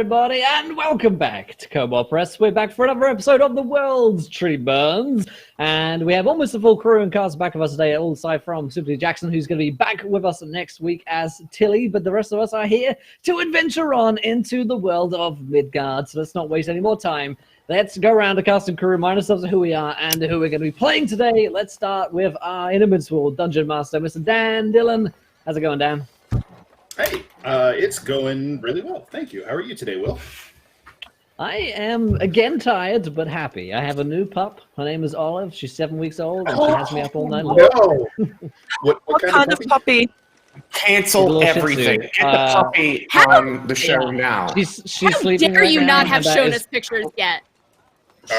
everybody, and welcome back to Kobold Press. We're back for another episode of The World's Tree Burns, and we have almost a full crew and cast back of us today, all aside from Simply Jackson, who's going to be back with us next week as Tilly, but the rest of us are here to adventure on into the world of Midgard. So let's not waste any more time. Let's go around the cast and crew, remind ourselves of who we are and who we're going to be playing today. Let's start with our invincible Dungeon Master, Mr. Dan Dillon. How's it going, Dan? Hey, it's going really well. Thank you. How are you today, Will? I am, again, tired, but happy. I have a new pup. Her name is Olive. She's 7 weeks old, and she has me up all night long. No! What kind of puppy? Cancel everything. Get the puppy on the show now. She's sleeping dare right you now, not have and shown us pictures yet?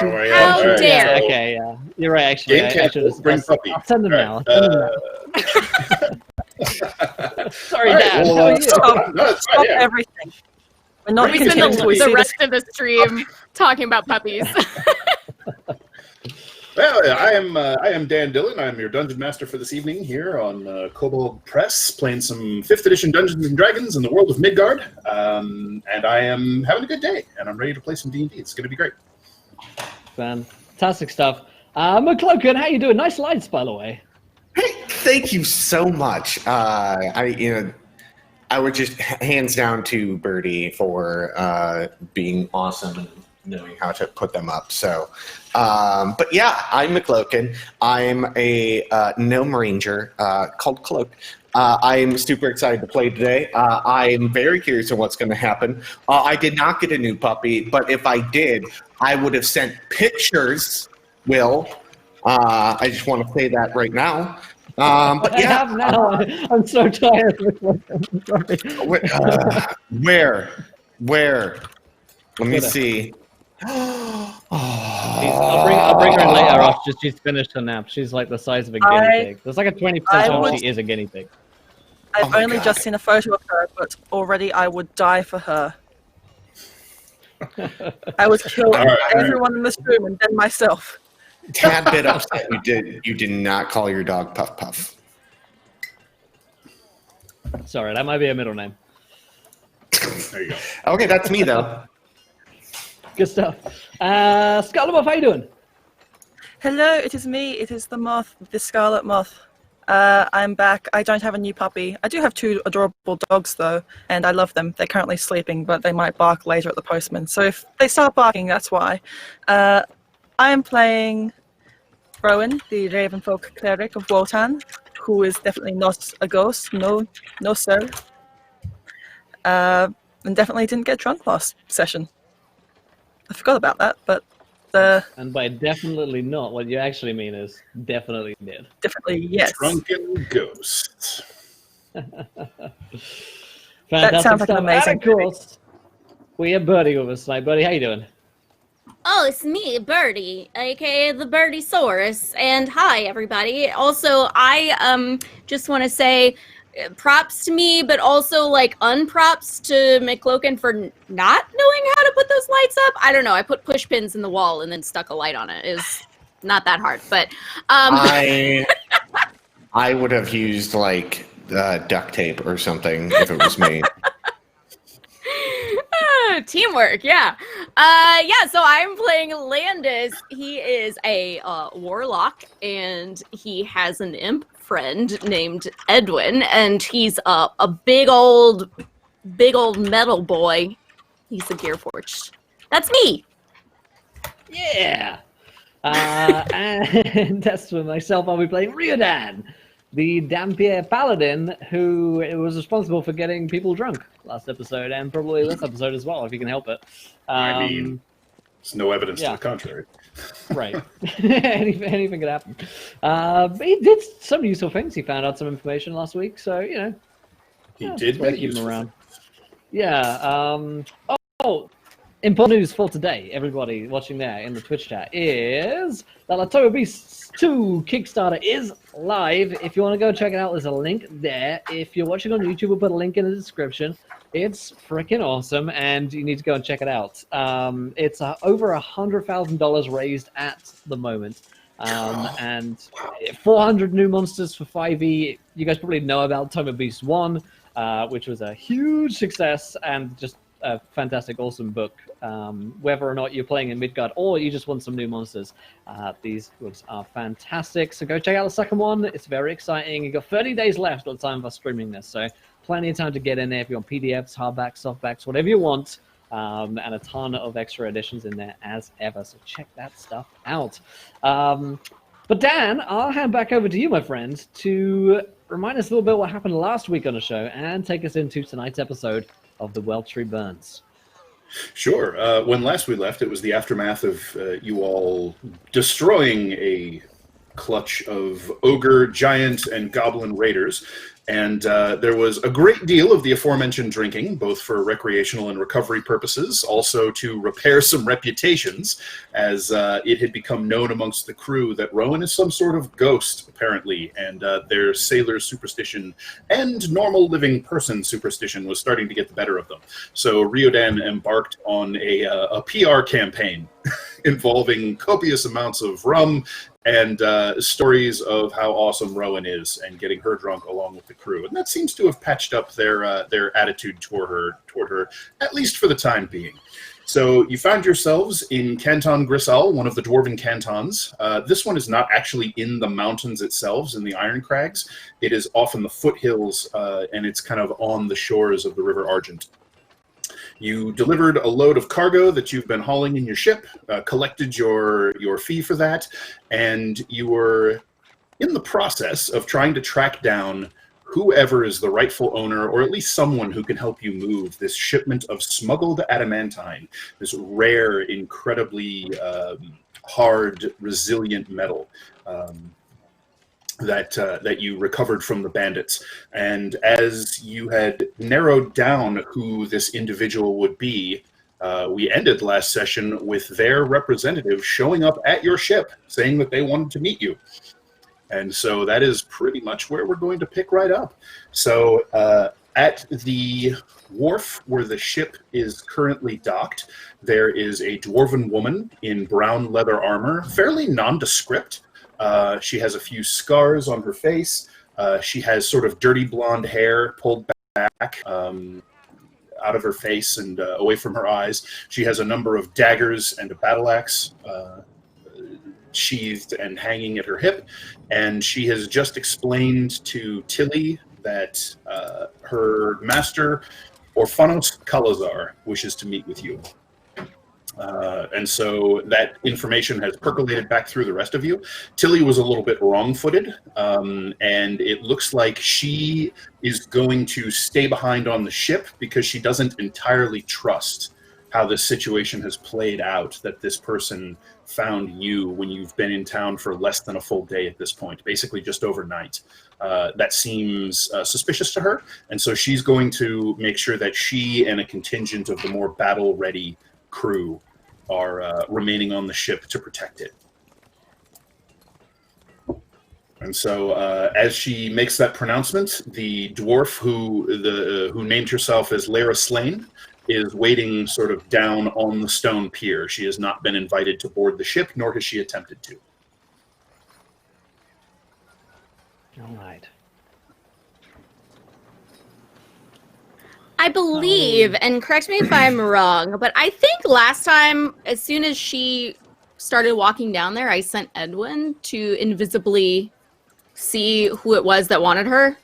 Oh, yeah. How dare! Yeah, okay, yeah. You're right, actually. I'll send them now. Sorry, Dad. Stop everything. We're not We spend continuing the rest of the stream talking about puppies. Well, I am Dan Dillon. I'm your Dungeon Master for this evening here on Kobold Press, playing some 5th edition Dungeons & Dragons in the world of Midgard. And I am having a good day, and I'm ready to play some D&D. It's going to be great. Fantastic stuff. McCloken, how you doing? Nice lights, by the way. Hey, thank you so much. I would just hands down to Birdie for being awesome and knowing how to put them up. So, but yeah, I'm McCloken. I'm a gnome ranger called Cloak. I'm super excited to play today. I'm very curious on what's going to happen. I did not get a new puppy, but if I did, I would have sent pictures, Will. I just want to say that right now. But yeah, I have now. I'm so tired. Where? Let me see. I'll bring her in later after she's finished her nap. She's like the size of a guinea pig. There's like a 20% chance she is a guinea pig. I've only just seen a photo of her, but already I would die for her. I would kill everyone in this room and then myself. Tad bit upset you did not call your dog Puff Puff. Sorry, that might be a middle name. There you go. Okay, that's me though. Good stuff. Scarlet, Moth, how you doing? Hello, it is me. It is the Moth, the Scarlet Moth. I'm back. I don't have a new puppy. I do have 2 adorable dogs, though, and I love them. They're currently sleeping, but they might bark later at the postman. So if they start barking, that's why. I am playing Rowan, the Ravenfolk cleric of Wotan, who is definitely not a ghost. No, sir. And definitely didn't get drunk last session. I forgot about that, but and by definitely not, what you actually mean is definitely did. Definitely, yes. Drunken ghosts. Fantastic sounds like an stuff. amazing And of course, we have Birdie with us tonight. Birdie, how you doing? Oh, it's me, Birdie, aka the Birdie-saurus, and hi, everybody. Also, I just want to say props to me, but also like unprops to McCloken for not knowing how to put those lights up. I don't know. I put push pins in the wall and then stuck a light on it. It's not that hard, but I would have used like duct tape or something if it was me. Teamwork, yeah. So I'm playing Landis. He is a warlock, and he has an imp friend named Edwin, and he's a big old metal boy. He's a Gearforged. That's me. Yeah. And that's for myself. I'll be playing Riodan, the Dampier Paladin, who was responsible for getting people drunk last episode, and probably this episode as well, if you can help it. I mean, there's no evidence to the contrary. Right. anything could happen. But he did some useful things. He found out some information last week, so, you know. He did keep him around. Yeah. Important news for today, everybody watching there in the Twitch chat, is that October Beasts 2 Kickstarter is live. If you want to go check it out, there's a link there. If you're watching on YouTube, we'll put a link in the description. It's freaking awesome, and you need to go and check it out. It's over $100,000 raised at the moment. And 400 new monsters for 5e. You guys probably know about Tome of Beasts 1, which was a huge success and just a fantastic, awesome book. Whether or not you're playing in Midgard or you just want some new monsters, these books are fantastic. So go check out the second one. It's very exciting. You've got 30 days left at the time of us streaming this, so plenty of time to get in there if you want PDFs, hardbacks, softbacks, whatever you want. And a ton of extra editions in there as ever. So check that stuff out. But Dan, I'll hand back over to you, my friend, to remind us a little bit what happened last week on the show and take us into tonight's episode of The World Tree Burns. Sure. When last we left, it was the aftermath of you all destroying a clutch of ogre, giant, and goblin raiders. And there was a great deal of the aforementioned drinking, both for recreational and recovery purposes, also to repair some reputations, as it had become known amongst the crew that Rowan is some sort of ghost, apparently, and their sailor superstition and normal living person superstition was starting to get the better of them. So Riodan embarked on a PR campaign involving copious amounts of rum and stories of how awesome Rowan is, and getting her drunk along with the crew, and that seems to have patched up their attitude toward her, at least for the time being. So you found yourselves in Canton Grisal, one of the dwarven cantons. This one is not actually in the mountains itself, in the Iron Crags. It is off in the foothills, and it's kind of on the shores of the River Argent. You delivered a load of cargo that you've been hauling in your ship, collected your fee for that, and you were in the process of trying to track down whoever is the rightful owner, or at least someone who can help you move this shipment of smuggled adamantine, this rare, incredibly hard, resilient metal. That you recovered from the bandits. And as you had narrowed down who this individual would be, we ended last session with their representative showing up at your ship, saying that they wanted to meet you. And so that is pretty much where we're going to pick right up. So at the wharf where the ship is currently docked, there is a dwarven woman in brown leather armor, fairly nondescript. She has a few scars on her face. She has sort of dirty blonde hair pulled back out of her face and away from her eyes. She has a number of daggers and a battle axe sheathed and hanging at her hip. And she has just explained to Tilly that her master, Orphanos Kalazar, wishes to meet with you. And so that information has percolated back through the rest of you. Tilly was a little bit wrong-footed, and it looks like she is going to stay behind on the ship because she doesn't entirely trust how this situation has played out, that this person found you when you've been in town for less than a full day at this point, basically just overnight. That seems suspicious to her, and so she's going to make sure that she and a contingent of the more battle-ready crew are remaining on the ship to protect it. And so as she makes that pronouncement, the dwarf who named herself as Lara Slane is waiting sort of down on the stone pier. She has not been invited to board the ship, nor has she attempted to. All right. I believe, and correct me if I'm wrong, but I think last time, as soon as she started walking down there, I sent Edwin to invisibly see who it was that wanted her.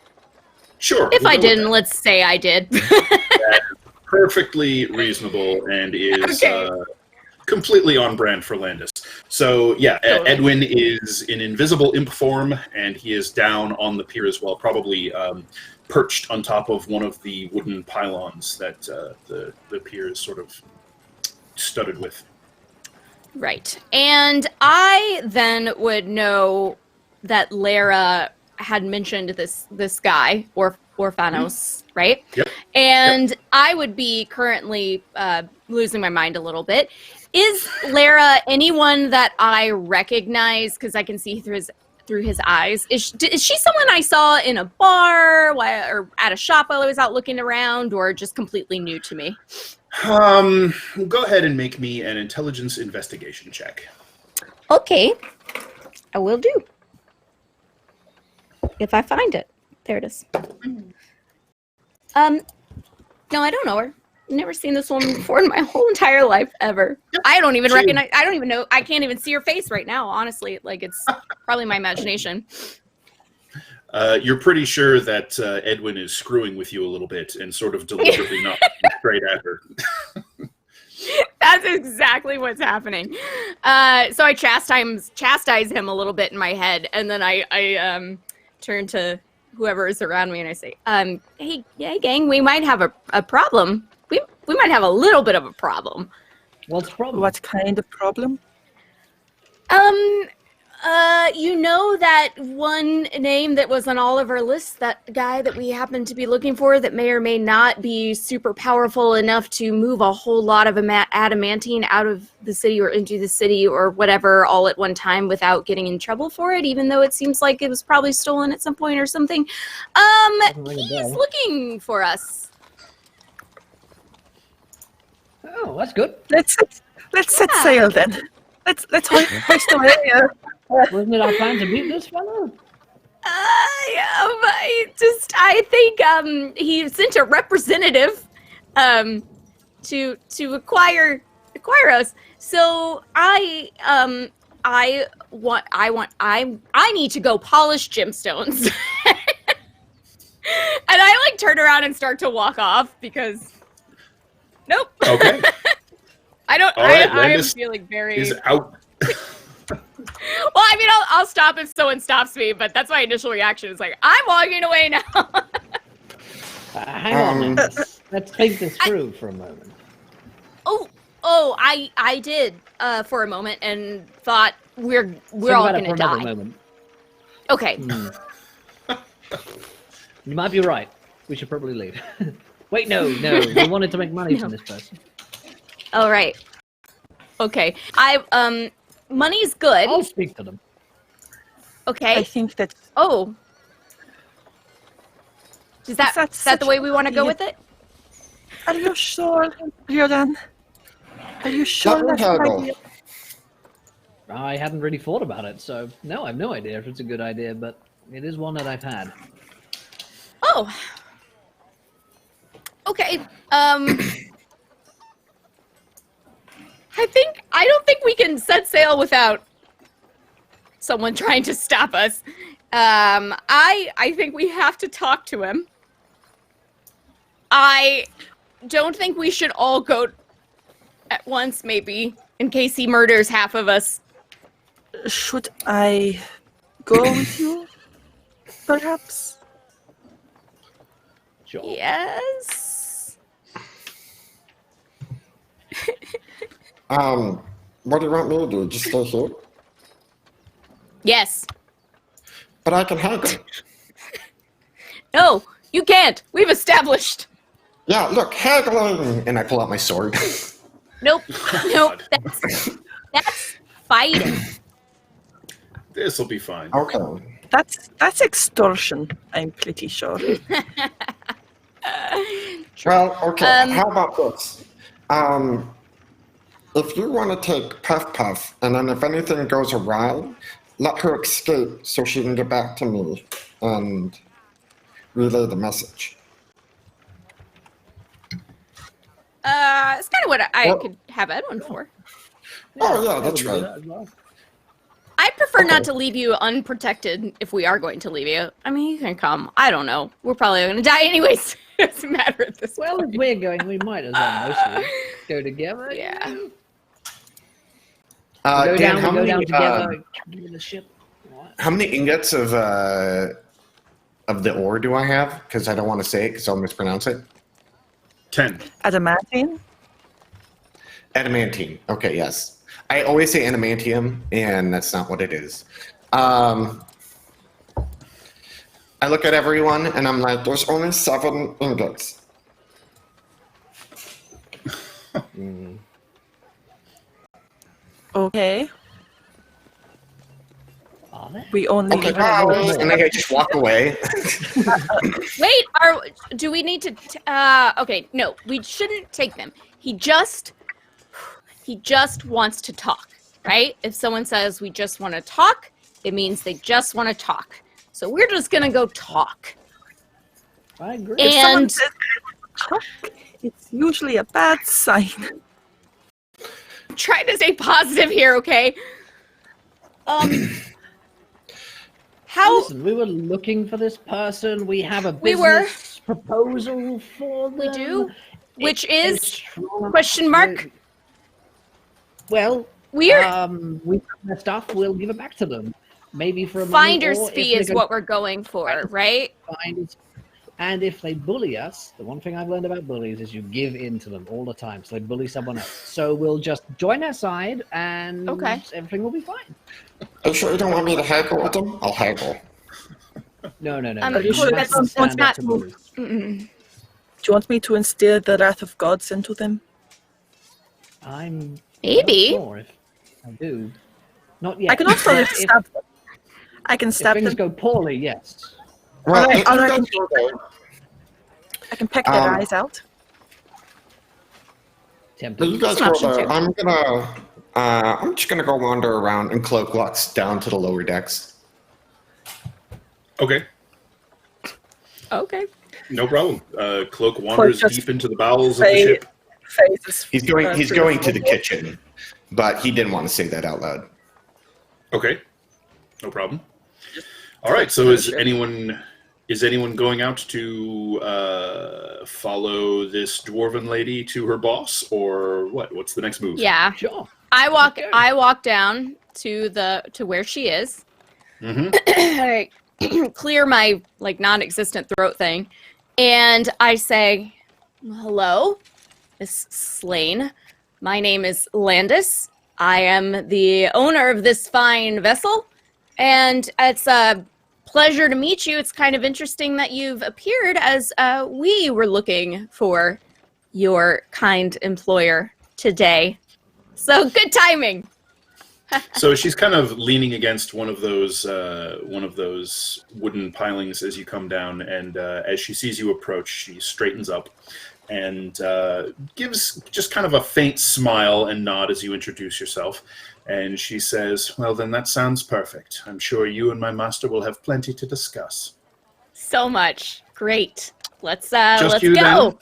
Sure. If I didn't, let's say I did. That is perfectly reasonable and is completely on brand for Landis. So yeah, Totally. Edwin is in invisible imp form, and he is down on the pier as well, probably perched on top of one of the wooden pylons that the pier is sort of studded with. Right. And I then would know that Lara had mentioned this guy, Orphanos, right? Yep. And I would be currently losing my mind a little bit. Is Lara anyone that I recognize, because I can see through his eyes? Is she someone I saw in a bar or at a shop while I was out looking around, or just completely new to me? Go ahead and make me an intelligence investigation check. Okay, I will do. If I find it. There it is. No, I don't know her. never seen this woman before in my whole entire life ever. Yep. I don't even She- recognize. I don't even know. I can't even see her face right now. Honestly, like it's probably my imagination. You're pretty sure that Edwin is screwing with you a little bit and sort of deliberately not looking straight at her. That's exactly what's happening. So I chastise him a little bit in my head, and then I turn to whoever is around me and I say, hey gang, we might have a problem. We might have a little bit of a problem. What's the problem? What kind of problem? You know that one name that was on all of our lists, that guy that we happen to be looking for that may or may not be super powerful enough to move a whole lot of adamantine out of the city or into the city or whatever all at one time without getting in trouble for it, even though it seems like it was probably stolen at some point or something. He's looking for us. Oh, that's good. Let's set sail then. Let's hoist away. Wasn't it our plan to beat this fellow? I think he sent a representative to acquire us. So I need to go polish gemstones. And I like turn around and start to walk off because nope. Okay. I don't. All right, I am Landis feeling very. is out. Well, I mean, I'll stop if someone stops me, but that's my initial reaction. It's like I'm walking away now. Hang on. Let's think this through for a moment. I did for a moment and thought we're Think all about it gonna for another die. moment. Okay. You might be right. We should probably leave. Wait, no. We wanted to make money from this person. All right. Okay. Money's good. I'll speak to them. Okay. I think that. Oh. Is that the way we want to go with it? Are you sure, Jordan? Are you sure Let me that's a good haggle. idea? I hadn't really thought about it, so no, I have no idea if it's a good idea, but it is one that I've had. Oh. Okay. I don't think we can set sail without someone trying to stop us. I think we have to talk to him. I don't think we should all go at once, maybe, in case he murders half of us. Should I go with you? Perhaps? Sure. Yes. What do you want me to do? Just stay here? Yes. But I can haggle. No, you can't. We've established. Yeah, look, haggling! And I pull out my sword. Nope. Nope. God. That's fighting. This will be fine. Okay. That's extortion, I'm pretty sure. Well, okay, Um, how about this? If you want to take Puff Puff, and then if anything goes awry, let her escape so she can get back to me and relay the message. It's kind of what I Well- could have Edwin for. Oh, yeah, that's We'll do right. that as well. I prefer not Okay. to leave you unprotected if we are going to leave you. I mean, you can come. I don't know. We're probably going to die anyways. It doesn't matter at this Well, if point. we're going, we might as well mostly go together. Yeah. Go Dan, down, how we go many, down together. Give me the ship. What? how many ingots of the ore do I have? Because I don't want to say it because I'll mispronounce it. 10. Adamantine? Adamantine. Okay, yes. I always say adamantium, and that's not what it is. I look at everyone, and I'm like, there's only 7 ingots. Okay. Are there? We only Okay, have bye. And then I just walk away. Wait, do we need to... okay, no, we shouldn't take them. He just wants to talk, right? If someone says we just want to talk, it means they just want to talk. So we're just going to go talk. I agree. If someone And says, It's usually a bad sign. Trying to stay positive here, okay? How Listen, we were looking for this person. We have a We were. business proposal for them. we do, which It's is true. question mark? Well, We're we have their stuff. We'll give it back to them. Maybe for a money, finder's or if fee they is go what we're going for, right? find. And if they bully us, the one thing I've learned about bullies is you give in to them all the time. So they bully someone else. So we'll just join their side, and Okay. everything will be fine. Are you sure you don't want me to haggle with them? I'll haggle. No. Are you You sure have that's to stand not- up to bullies. Mm-mm. Do you want me to instill the wrath of gods into them? I'm Maybe. not sure if I do. Not yet. I can also But stab them. I can if stab things them. go poorly, yes. Well, Alright, if you alright. guys go there, I can peck their eyes out. Tempting. you guys It's an go option, there. too. I'm just gonna go wander around and Cloak walks down to the lower decks. Okay, Okay. no problem. Cloak wanders just deep into the bowels of the Say- ship. Phases. He's going. He's through going to the floor. kitchen, but he didn't want to say that out loud. Okay, no problem. All right. So is anyone going out to follow this dwarven lady to her boss, or what? What's the next move? Yeah. Sure. I walk Okay. down to where she is. Mm-hmm. I clear my non-existent throat thing, and I say, "Hello, Miss Slane. My name is Landis. I am the owner of this fine vessel, and it's a pleasure to meet you. It's kind of interesting that you've appeared, as we were looking for your kind employer today. So good timing." So she's kind of leaning against one of those wooden pilings as you come down, and as she sees you approach, she straightens up and gives just kind of a faint smile and nod as you introduce yourself. And she says, "Well, then that sounds perfect. I'm sure you and my master will have plenty to discuss." So much. Great. Let's you, go. then?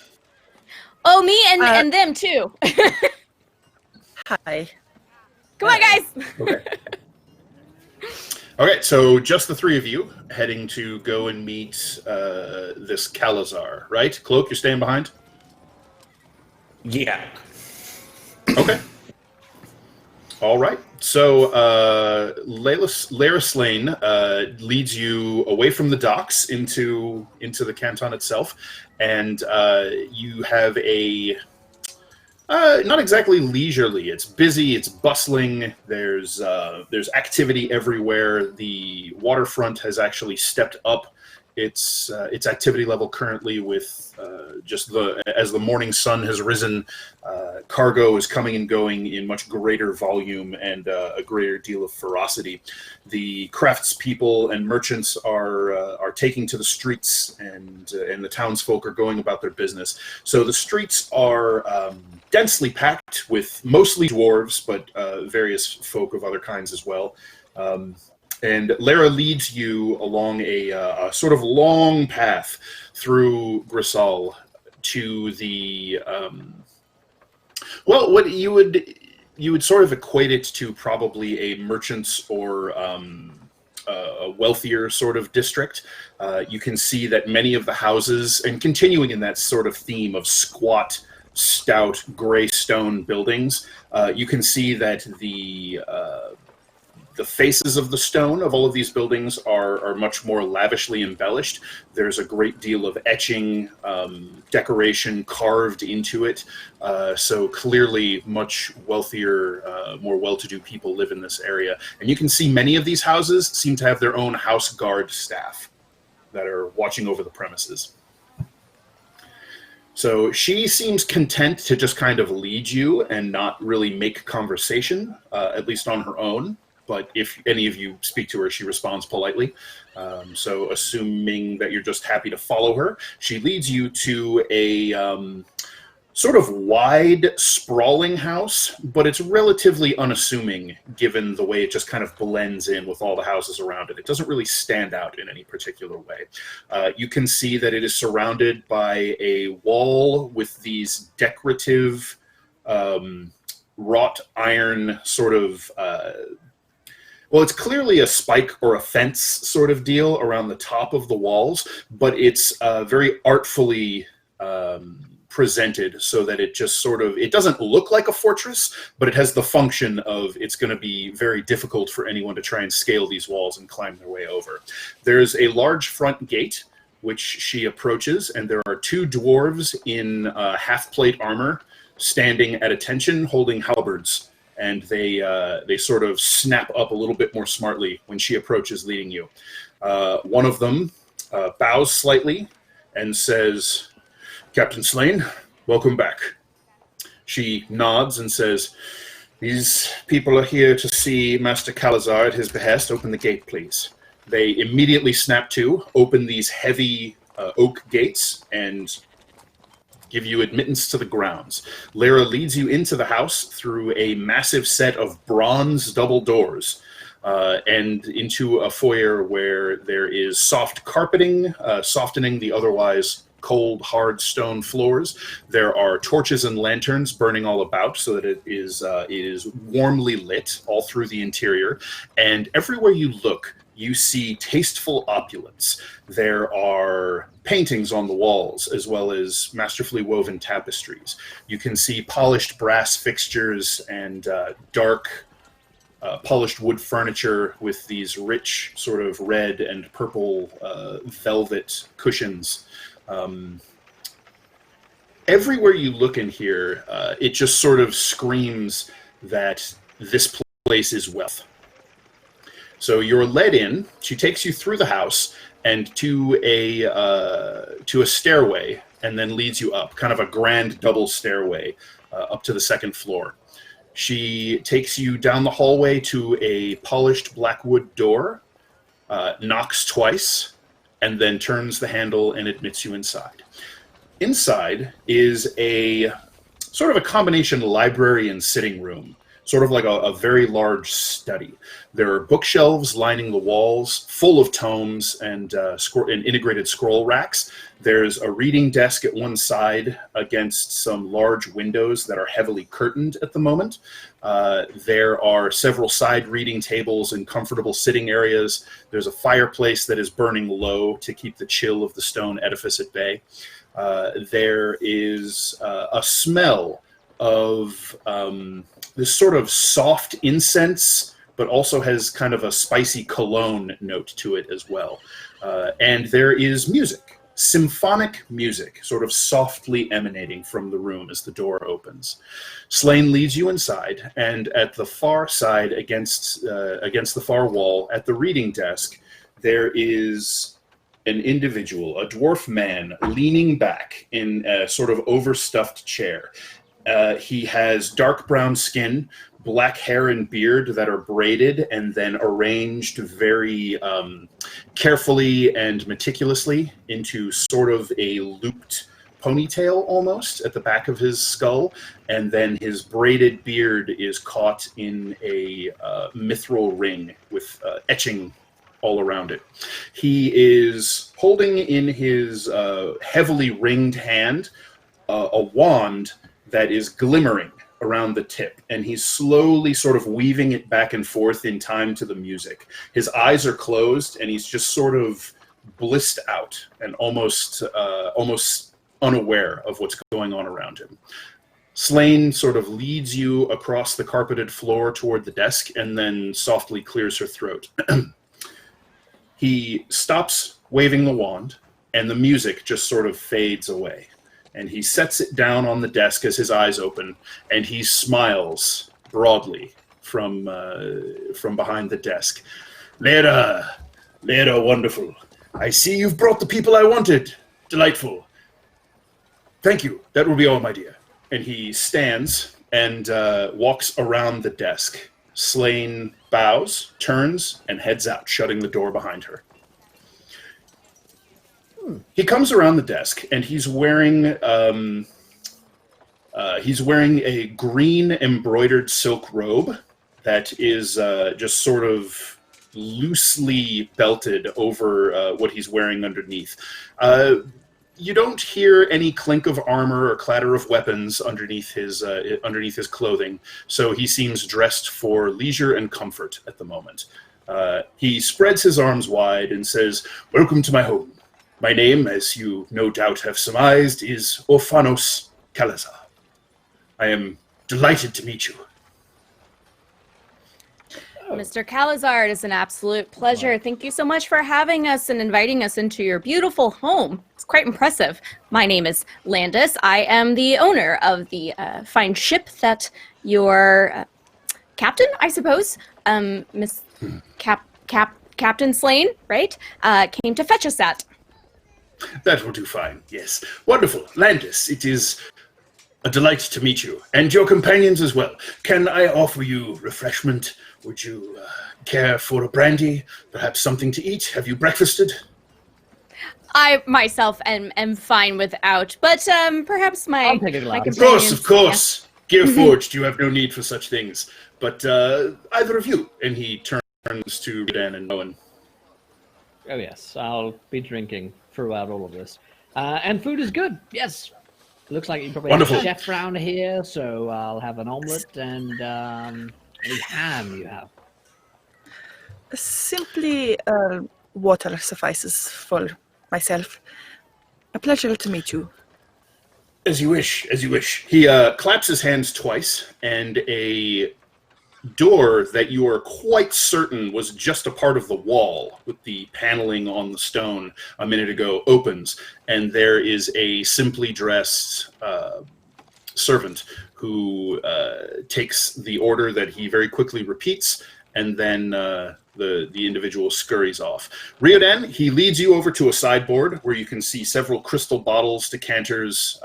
Oh, me and them too. Hi. Come on, guys. Okay. Okay, so just the three of you heading to go and meet this Calazar, right? Cloak, you're staying behind? Yeah. Okay. All right. So Lara Slane leads you away from the docks into the canton itself, and you have a not exactly leisurely. It's busy. It's bustling. There's activity everywhere. The waterfront has actually stepped up its activity level currently with as the morning sun has risen. Cargo is coming and going in much greater volume and a greater deal of ferocity. The craftspeople and merchants are taking to the streets, and the townsfolk are going about their business. So the streets are densely packed with mostly dwarves, but various folk of other kinds as well. And Lara leads you along a sort of long path through Grisal to the what you would sort of equate it to probably a merchant's or a wealthier sort of district. You can see that many of the houses, and continuing in that sort of theme of squat, stout, gray stone buildings, you can see that the faces of the stone of all of these buildings are much more lavishly embellished. There's a great deal of etching, decoration carved into it. So clearly much wealthier, more well-to-do people live in this area. And you can see many of these houses seem to have their own house guard staff that are watching over the premises. So she seems content to just kind of lead you and not really make conversation, at least on her own. But if any of you speak to her, she responds politely. So assuming that you're just happy to follow her, she leads you to a sort of wide, sprawling house, but it's relatively unassuming given the way it just kind of blends in with all the houses around it. It doesn't really stand out in any particular way. You can see that it is surrounded by a wall with these decorative wrought iron sort of well, it's clearly a spike or a fence sort of deal around the top of the walls, but it's very artfully presented so that it just sort of, it doesn't look like a fortress, but it has the function of it's going to be very difficult for anyone to try and scale these walls and climb their way over. There's a large front gate, which she approaches, and there are two dwarves in half-plate armor standing at attention holding halberds. And they sort of snap up a little bit more smartly when she approaches leading you. One of them bows slightly and says, "Captain Slane, welcome back." She nods and says, "These people are here to see Master Calazar at his behest. Open the gate, please." They immediately snap to, open these heavy oak gates, and give you admittance to the grounds. Lyra leads you into the house through a massive set of bronze double doors and into a foyer where there is soft carpeting, softening the otherwise cold, hard stone floors. There are torches and lanterns burning all about so that it is warmly lit all through the interior. And everywhere you look, you see tasteful opulence. There are paintings on the walls, as well as masterfully woven tapestries. You can see polished brass fixtures and dark polished wood furniture with these rich sort of red and purple velvet cushions. Everywhere you look in here, it just sort of screams that this place is wealth. So you're led in. She takes you through the house and to a stairway, and then leads you up, kind of a grand double stairway up to the second floor. She takes you down the hallway to a polished blackwood door, knocks twice, and then turns the handle and admits you inside. Inside is a sort of a combination library and sitting room, sort of like a very large study. There are bookshelves lining the walls, full of tomes and integrated scroll racks. There's a reading desk at one side against some large windows that are heavily curtained at the moment. There are several side reading tables and comfortable sitting areas. There's a fireplace that is burning low to keep the chill of the stone edifice at bay. There is a smell of this sort of soft incense, but also has kind of a spicy cologne note to it as well. And there is music, symphonic music, sort of softly emanating from the room as the door opens. Slane leads you inside, and at the far side, against the far wall, at the reading desk, there is an individual, a dwarf man, leaning back in a sort of overstuffed chair. He has dark brown skin, black hair and beard that are braided and then arranged very carefully and meticulously into sort of a looped ponytail almost at the back of his skull. And then his braided beard is caught in a mithril ring with etching all around it. He is holding in his heavily ringed hand a wand that is glimmering around the tip, and he's slowly sort of weaving it back and forth in time to the music. His eyes are closed, and he's just sort of blissed out and almost unaware of what's going on around him. Slane sort of leads you across the carpeted floor toward the desk and then softly clears her throat. He stops waving the wand, and the music just sort of fades away. And he sets it down on the desk as his eyes open, and he smiles broadly from behind the desk. Lyra, wonderful. I see you've brought the people I wanted. Delightful. Thank you. That will be all, my dear. And he stands and walks around the desk. Slane bows, turns, and heads out, shutting the door behind her. He comes around the desk, and he's wearing He's wearing a green embroidered silk robe that is just sort of loosely belted over what he's wearing underneath. You don't hear any clink of armor or clatter of weapons underneath his clothing, so he seems dressed for leisure and comfort at the moment. He spreads his arms wide and says, "Welcome to my home. My name, as you no doubt have surmised, is Orphanos Calazar. I am delighted to meet you." Mr. Calazar, it is an absolute pleasure. Thank you so much for having us and inviting us into your beautiful home. It's quite impressive. My name is Landis. I am the owner of the fine ship that your captain, I suppose, Miss Captain Slane, right, came to fetch us at. That will do fine, yes. Wonderful. Landis, it is a delight to meet you, and your companions as well. Can I offer you refreshment? Would you care for a brandy? Perhaps something to eat? Have you breakfasted? I myself am fine without, but perhaps my I'll take a glass. companions. Of course. Gear forged, you have no need for such things. But either of you, and he turns to Dan and Owen. Oh yes, I'll be drinking throughout all of this. And food is good, yes. Looks like you probably Wonderful. have a chef around here, so I'll have an omelette and any ham you have. Simply water suffices for myself. A pleasure to meet you. As you wish, as you wish. He claps his hands twice, and a door that you are quite certain was just a part of the wall with the paneling on the stone a minute ago opens, and there is a simply dressed servant who takes the order that he very quickly repeats, and then the individual scurries off. Riodan, he leads you over to a sideboard where you can see several crystal bottles, decanters,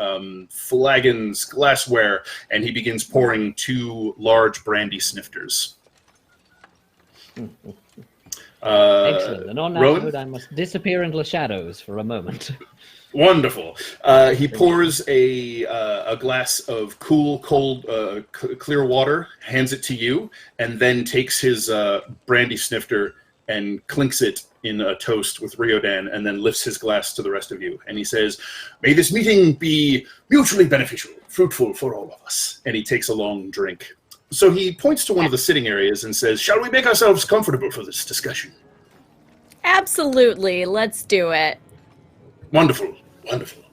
flagons, glassware, and he begins pouring 2 large brandy snifters. Excellent. And on that Rowan? note, I must disappear into the shadows for a moment. Wonderful. He pours a glass of cool, cold, clear water, hands it to you, and then takes his brandy snifter and clinks it in a toast with Riodan, and then lifts his glass to the rest of you. And he says, "May this meeting be mutually beneficial, fruitful for all of us." And he takes a long drink. So he points to one of the sitting areas and says, "Shall we make ourselves comfortable for this discussion?" Absolutely, let's do it. Wonderful, wonderful.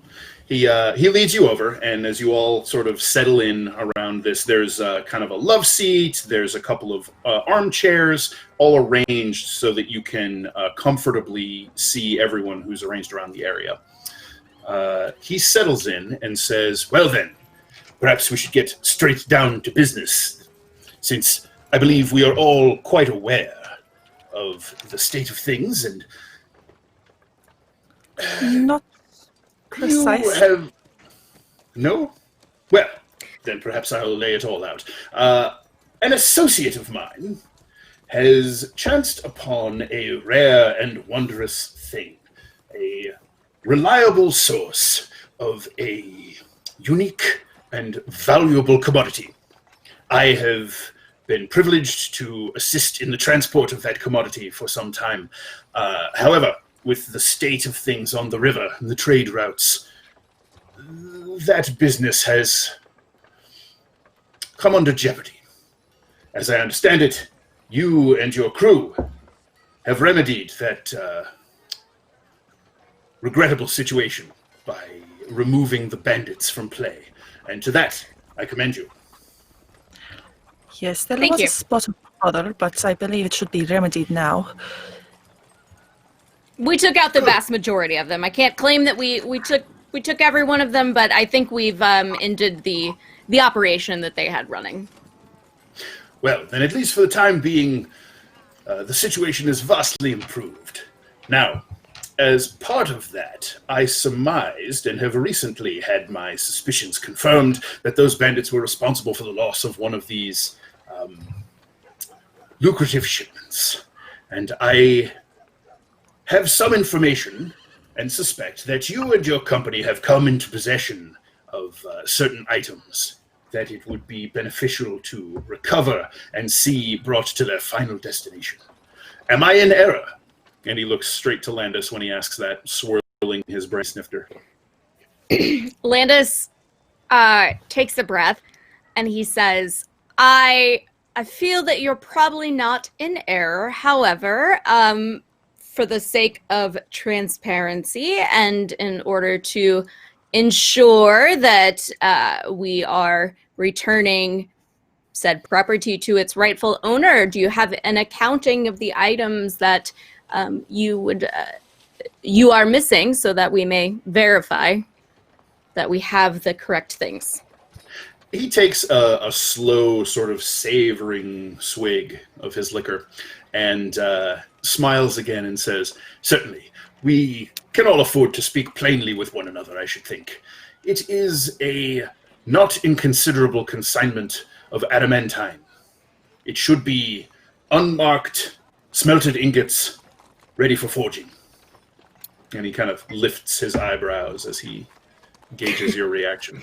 He leads you over, and as you all sort of settle in around this, there's kind of a love seat, there's a couple of armchairs, all arranged so that you can comfortably see everyone who's arranged around the area. He settles in and says, "Well then, perhaps we should get straight down to business, since I believe we are all quite aware of the state of things, and Not precise. you have... No? Well, then perhaps I'll lay it all out. An associate of mine has chanced upon a rare and wondrous thing, a reliable source of a unique and valuable commodity. I have been privileged to assist in the transport of that commodity for some time. However, with the state of things on the river and the trade routes, that business has come under jeopardy. As I understand it, you and your crew have remedied that regrettable situation by removing the bandits from play, and to that I commend you. Yes, there Thank was you. a spot of bother, but I believe it should be remedied now. We took out the vast majority of them. I can't claim that we took every one of them, but I think we've ended the operation that they had running. Well, then at least for the time being, the situation is vastly improved. Now, as part of that, I surmised and have recently had my suspicions confirmed that those bandits were responsible for the loss of one of these lucrative shipments. And I have some information and suspect that you and your company have come into possession of certain items that it would be beneficial to recover and see brought to their final destination. Am I in error? And he looks straight to Landis when he asks that, swirling his brain snifter. Landis takes a breath and he says, I feel that you're probably not in error. However, for the sake of transparency and in order to ensure that we are returning said property to its rightful owner, do you have an accounting of the items that you are missing so that we may verify that we have the correct things? He takes a slow, sort of savoring swig of his liquor and smiles again and says, certainly, we can all afford to speak plainly with one another, I should think. It is a not inconsiderable consignment of adamantine. It should be unmarked, smelted ingots, ready for forging. And he kind of lifts his eyebrows as he gauges your reaction.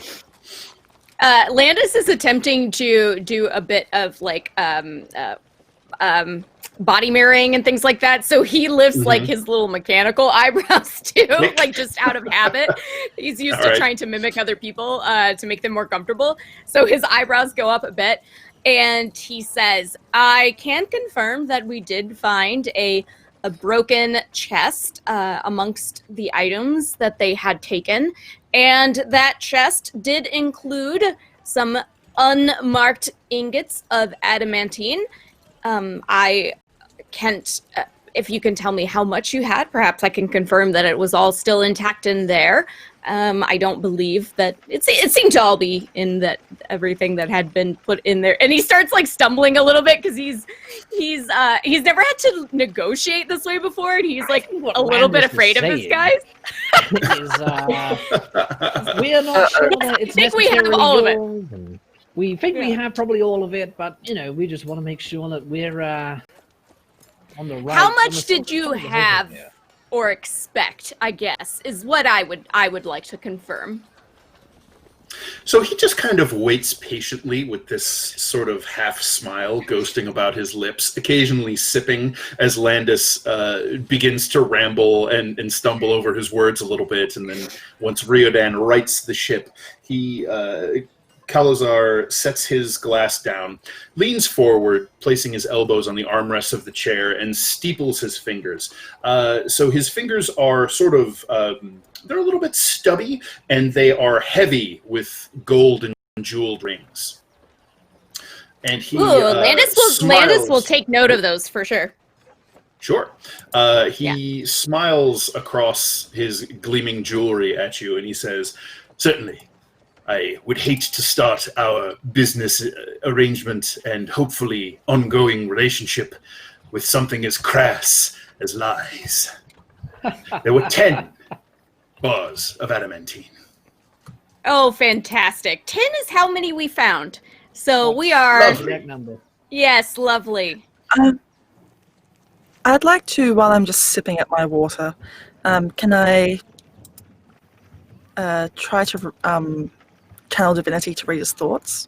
Landis is attempting to do a bit of like body mirroring and things like that, so he lifts like his little mechanical eyebrows too, like just out of habit. He's used to trying to mimic other people to make them more comfortable, so his eyebrows go up a bit, and he says, I can confirm that we did find a broken chest amongst the items that they had taken, and that chest did include some unmarked ingots of adamantine. I can't, if you can tell me how much you had, perhaps I can confirm that it was all still intact in there. I don't believe that it seemed to all be in that everything that had been put in there. And he starts like stumbling a little bit because he's never had to negotiate this way before, and he's like a little bit afraid of this guy. We are not sure that it's I think we have all of it. And we think we have probably all of it, but we just want to make sure that we're on the right. How much did you have or expect, I guess, is what I would like to confirm. So he just kind of waits patiently with this sort of half smile ghosting about his lips, occasionally sipping as Landis begins to ramble and stumble over his words a little bit. And then once Riodan rights the ship, Kalazar sets his glass down, leans forward, placing his elbows on the armrests of the chair, and steeples his fingers. So his fingers are sort of, they're a little bit stubby, and they are heavy with gold and jeweled rings. And he Landis will take note of those for sure. Sure. He smiles across his gleaming jewelry at you, and he says, certainly. I would hate to start our business arrangement and hopefully ongoing relationship with something as crass as lies. There were 10 bars of adamantine. Oh, fantastic. 10 is how many we found. So we are... Lovely. Yes, lovely. I'd like to, while I'm just sipping at my water, can I try to... channel divinity to read his thoughts?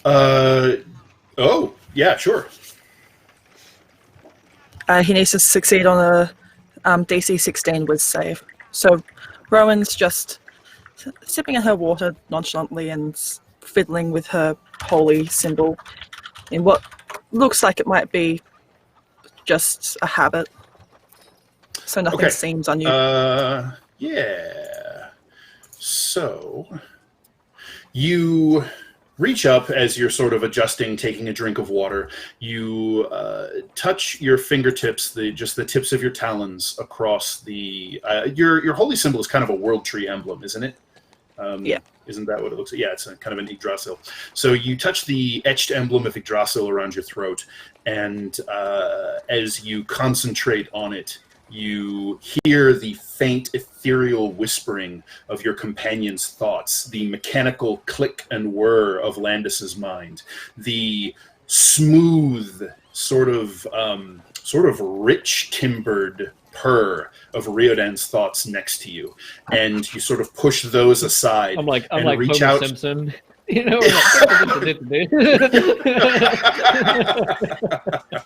Oh, yeah, sure. He needs to succeed on a DC 16 with save. So Rowan's just sipping at her water nonchalantly and fiddling with her holy symbol in what looks like it might be just a habit. So nothing seems unusual. Yeah. So, you reach up as you're sort of adjusting, taking a drink of water. You touch your fingertips, just the tips of your talons across the... your holy symbol is kind of a world tree emblem, isn't it? Yeah. Isn't that what it looks like? Yeah, it's kind of an Yggdrasil. So you touch the etched emblem of Yggdrasil around your throat, and as you concentrate on it, you hear the faint, ethereal whispering of your companion's thoughts, the mechanical click and whir of Landis's mind, the smooth, sort of rich timbered purr of Riodan's thoughts next to you, and you sort of push those aside. I'm like reach Homer out. Simpson. You know,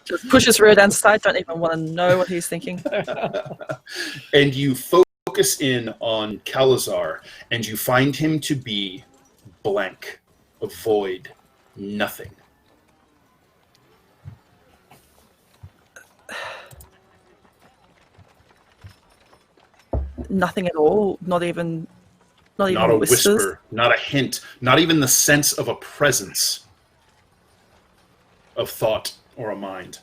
Just pushes Rodan's side, don't even want to know what he's thinking. And you focus in on Calazar, and you find him to be blank, a void, nothing. Nothing at all. Not even Not a whispers. whisper, not a hint, not even the sense of a presence of thought or a mind.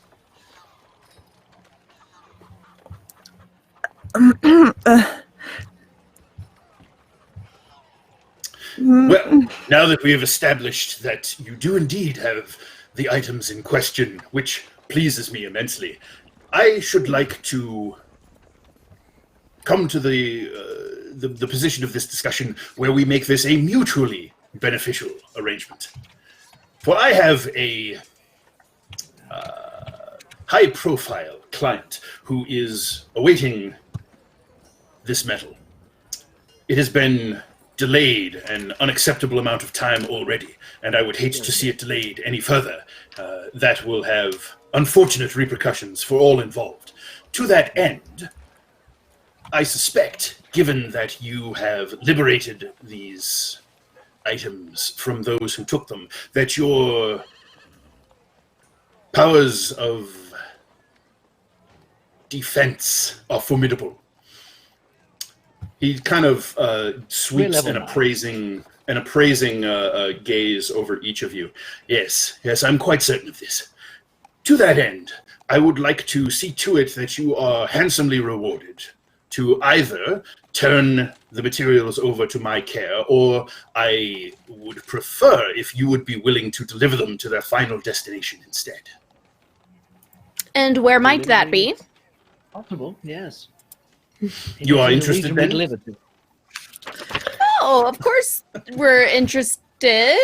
Well, now that we have established that you do indeed have the items in question, which pleases me immensely, I should like to come to the position of this discussion where we make this a mutually beneficial arrangement. For I have a high-profile client who is awaiting this metal. It has been delayed an unacceptable amount of time already, and I would hate to see it delayed any further. That will have unfortunate repercussions for all involved. To that end, I suspect, given that you have liberated these items from those who took them, that your powers of defense are formidable. He kind of sweeps an appraising gaze over each of you. Yes, I'm quite certain of this. To that end, I would like to see to it that you are handsomely rewarded to either turn the materials over to my care, or I would prefer if you would be willing to deliver them to their final destination instead. And where might that be? Possible, yes. You are interested, then? Oh, of course we're interested,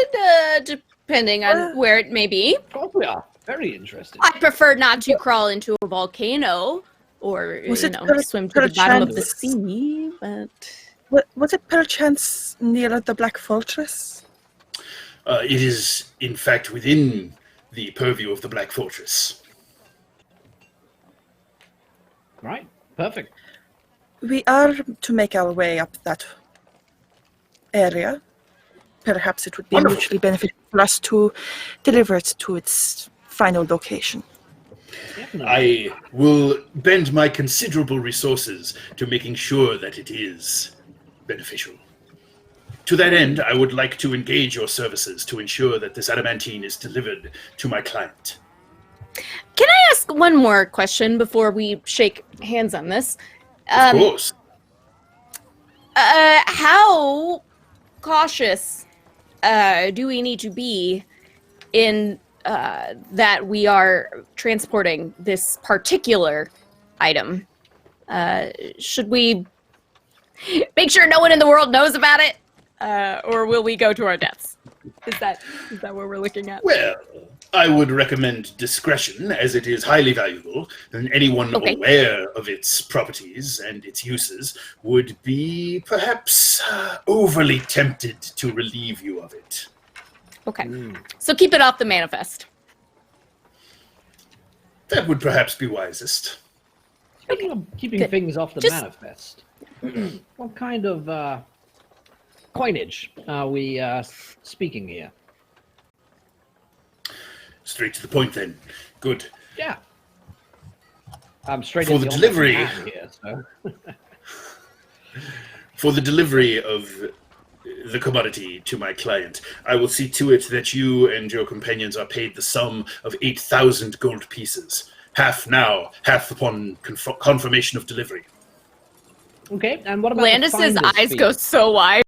depending on where it may be. Of course we are. Very interested. I prefer not to crawl into a volcano or, swim to the bottom of the sea, but... Was it perchance near the Black Fortress? It is, in fact, within the purview of the Black Fortress. Right, perfect. We are to make our way up that area. Perhaps it would be mutually beneficial for us to deliver it to its final location. Definitely. I will bend my considerable resources to making sure that it is beneficial. To that end, I would like to engage your services to ensure that this adamantine is delivered to my client. Can I ask one more question before we shake hands on this? Of course. How cautious do we need to be in that we are transporting this particular item? Should we make sure no one in the world knows about it, or will we go to our deaths? Is that what we're looking at? Well, I would recommend discretion, as it is highly valuable, and anyone aware of its properties and its uses would be perhaps overly tempted to relieve you of it. Okay. So keep it off the manifest. That would perhaps be wisest. Speaking of keeping things off the manifest, what kind of coinage are we speaking here? Straight to the point, then. Good. Yeah. I'm straight for into the delivery. Here, so. For the delivery of the commodity to my client, I will see to it that you and your companions are paid the sum of 8,000 gold pieces. Half now, half upon confirmation of delivery. Okay, and what about Landis's eyes fee? go so wide.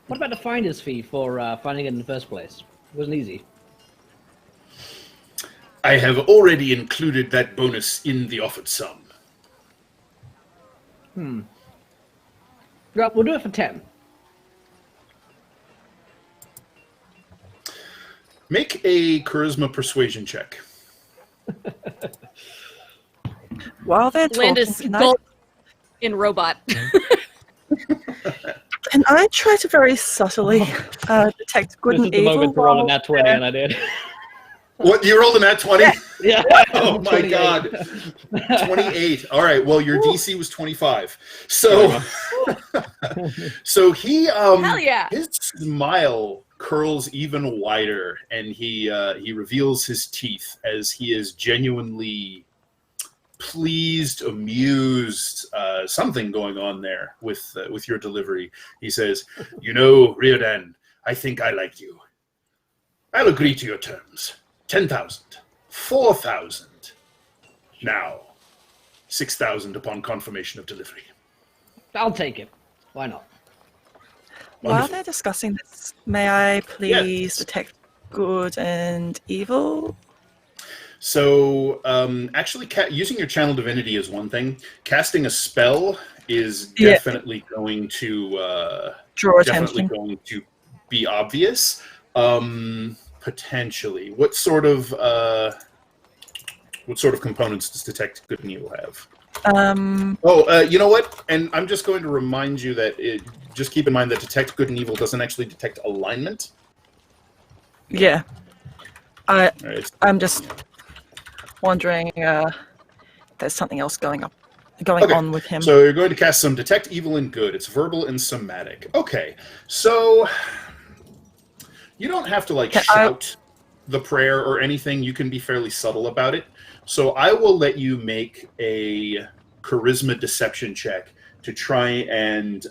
What about the finder's fee for finding it in the first place? It wasn't easy. I have already included that bonus in the offered sum. Well, we'll do it for 10. Make a charisma persuasion check. While they're talking, Landis can I, gulp in robot. can I try to very subtly detect good This is and the evil? moment to roll a while nat 20, they're- and I did. What, you rolled a nat 20? Yeah. Oh my 28. god. 28. All right. Well, your DC was 25. So so he Hell yeah. his smile curls even wider, and he reveals his teeth as he is genuinely pleased, amused, something going on there with your delivery. He says, "You know, Riordan, I think I like you. I'll agree to your terms. 10,000, 4,000, now 6,000 upon confirmation of delivery." I'll take it. Why not? While Wonderful. they're discussing this, may I please detect good and evil? So, actually, using your channel divinity is one thing. Casting a spell is Yeah. definitely going to Draw definitely attention. going to be obvious. Potentially, what sort of components does detect good and evil have? You know what? And I'm just going to remind you that just keep in mind that detect good and evil doesn't actually detect alignment. Yeah. Right. I'm just wondering if there's something else going on with him. So you're going to cast some detect evil and good. It's verbal and somatic. Okay, so you don't have to shout the prayer or anything. You can be fairly subtle about it. So I will let you make a charisma deception check to try and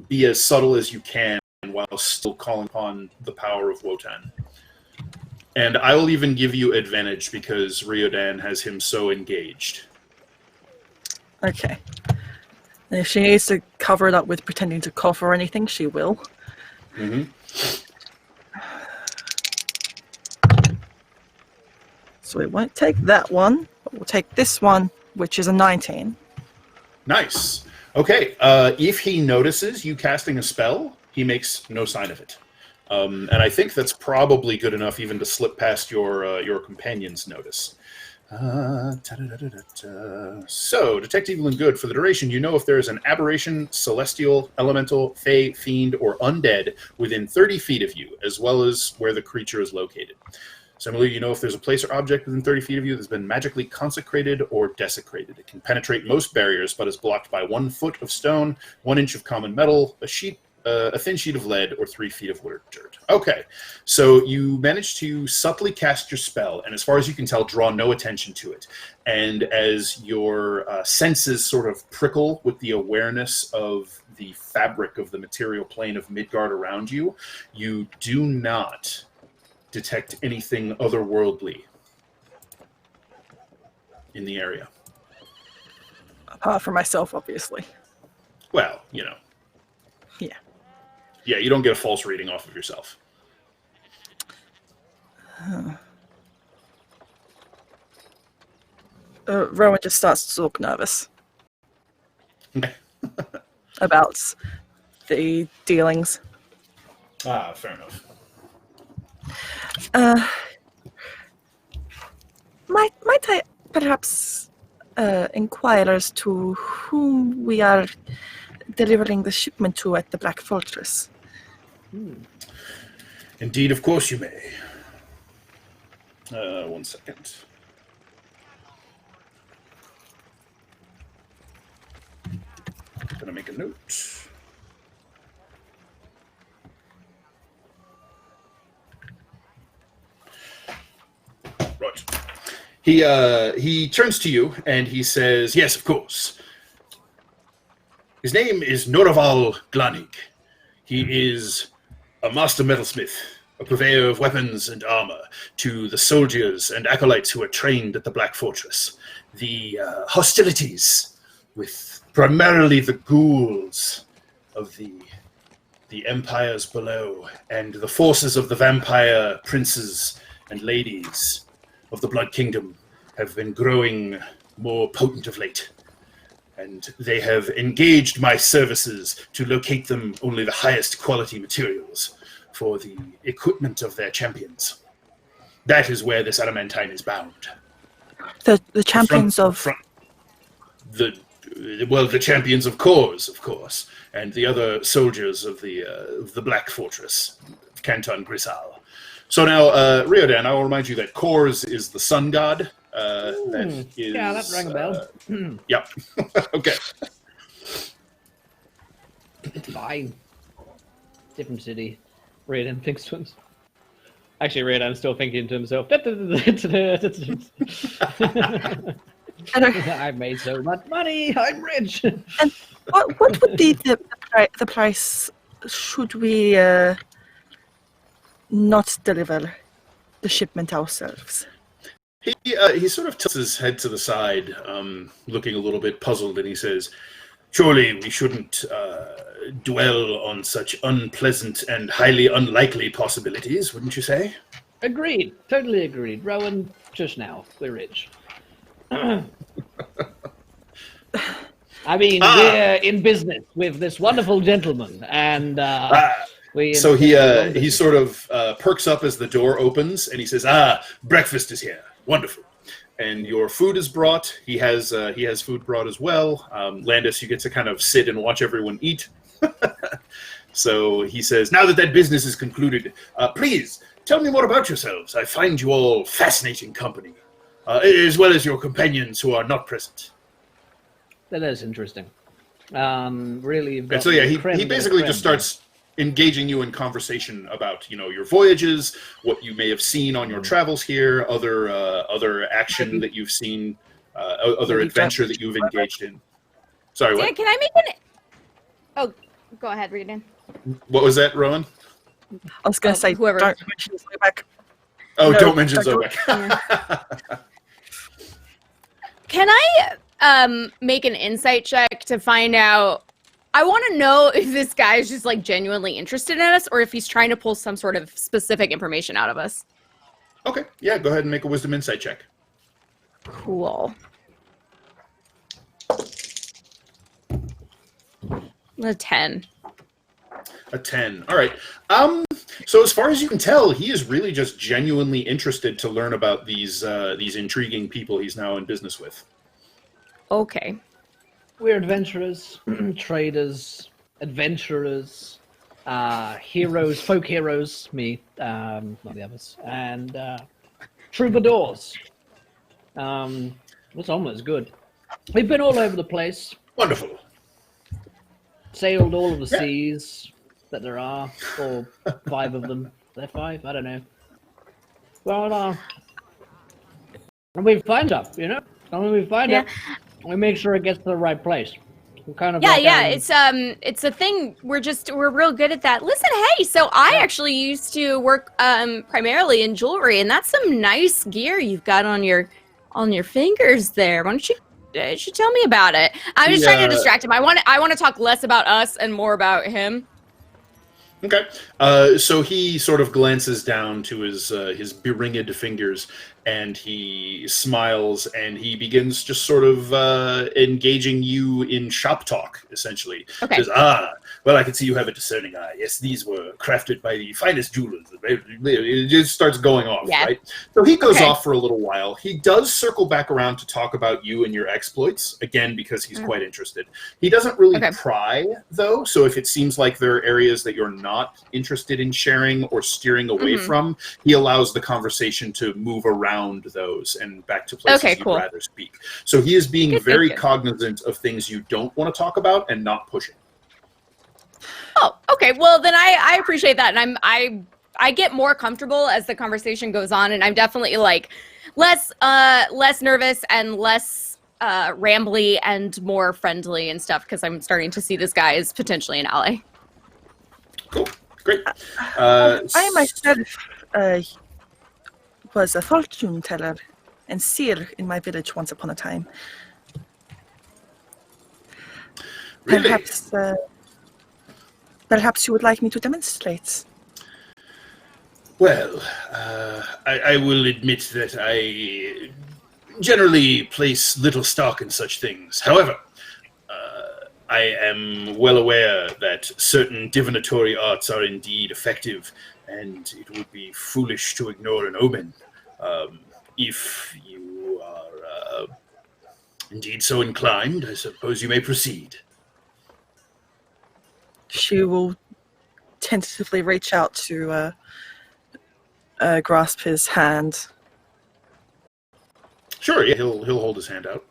be as subtle as you can while still calling upon the power of Wotan. And I will even give you advantage because Riordan has him so engaged. Okay. And if she needs to cover it up with pretending to cough or anything, she will. Mm-hmm. So we won't take that one, but we'll take this one, which is a 19. Nice. Okay. If he notices you casting a spell, he makes no sign of it. And I think that's probably good enough even to slip past your companion's notice. So, detect evil and good. For the duration, you know if there is an aberration, celestial, elemental, fey, fiend, or undead within 30 feet of you, as well as where the creature is located. Similarly, you know if there's a place or object within 30 feet of you that's been magically consecrated or desecrated. It can penetrate most barriers, but is blocked by 1 foot of stone, 1 inch of common metal, a thin sheet of lead, or 3 feet of wood or dirt. Okay, so you manage to subtly cast your spell, and as far as you can tell, draw no attention to it. And as your senses sort of prickle with the awareness of the fabric of the material plane of Midgard around you, you do not detect anything otherworldly in the area. Apart from myself, obviously. Well, you know. Yeah. Yeah, you don't get a false reading off of yourself. Rowan just starts to look nervous Okay. about the dealings. Fair enough. Might I perhaps inquire as to whom we are delivering the shipment to at the Black Fortress? Indeed, of course you may. 1 second. Gonna make a note. Right. He turns to you and he says, "Yes, of course. His name is Noraval Glanig. He is a master metalsmith, a purveyor of weapons and armor to the soldiers and acolytes who are trained at the Black Fortress. The hostilities with primarily the ghouls of the empires below and the forces of the vampire princes and ladies of the Blood Kingdom have been growing more potent of late. And they have engaged my services to locate them only the highest quality materials for the equipment of their champions. That is where this adamantine is bound. The champions of... the champions of Kors, of course, and the other soldiers of the Black Fortress, Canton Grisal. So now, Riodan, I will remind you that Kors is the sun god. That is, yeah, that rang a bell. Yep. Okay. Fine. Different city. Raiden thinks to himself. Actually, Raiden's still thinking to himself. I've made so much money. I'm rich. And what would be the price should we not deliver the shipment ourselves? He sort of tilts his head to the side, looking a little bit puzzled, and he says, "Surely we shouldn't dwell on such unpleasant and highly unlikely possibilities, wouldn't you say?" Agreed. Totally agreed. Rowan, just now. We're rich. I mean, we're in business with this wonderful gentleman, and So he sort of perks up as the door opens, and he says, breakfast is here. Wonderful. And your food is brought. He has food brought as well. Landis, you get to kind of sit and watch everyone eat. So he says, now that business is concluded, please tell me more about yourselves. I find you all fascinating company, as well as your companions who are not present. That is interesting. Really, you've got And so he basically just starts engaging you in conversation about, your voyages, what you may have seen on your travels here, other action that you've seen, other adventure that you've engaged in. Sorry, what? Can I make an... Oh, go ahead, read it in. What was that, Rowan? I was going to say, whoever. don't mention Zoback. Oh, No, don't mention don't- Zobek. Can I make an insight check to find out... I want to know if this guy is just like genuinely interested in us or if he's trying to pull some sort of specific information out of us. Okay, yeah, go ahead and make a wisdom insight check. Cool. A 10. A 10. All right. So as far as you can tell, he is really just genuinely interested to learn about these intriguing people he's now in business with. Okay. We're adventurers, traders, adventurers, heroes, folk heroes, me, not the others, and troubadours. That's almost good. We've been all over the place, Wonderful. sailed all of the seas that there are, or 5 of them. Are there 5? I don't know. Well, and we find stuff, And when we find it, we make sure it gets to the right place. We're kind of it's a thing. We're real good at that. Listen, hey, so I actually used to work primarily in jewelry, and that's some nice gear you've got on your fingers there. Why don't you tell me about it? I'm just trying to distract him. I want to talk less about us and more about him. Okay. So he sort of glances down to his beringed fingers, and he smiles, and he begins just sort of engaging you in shop talk, essentially. Okay. Says, well, I can see you have a discerning eye. Yes, these were crafted by the finest jewelers. It just starts going off, right? So he goes off for a little while. He does circle back around to talk about you and your exploits, again, because he's quite interested. He doesn't really pry, though, so if it seems like there are areas that you're not interested in sharing or steering away from, he allows the conversation to move around those and back to places you'd rather speak. So he is being very cognizant of things you don't want to talk about and not pushing. Oh, okay. Well, then I appreciate that, and I get more comfortable as the conversation goes on, and I'm definitely like less nervous and less rambly and more friendly and stuff because I'm starting to see this guy as potentially an ally. Cool. Great. I myself was a fortune teller and seer in my village once upon a time. Really? Perhaps you would like me to demonstrate. Well, I will admit that I generally place little stock in such things. However, I am well aware that certain divinatory arts are indeed effective, and it would be foolish to ignore an omen. If you are Indeed so inclined, I suppose you may proceed. She will tentatively reach out to grasp his hand Sure, yeah, he'll hold his hand out.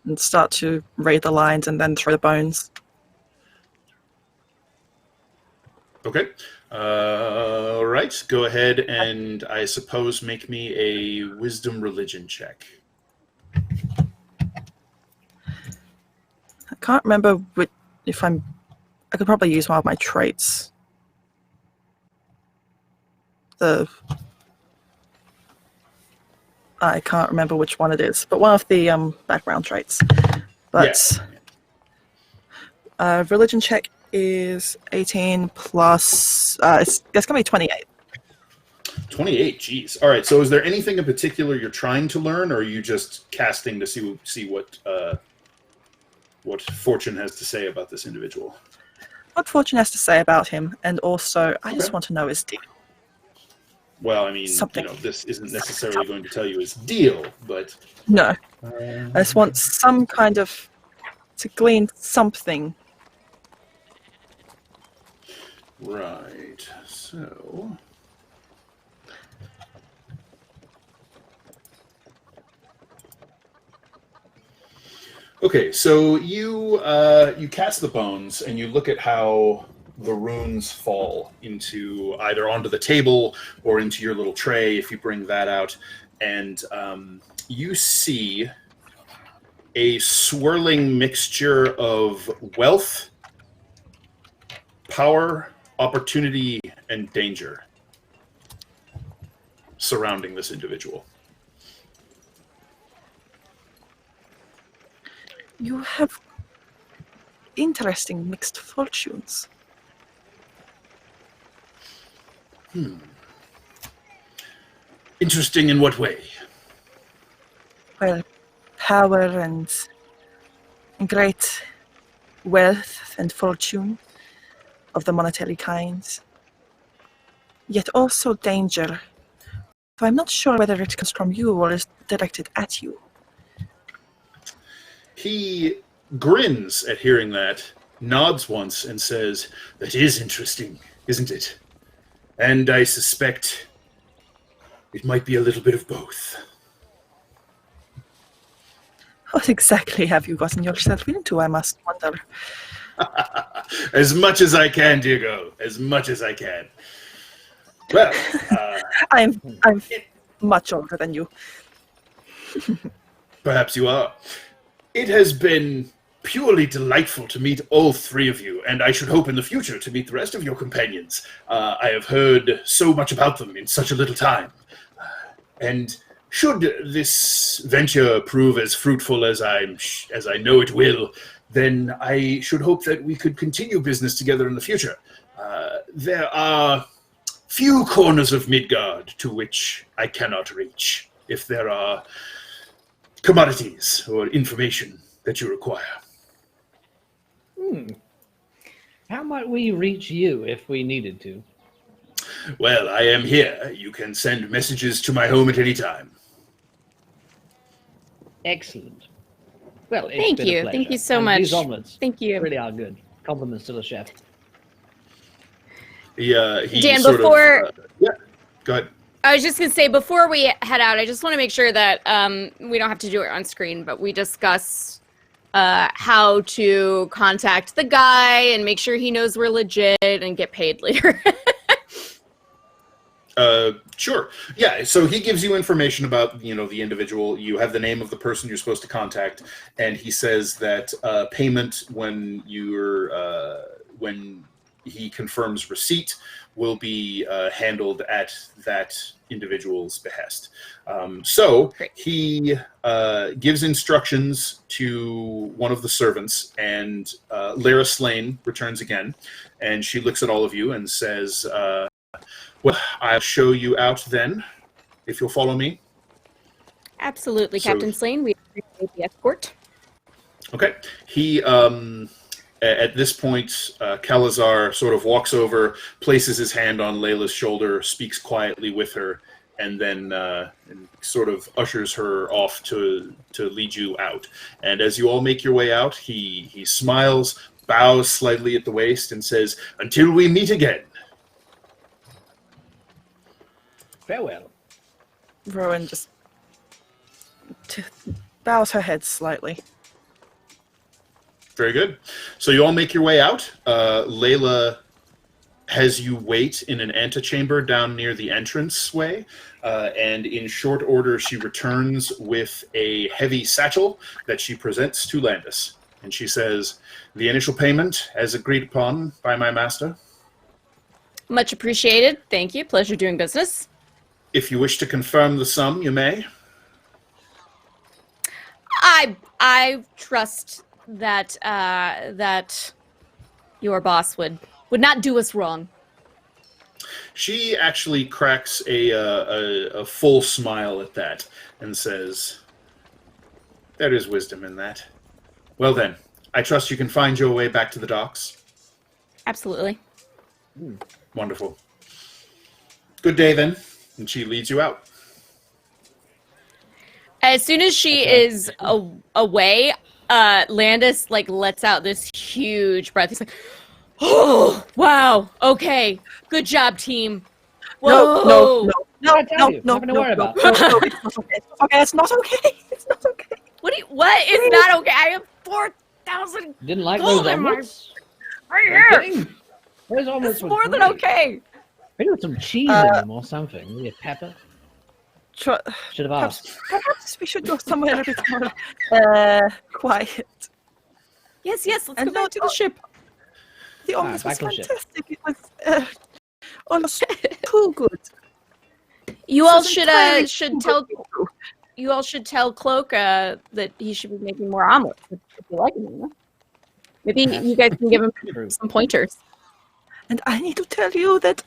and start to read the lines and then throw the bones. Okay. All right. Go ahead and I suppose make me a wisdom religion check. I can't remember if I could probably use one of my traits. I can't remember which one it is, but one of the background traits. But religion check is 18 plus. It's going to be 28. 28. Geez. All right. So, is there anything in particular you're trying to learn, or are you just casting to see what Fortune has to say about this individual? What Fortune has to say about him, and also I just want to know his deal. Well, I mean, this isn't necessarily going to tell you his deal, but no, I just want to glean something. Right. So. Okay, so you cast the bones and you look at how the runes fall either onto the table or into your little tray if you bring that out, and you see a swirling mixture of wealth, power, opportunity, and danger surrounding this individual. You have interesting mixed fortunes. Interesting in what way? Well, power and great wealth and fortune of the monetary kind. Yet also danger. I'm not sure whether it comes from you or is directed at you. He grins at hearing that, nods once, and says, "That is interesting, isn't it? And I suspect it might be a little bit of both." What exactly have you gotten yourself into, I must wonder? As much as I can, Diego. As much as I can. Well, I'm much older than you. perhaps you are. It has been purely delightful to meet all three of you, and I should hope in the future to meet the rest of your companions. I have heard so much about them in such a little time. And should this venture prove as fruitful as I know it will, then I should hope that we could continue business together in the future. There are few corners of Midgard to which I cannot reach, if there are commodities or information that you require. How might we reach you if we needed to? Well, I am here. You can send messages to my home at any time. Excellent. Well, it's Thank been a you. pleasure. Thank you so And much. These omelets Thank you. really are good. Compliments to the chef. He Dan, sort before- of, yeah, go ahead. I was just going to say, before we head out, I just want to make sure that we don't have to do it on screen, but we discuss how to contact the guy and make sure he knows we're legit and get paid later. Sure. Yeah, so he gives you information about, the individual. You have the name of the person you're supposed to contact, and he says that payment when he confirms receipt will be handled at that individual's behest. So Great. he gives instructions to one of the servants, and Lara Slane returns again, and she looks at all of you and says, well, I'll show you out then, if you'll follow me. Absolutely, So- Captain Slane. We appreciate the escort. Okay. He, at this point, Kalazar sort of walks over, places his hand on Layla's shoulder, speaks quietly with her, and then sort of ushers her off to lead you out. And as you all make your way out, he smiles, bows slightly at the waist, and says, "Until we meet again." Farewell. Rowan just bows her head slightly. Very good. So you all make your way out. Layla has you wait in an antechamber down near the entranceway, and in short order she returns with a heavy satchel that she presents to Landis. And she says, "The initial payment, as agreed upon by my master. Much appreciated. Thank you. Pleasure doing business. If you wish to confirm the sum, you may." I trust that that your boss would not do us wrong. She actually cracks a full smile at that and says, "There is wisdom in that. Well then, I trust you can find your way back to the docks." Absolutely. Wonderful. Good day then. And she leads you out. As soon as she is away, Landis lets out this huge breath. He's like, "Oh, wow. Okay. Good job, team. Whoa. No. Nothing to worry about. No, it's not okay. It's not okay. What is not okay? I have 4,000 Didn't like gold those in my omelets? right here. Those omelets It's were more than great. okay. Maybe with some cheese in them or something. Maybe a pepper. Should have asked. Perhaps we should go somewhere a bit more quiet. Yes. Let's And go back to the ship. The omelette was back to the ship. fantastic. It was almost too good. You all This is entirely should too tell good. you all should tell Cloak that he should be making more omelets if you like them. You know? Maybe you guys can give him True. some pointers. And I need to tell you that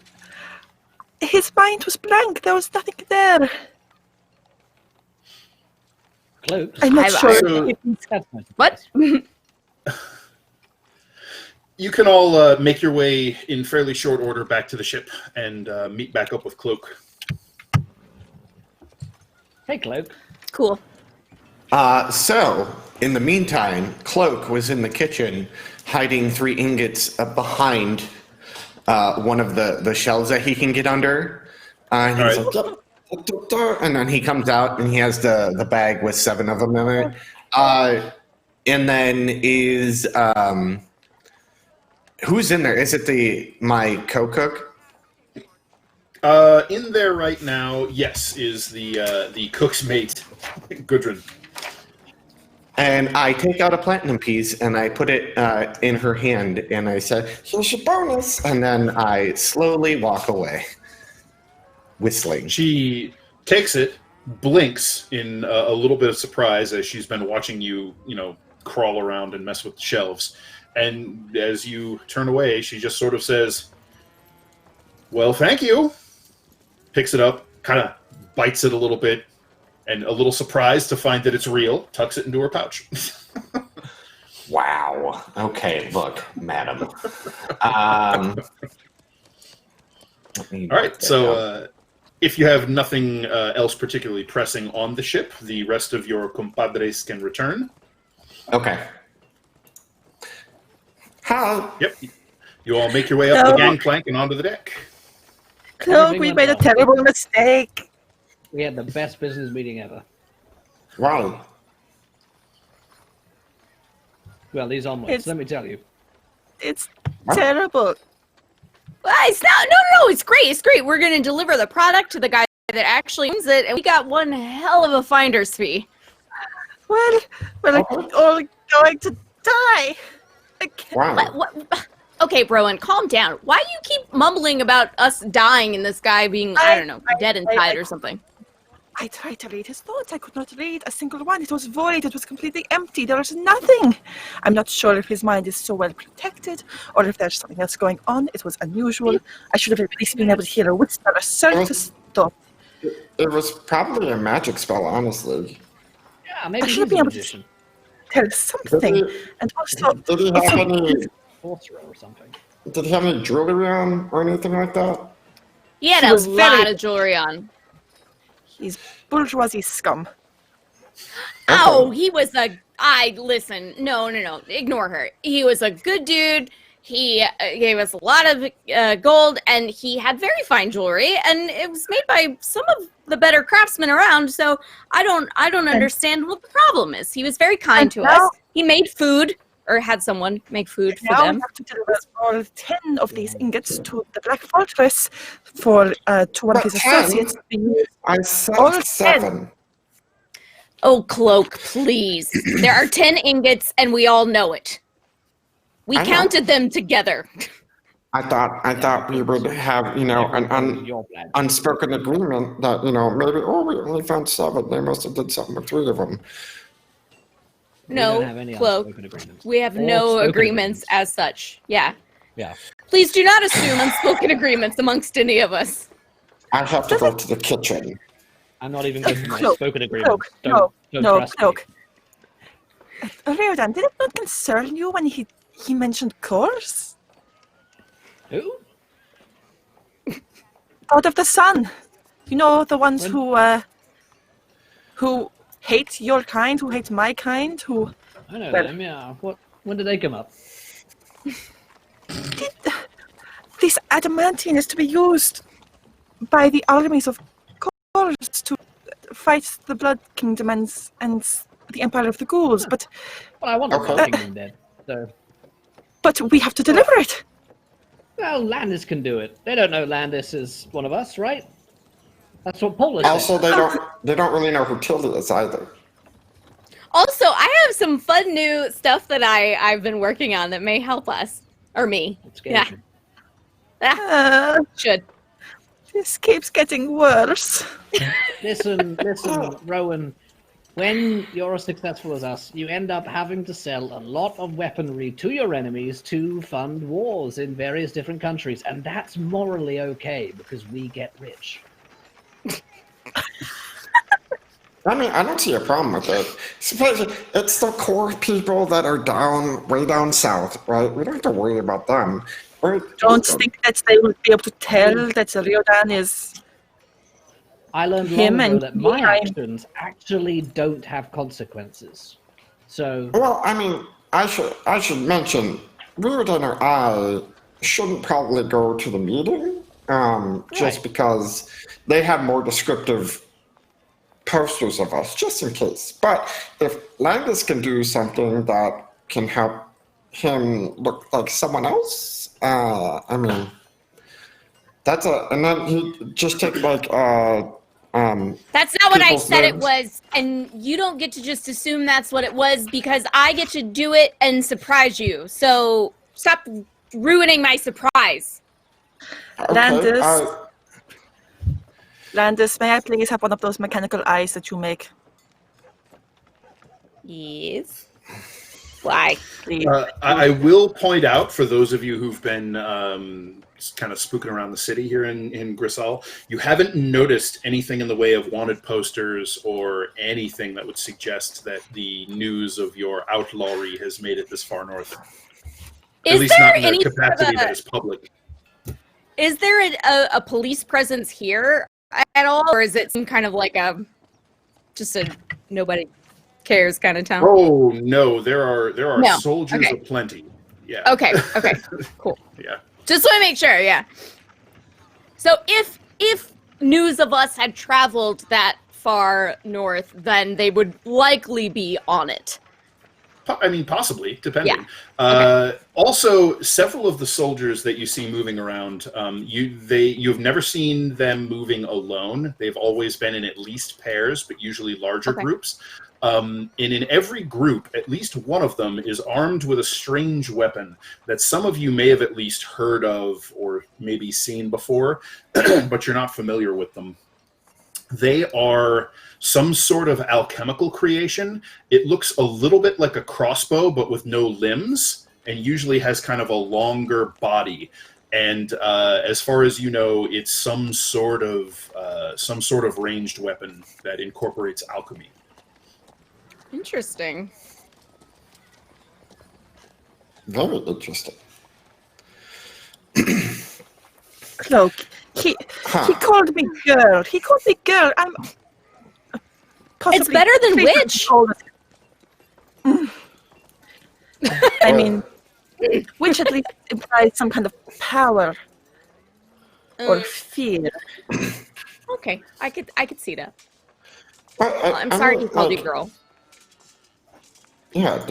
his mind was blank. There was nothing there. Cloak. I'm not I- sure. That's my What? You can all make your way in fairly short order back to the ship and meet back up with Cloak. Hey, Cloak. Cool. So, in the meantime, Cloak was in the kitchen hiding 3 ingots behind one of the shelves that he can get under. And he's All like, and then he comes out and he has the bag with 7 of them in it. And then is who's in there? Is it my co-cook? In there right now, yes, is the cook's mate, Gudrun. And I take out a platinum piece and I put it in her hand and I said, "Here's your bonus." And then I slowly walk away, whistling. She takes it, blinks in a little bit of surprise as she's been watching you, crawl around and mess with the shelves. And as you turn away, she just sort of says, "Well, thank you." Picks it up, kind of bites it a little bit, and a little surprised to find that it's real, tucks it into her pouch. Wow. Okay, look, madam. All All right, so if you have nothing else particularly pressing on the ship, the rest of your compadres can return. Okay. How? Yep. You all make your way up the gangplank and onto the deck. Cloak, we made a terrible mistake. We had the best business meeting ever. Wow. Well, these omelets, It's- let me tell you. It's terrible. It's not. No. It's great. It's great. We're gonna deliver the product to the guy that actually owns it, and we got one hell of a finder's fee. Well, we're all going to die. Wow. What? Okay, Rowan, calm down. Why do you keep mumbling about us dying and this guy being, I don't know, dead inside or something? I tried to read his thoughts. I could not read a single one. It was void. It was completely empty. There was nothing. I'm not sure if his mind is so well protected or if there's something else going on. It was unusual. I should have at least been able to hear a whisper, a certain stop. It was probably a magic spell, honestly. Yeah, maybe I he's should a be able to magician. tell something. And also, Did he have any? Sorcerer or something. Did he have any jewelry on or anything like that? He had He a was lot very- of jewelry on. He's bourgeoisie scum. Oh, he was listen, no, ignore her. He was a good dude. He gave us a lot of gold, and he had very fine jewelry, and it was made by some of the better craftsmen around. So I don't understand what the problem is. He was very kind to us. He made food, or had someone make food for Now them. we have to deliver all 10 of these ingots to the Black Fortress to one of his associates. I said All 10. 7. Oh, Cloak, please. There are 10 ingots, and we all know it. We I know. counted them together. I thought we would have, an unspoken agreement that, maybe, we only found 7. They must have did something with 3 of them. We don't have No, any Cloak. unspoken agreements. We have Or no spoken agreements as such. Yeah. Yeah. Please do not assume unspoken agreements amongst any of us. I have to go to the kitchen. I'm not even going to my Cloak, spoken agreements. Cloak, Don't no, trust Cloak. me. Riordan, did it not concern you when he mentioned cores? Who? Out of the sun. You know, the ones When- who hate your kind, who hate my kind, who... I know Well- them, yeah. When did they come up? This adamantine is to be used by the armies of cores to fight the Blood Kingdom and the Empire of the Ghouls, but Well, I want the Okay. Blood Kingdom dead. So, we have to deliver it. well, Landis can do it. They don't know Landis is one of us, right? That's what Paul is Also, saying. they don't really know who Tilda is either. Also, I have some fun new stuff that I've been working on that may help us. Or me. It scares Yeah. me. Uh, Should. this keeps getting worse. Listen, Rowan. When you're as successful as us, you end up having to sell a lot of weaponry to your enemies to fund wars in various different countries, and that's morally okay because we get rich. I mean, I don't see a problem with it. Suppose it's the core people that are way down south, right? We don't have to worry about them. Don't think that they will be able to tell that Riordan is... I learned Him long ago and that my me, actions actually don't have consequences. So, Well, I mean, I should mention, Riordan or I shouldn't probably go to the meeting, just Right. because they have more descriptive posters of us, just in case. But if Landis can do something that can help him look like someone else, I mean, and then he just take That's not what I people's said it names. was, and you don't get to just assume that's what it was because I get to do it and surprise you. So stop ruining my surprise. okay, Landis, may I please have one of those mechanical eyes that you make? Yes. Why? Please. I will point out for those of you who've been kind of spooking around the city here in Grisal, you haven't noticed anything in the way of wanted posters or anything that would suggest that the news of your outlawry has made it this far north. At Is least there not in any a capacity sort of that is public. Is there a police presence here at all, or is it some kind of like just a nobody cares kind of town? Oh no, there are No, soldiers okay. aplenty. Yeah. Okay, cool. Yeah. Just want to make sure, yeah. So if news of us had traveled that far north, then they would likely be on it. I mean, possibly, depending. Yeah. Also, several of the soldiers that you see moving around, you've never seen them moving alone. They've always been in at least pairs, but usually larger Okay. groups. And in every group, at least one of them is armed with a strange weapon that some of you may have at least heard of or maybe seen before, but you're not familiar with them. They are some sort of alchemical creation. It looks a little bit like a crossbow, but with no limbs, and usually has kind of a longer body. And as far as you know, it's some sort of ranged weapon that incorporates alchemy. Interesting. very interesting. Cloak. He called me girl. He called me girl. possibly It's better than 3 times witch. older. I mean, witch at least implies some kind of power or fear. Okay, I could see that. Well, I'm sorry he called you girl. Yeah,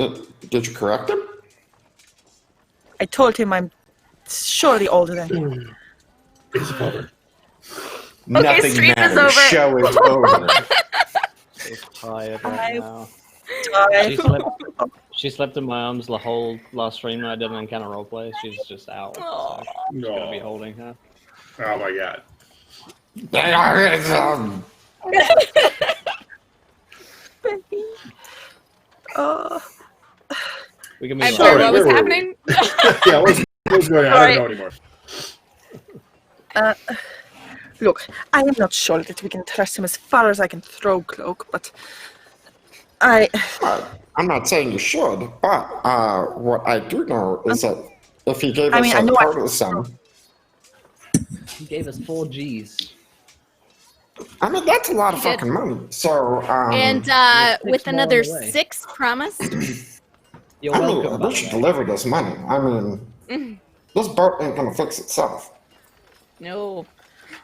did you correct him? I told him I'm surely older than him. It's over. Nothing stream is matters. over. Show is over. She's tired right now. She slept in my arms the whole last stream I did an encounter roleplay. She's just out. So I'm just gonna be holding her. Oh my god. They are Oh, We can I'm move sorry, on. what was where were happening? Yeah, what's going on? I don't know anymore. look, I am not sure that we can trust him as far as I can throw cloak, but I'm not saying you should, but what I do know is that if he gave us I a know part of the sum, He gave us 4 Gs. I mean that's a lot of He did. fucking money. So And with 6 more another on the way. 6 promised. You're I welcome. mean by we the should way. deliver this money. I mean this boat ain't gonna fix itself. No.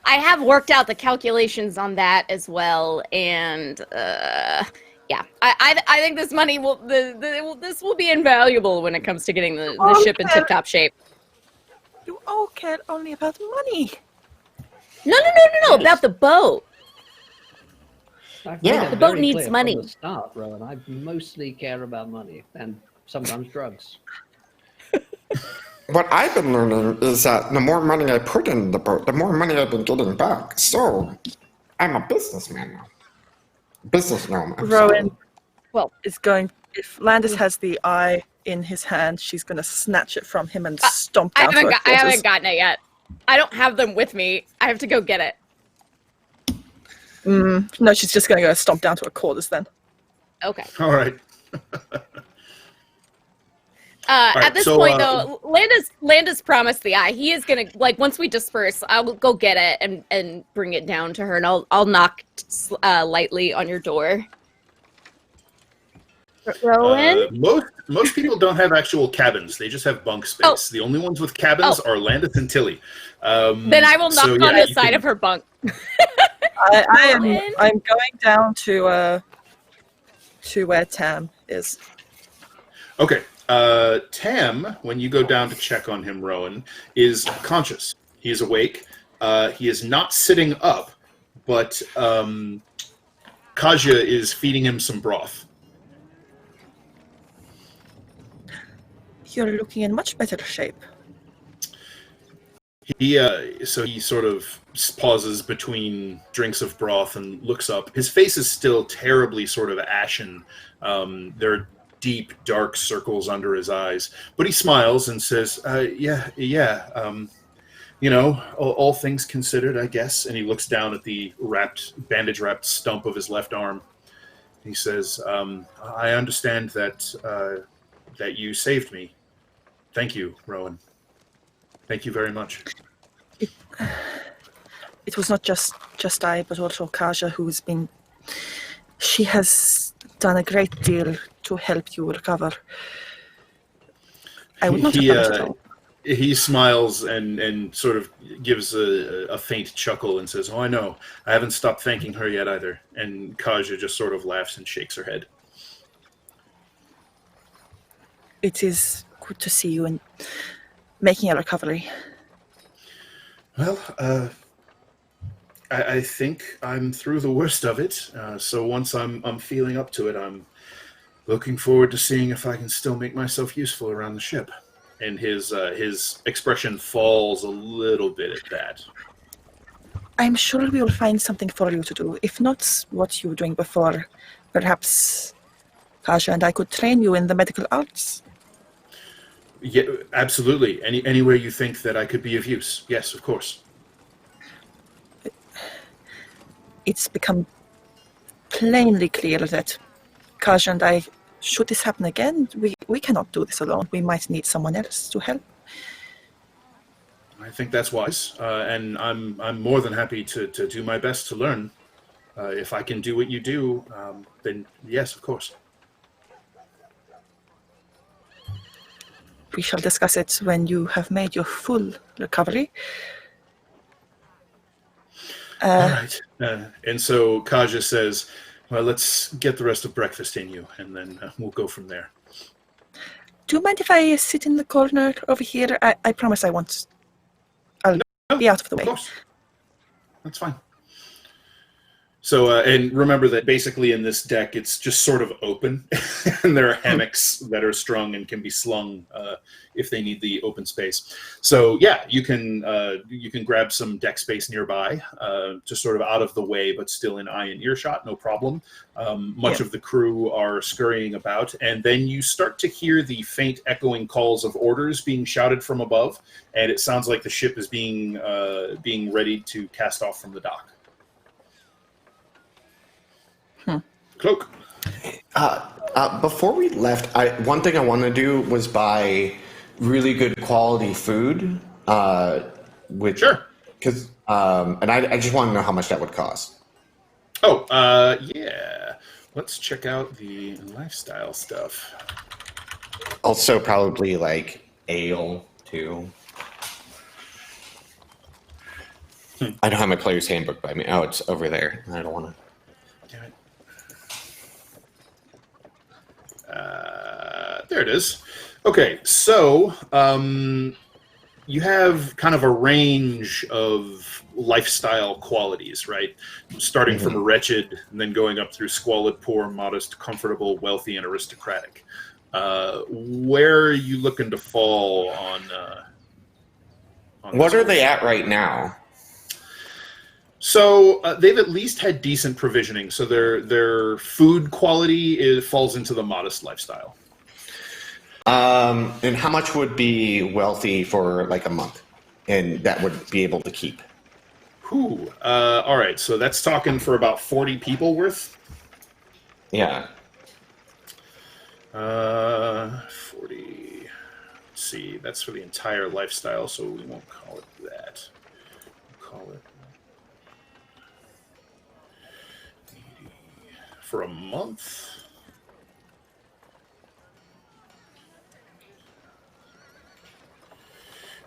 I have worked out the calculations on that as well, and yeah, I think this money will this will be invaluable when it comes to getting the ship in Okay. tip-top shape. you all care only about money. No, about the boat. I've Yeah. made it The boat very needs clear money. From the start, Rowan. I mostly care about money and sometimes drugs. What I've been learning is that the more money I put in the boat, the more money I've been getting back. So I'm a businessman now. Business gnome. I'm sorry. Rowan is going. If Landis has the eye in his hand, she's going to snatch it from him and stomp I down to her I quarters. haven't gotten it yet. I don't have them with me. I have to go get it. No, she's just going to go stomp down to her quarters then. Okay. All right. At right, this so, point, though, Landis promised the eye. He is gonna once we disperse, I will go get it and bring it down to her, and I'll knock lightly on your door. Rowan, Most people don't have actual cabins. They just have bunk space. Oh. The only ones with cabins are Landis and Tilly. then I will knock so, yeah, on the you side can- of her bunk. I'm Rowan? going down to where Tam is. Okay. Tam, when you go down to check on him, Rowan, is conscious. He is awake. He is not sitting up, but Kaja is feeding him some broth. You're looking in much better shape. He sort of pauses between drinks of broth and looks up. His face is still terribly sort of ashen. There are deep, dark circles under his eyes, but he smiles and says, all things considered, I guess. And he looks down at the bandage-wrapped stump of his left arm. He says, I understand that you saved me. Thank you, Rowan. Thank you very much. It was not just I, but also Kaja, she has done a great deal to help you recover. I would not have done it at all. He smiles and sort of gives a faint chuckle and says, "Oh, I know. I haven't stopped thanking her yet either." And Kaja just sort of laughs and shakes her head. It is good to see you and making a recovery. Well, I think I'm through the worst of it. So once I'm feeling up to it, I'm looking forward to seeing if I can still make myself useful around the ship. And his expression falls a little bit at that. I'm sure we will find something for you to do. If not what you were doing before, perhaps Kaja and I could train you in the medical arts. Yeah, absolutely. Anywhere you think that I could be of use. Yes, of course. It's become plainly clear that Kaja and I, should this happen again, we cannot do this alone. We might need someone else to help. I think that's wise, and I'm more than happy to do my best to learn. if I can do what you do, then yes, of course. We shall discuss it when you have made your full recovery. All right. And so Kaja says, well, let's get the rest of breakfast in you, and then we'll go from there. Do you mind if I sit in the corner over here? I promise I won't. I'll be out of the way. Of course. That's fine. So, and remember that basically in this deck, it's just sort of open, and there are hammocks that are strung and can be slung if they need the open space. So, yeah, you can grab some deck space nearby, just sort of out of the way, but still in eye and earshot, no problem. Much of the crew are scurrying about, and then you start to hear the faint echoing calls of orders being shouted from above, and it sounds like the ship is being ready to cast off from the dock. Cloak. Before we left, one thing I wanted to do was buy really good quality food. Sure. Because and I just want to know how much that would cost. Oh, yeah. Let's check out the lifestyle stuff. Also, probably like ale too. I don't have my player's handbook by me. Oh, it's over there. I don't want to. Damn it. There it is. Okay, so you have kind of a range of lifestyle qualities, right? Starting from a wretched, and then going up through squalid, poor, modest, comfortable, wealthy, and aristocratic. Where are you looking to fall on What are they at right now? So they've at least had decent provisioning. So their food quality falls into the modest lifestyle. And how much would be wealthy for like a month, and that would be able to keep? All right. So that's talking for about 40 people worth. Yeah. 40. Let's see. That's for the entire lifestyle, so we won't call it that. We'll call it for a month.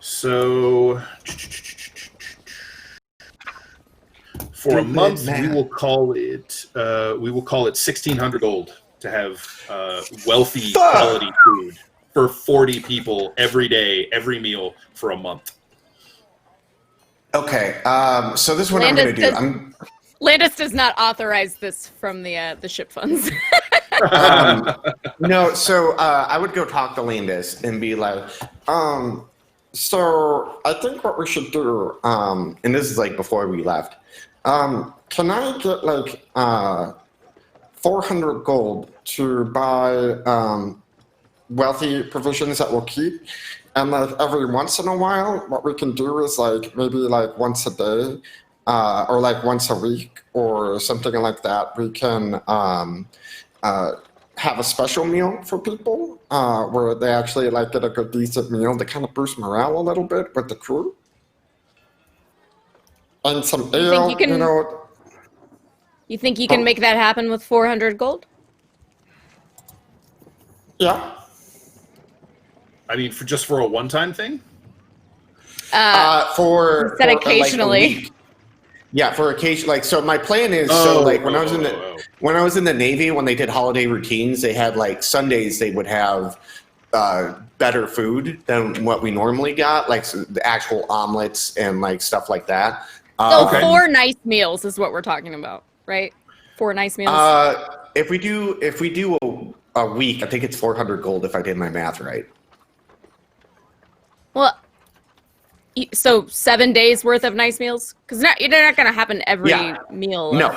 So for a month, we will call it 1,600 gold to have wealthy quality food for 40 people every day, every meal for a month. Okay. So this is what I'm going to do. Landis does not authorize this from the ship funds. No, so I would go talk to Landis and be like, so I think what we should do, and this is like before we left, can I get like 400 gold to buy wealthy provisions that we'll keep? And like every once in a while, what we can do is like maybe like once a day or like once a week or something like that, we can have a special meal for people where they actually like get a good decent meal to kind of boost morale a little bit with the crew. And some ale, you know. You think you can make that happen with 400 gold? Yeah. I mean, for a one-time thing? For occasionally. Like a week. Yeah, for occasion. Like, so my plan is when I was in the Navy, when they did holiday routines, they had like Sundays they would have better food than what we normally got, like the actual omelets and like stuff like that. So 4 nice meals is what we're talking about, right? 4 nice meals. If we do a week, I think it's 400 gold if I did my math right. Well, so 7 days worth of nice meals? Because they're not going to happen every meal. No,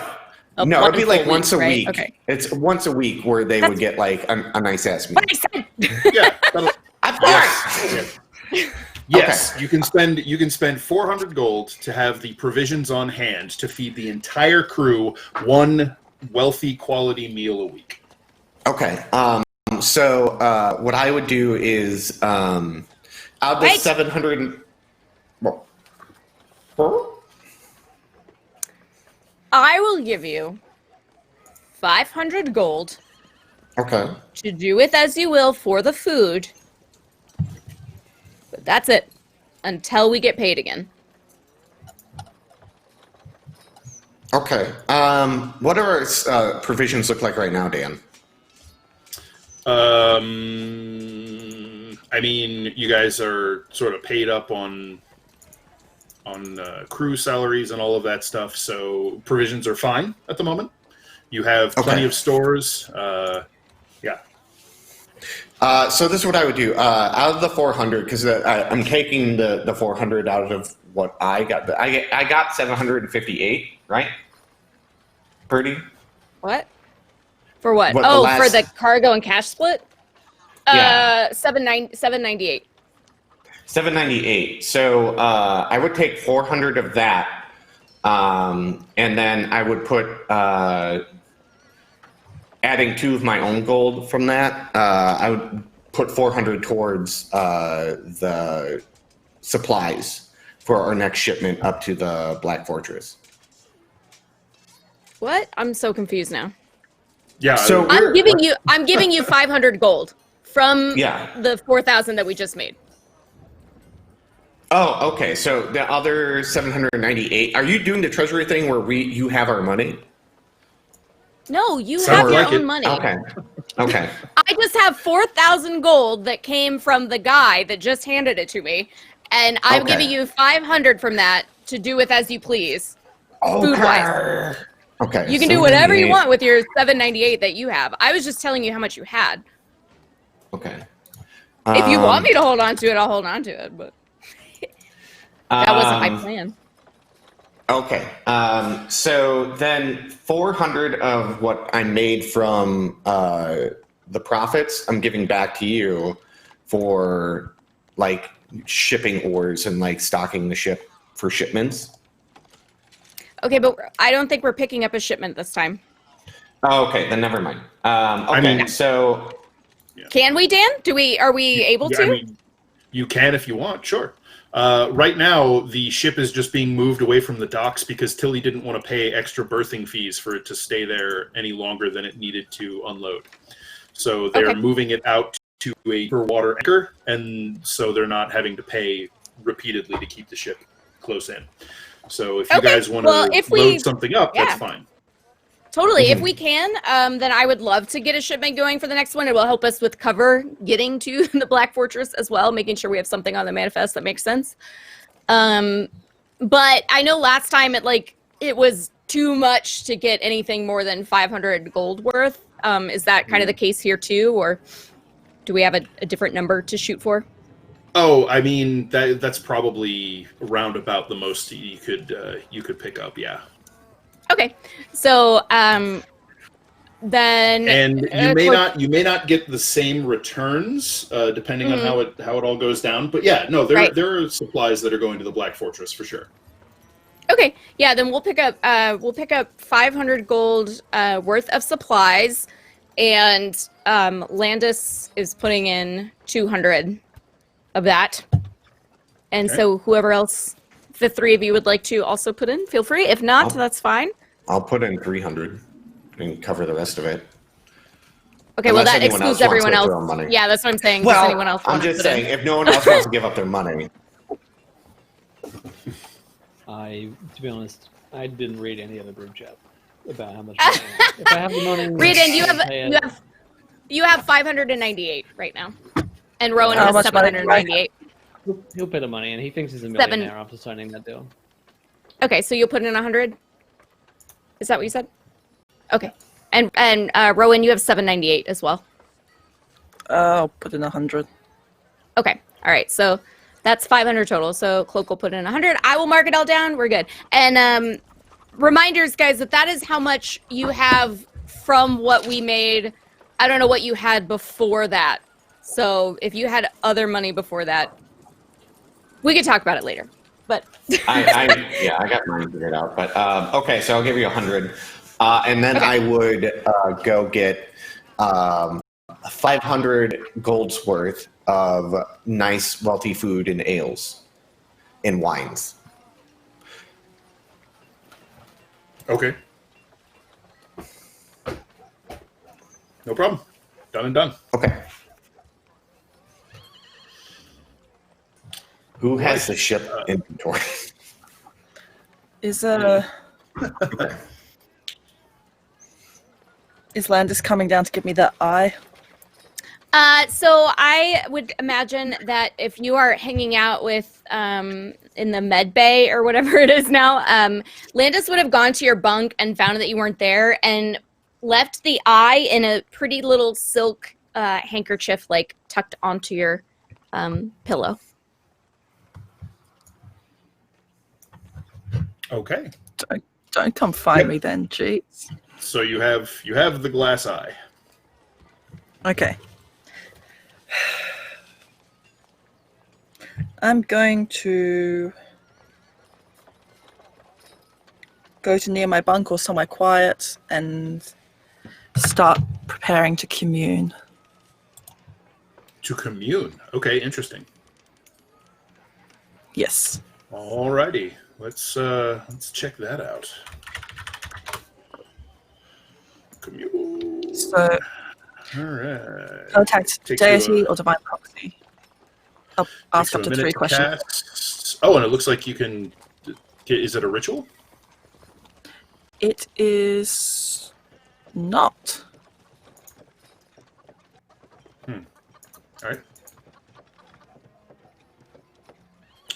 it'd be like once a week. Okay. It's once a week where they would get like a nice ass meal. What I said. Yeah. Of course. Yes, you can spend 400 gold to have the provisions on hand to feed the entire crew one wealthy quality meal a week. Okay. So what I would do is out of the 700. I will give you 500 gold Okay. to do with as you will for the food. But that's it. Until we get paid again. Okay. What do our provisions look like right now, Dan? I mean, you guys are sort of paid up on crew salaries and all of that stuff, so provisions are fine at the moment. You have plenty of stores. Yeah. So this is what I would do. Out of the 400, because I'm taking the 400 out of what I got. I got 758, right? Birdie? What? For what? What, for the cargo and cash split? Yeah. 798. 798. So I would take 400 of that, and then I would put adding 2 of my own gold from that. I would put 400 towards the supplies for our next shipment up to the Black Fortress. What? I'm so confused now. Yeah. So I'm giving you 500 gold from Yeah. the 4,000 that we just made. Oh, okay. So the other 798. Are you doing the treasury thing where you have our money? No, you Sounds have your like own it. money. Okay. I just have 4,000 gold that came from the guy that just handed it to me, and I'm Okay. giving you 500 from that to do with as you please, food-wise. Okay. You can do whatever you 798. want with your 798 that you have. I was just telling you how much you had. Okay. If you want me to hold on to it, I'll hold on to it, but that wasn't my plan. Okay. So then 400 of what I made from the profits, I'm giving back to you for like shipping ores and like stocking the ship for shipments. Okay, but I don't think we're picking up a shipment this time. Oh, okay, then never mind. Okay, mean- so Can we, Dan? Are we able Yeah, to? I mean, you can if you want, sure. Right now, the ship is just being moved away from the docks because Tilly didn't want to pay extra berthing fees for it to stay there any longer than it needed to unload. So they're Okay. moving it out to a per water anchor, and so they're not having to pay repeatedly to keep the ship close in. So if you Okay, guys want well, to if we- load something up, yeah. that's fine. Totally. If we can, then I would love to get a shipment going for the next one. It will help us with cover getting to the Black Fortress as well, making sure we have something on the manifest that makes sense. But I know last time it was too much to get anything more than 500 gold worth. Is that kind of the case here too, or do we have a different number to shoot for? Oh, I mean that's probably around about the most you could pick up, yeah. Okay, so then And you may not get the same returns depending on how it all goes down. But yeah, no, there are supplies that are going to the Black Fortress for sure. Okay, yeah, then we'll pick up 500 gold worth of supplies, and Landis is putting in 200 of that. And Okay. so whoever else the 3 of you would like to also put in, feel free. If not, that's fine. I'll put in 300 and cover the rest of it. Okay, well Unless that anyone else excludes everyone wants else. their own money. Yeah, that's what I'm saying. Does Well, anyone else I'm want to just put saying, in? if no one else wants to give up their money. To be honest, I didn't read any of the group chat about how much money I have. If I have the money, Reading, you have 598 right now, and Rowan How has much money? 798. He'll pay the money, and he thinks he's a 7. millionaire after signing that deal. Okay, so you'll put in 100. Is that what you said? Okay, and Rowan, you have 798 as well. I'll put in 100. Okay, all right, so that's 500 total. So Cloak will put in 100. I will mark it all down. We're good. And reminders, guys, that is how much you have from what we made. I don't know what you had before that. So if you had other money before that, we could talk about it later. But I got mine figured out. But okay, so I'll give you 100, and then Okay. I would go get 500 gold's worth of nice, wealthy food and ales and wines. Okay. No problem. Done and done. Okay. Who has the ship inventory? Is Landis coming down to give me that eye? So I would imagine that if you are hanging out with in the med bay or whatever it is now, Landis would have gone to your bunk and found that you weren't there and left the eye in a pretty little silk handkerchief, like tucked onto your pillow. Okay. Don't come find me then, jeez. So you have the glass eye. Okay. I'm going to go to near my bunk or somewhere quiet and start preparing to commune. To commune. Okay, interesting. Yes. Alrighty. Let's check that out. Commune. So Alright. contact Takes deity you, or divine proxy. I'll ask up to 3 questions. Cast. Oh, and it looks like you can. Is it a ritual? It is not. All right.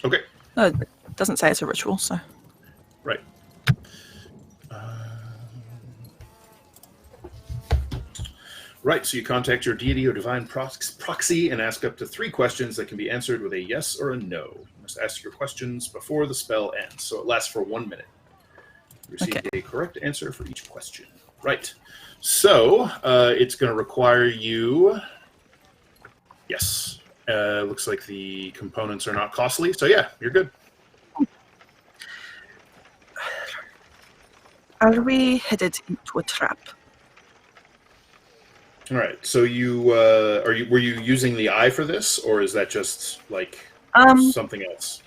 Okay. No, it doesn't say it's a ritual, so. Right. Right, so you contact your deity or divine proxy and ask up to 3 questions that can be answered with a yes or a no. You must ask your questions before the spell ends, so it lasts for 1 minute. You receive a correct answer for each question. Right, so it's going to require you... Yes, looks like the components are not costly, so yeah, you're good. Are we headed into a trap? All right. So you were you using the eye for this, or is that just like something else?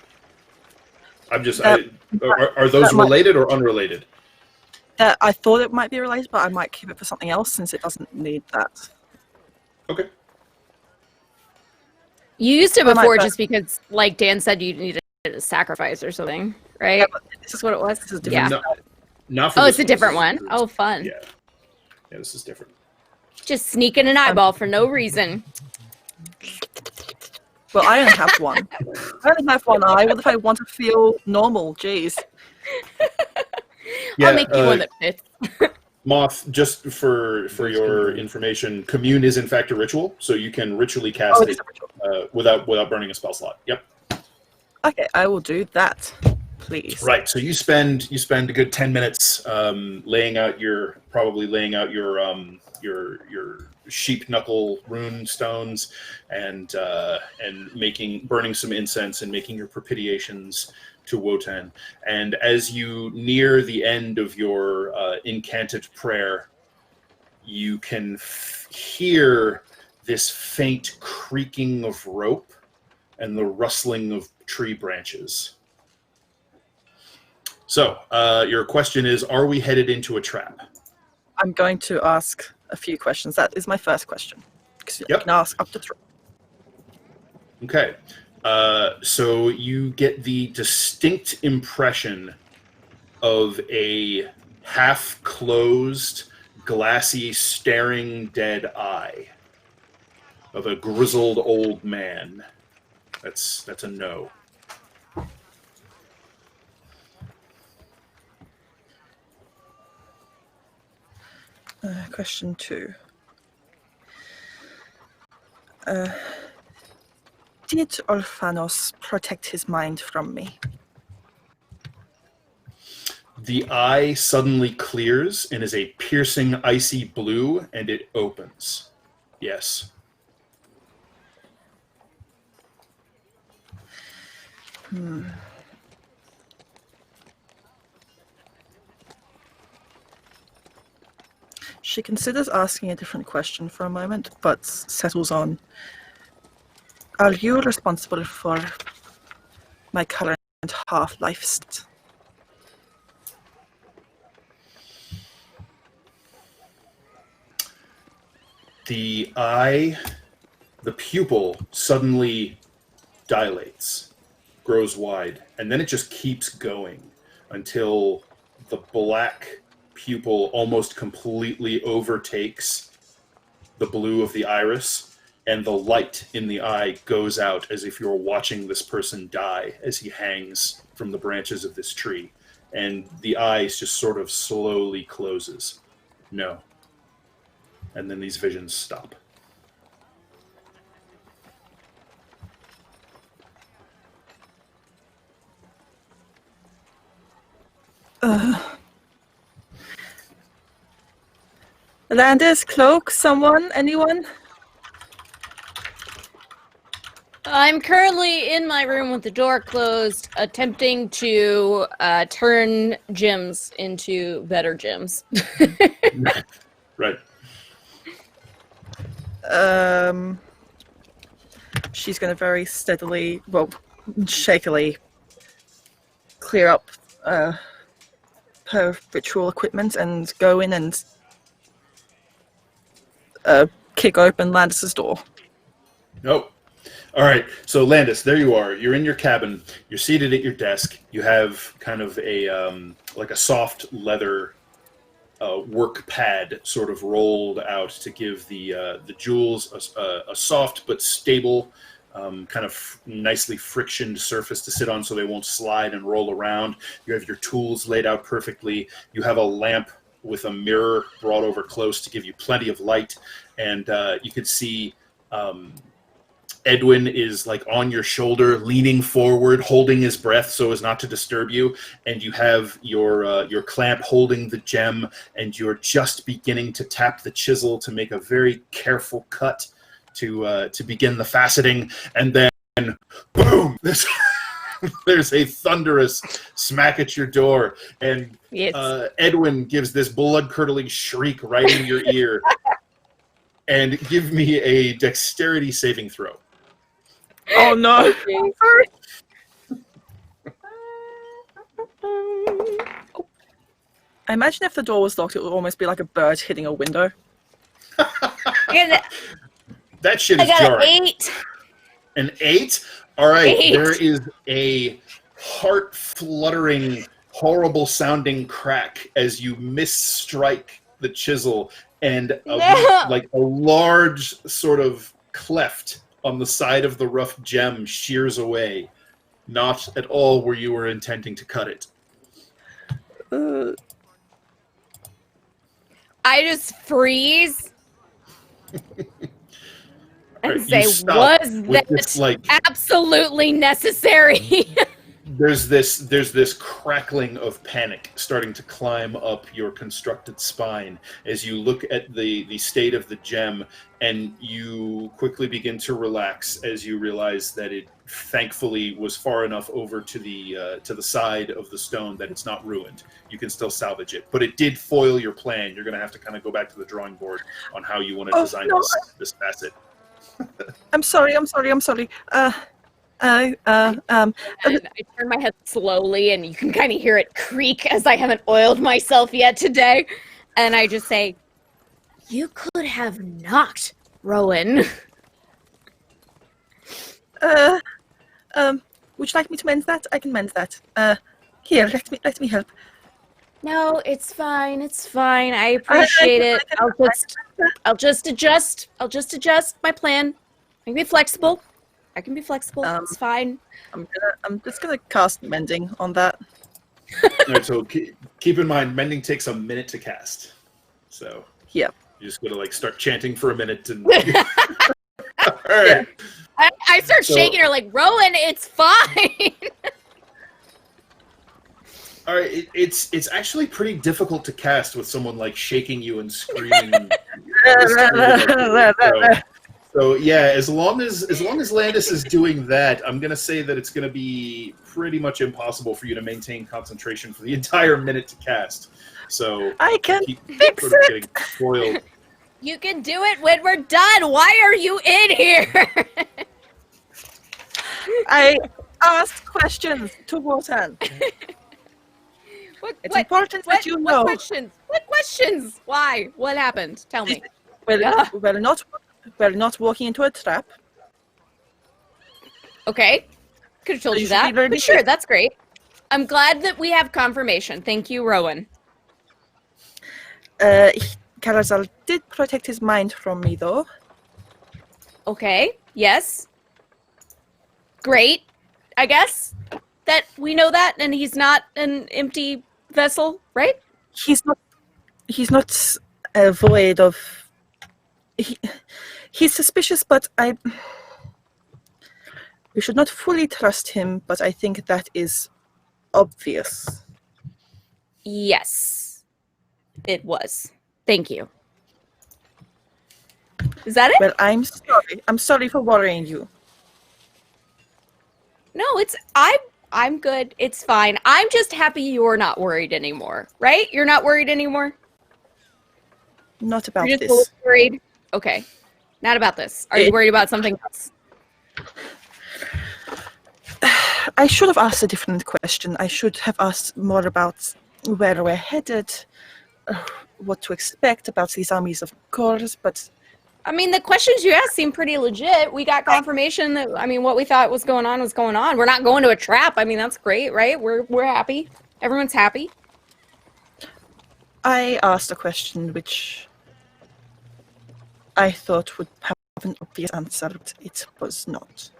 I'm just. Are those related or unrelated? That I thought it might be related, but I might keep it for something else since it doesn't need that. Okay. You used it before just because, like Dan said, you needed a sacrifice or something, right? Yeah, This is what it was. This is different. Yeah. Not for Oh, this it's a different one. Oh, fun. Yeah. Yeah, this is different. Just sneaking an eyeball for no reason. Well, I only have one. I only have one eye. What if I want to feel normal? Jeez. I'll make you one that fits. Moth, just for your information, commune is in fact a ritual, so you can ritually cast it without burning a spell slot. Yep. Okay, I will do that, please. Right. So you spend a good 10 minutes laying out your sheep knuckle rune stones and burning some incense and making your propitiations to Wotan. And as you near the end of your incanted prayer, you can hear this faint creaking of rope and the rustling of tree branches. So, your question is, are we headed into a trap? I'm going to ask a few questions. That is my first question. Yep. You can ask up to 3. Okay. So you get the distinct impression of a half-closed, glassy, staring dead eye of a grizzled old man. That's a no. Question 2. Did Orphanos protect his mind from me? The eye suddenly clears and is a piercing icy blue, and it opens. Yes. She considers asking a different question for a moment, but settles on. Are you responsible for my current half-life state? the pupil suddenly dilates, grows wide, and then it just keeps going until the black pupil almost completely overtakes the blue of the iris, and the light in the eye goes out as if you're watching this person die as he hangs from the branches of this tree. And the eyes just sort of slowly closes. No. And then these visions stop. Landis, Cloak, someone, anyone? I'm currently in my room with the door closed, attempting to turn gyms into better gyms. Right. She's going to very steadily, well, shakily clear up her ritual equipment and go in and kick open Landis's door. Nope. All right. So Landis, there you are. You're in your cabin. You're seated at your desk. You have kind of a like a soft leather work pad sort of rolled out to give the jewels a soft but stable, kind of nicely frictioned surface to sit on so they won't slide and roll around. You have your tools laid out perfectly. You have a lamp with a mirror brought over close to give you plenty of light. And you can see Edwin is like on your shoulder, leaning forward, holding his breath so as not to disturb you. And you have your clamp holding the gem, and you're just beginning to tap the chisel to make a very careful cut to begin the faceting. And then, boom! There's a thunderous smack at your door, and Yes. Edwin gives this blood-curdling shriek right in your ear. And give me a dexterity saving throw. Oh no! I imagine if the door was locked, it would almost be like a bird hitting a window. And That shit I is got jarring. an 8. An 8? All right, 8. there is a heart-fluttering, horrible-sounding crack as you misstrike the chisel, and a large sort of cleft on the side of the rough gem shears away. Not at all where you were intending to cut it. I just freeze and Right, say, you stop was with that this, like, absolutely necessary? there's this crackling of panic starting to climb up your constructed spine as you look at the state of the gem, and you quickly begin to relax as you realize that it thankfully was far enough over to the side of the stone that it's not ruined. You can still salvage it, but it did foil your plan. You're going to have to kind of go back to the drawing board on how you want to design this facet. I'm sorry. And I turn my head slowly, and you can kind of hear it creak as I haven't oiled myself yet today. And I just say, you could have knocked Rowan. Would you like me to mend that? I can mend that. Here, let me help. No, it's fine. It's fine. I appreciate it. I'll just adjust my plan. I can be flexible. It's fine. I'm just gonna cast mending on that. All right, so keep in mind, mending takes a minute to cast. So Yep. you just got to like start chanting for a minute. And all right. I start shaking her like, Rowan, it's fine. All right, it's actually pretty difficult to cast with someone like shaking you and screaming. So yeah, as long as Landis is doing that, I'm gonna say that it's gonna be pretty much impossible for you to maintain concentration for the entire minute to cast. So I can keep fix sort of it. getting spoiled. You can do it when we're done. Why are you in here? I ask questions to Wotan. It's important that you know. What questions? What questions? Why? What happened? Tell me. Well, Yeah. we're not walking into a trap. Okay. Could have told You you should be that. very But sure, busy. that's great. I'm glad that we have confirmation. Thank you, Rowan. Karazal did protect his mind from me, though. Okay. Yes. Great. I guess that we know that, and he's not an empty vessel, right? He's not void of. He's suspicious, but we should not fully trust him. But I think that is obvious. Yes. It was. Thank you. Is that it? Well, I'm sorry. I'm sorry for worrying you. No, I'm good. It's fine. I'm just happy you're not worried anymore, right? You're not worried anymore? Not about You're just a this. little worried? Okay. Not about this. Are you worried about something else? I should have asked a different question. I should have asked more about where we're headed, what to expect about these armies of cores, but I mean, the questions you asked seem pretty legit. We got confirmation that, I mean, what we thought was going on was going on. We're not going to a trap. I mean, that's great, right? We're happy. Everyone's happy. I asked a question which I thought would have an obvious answer, but it was not.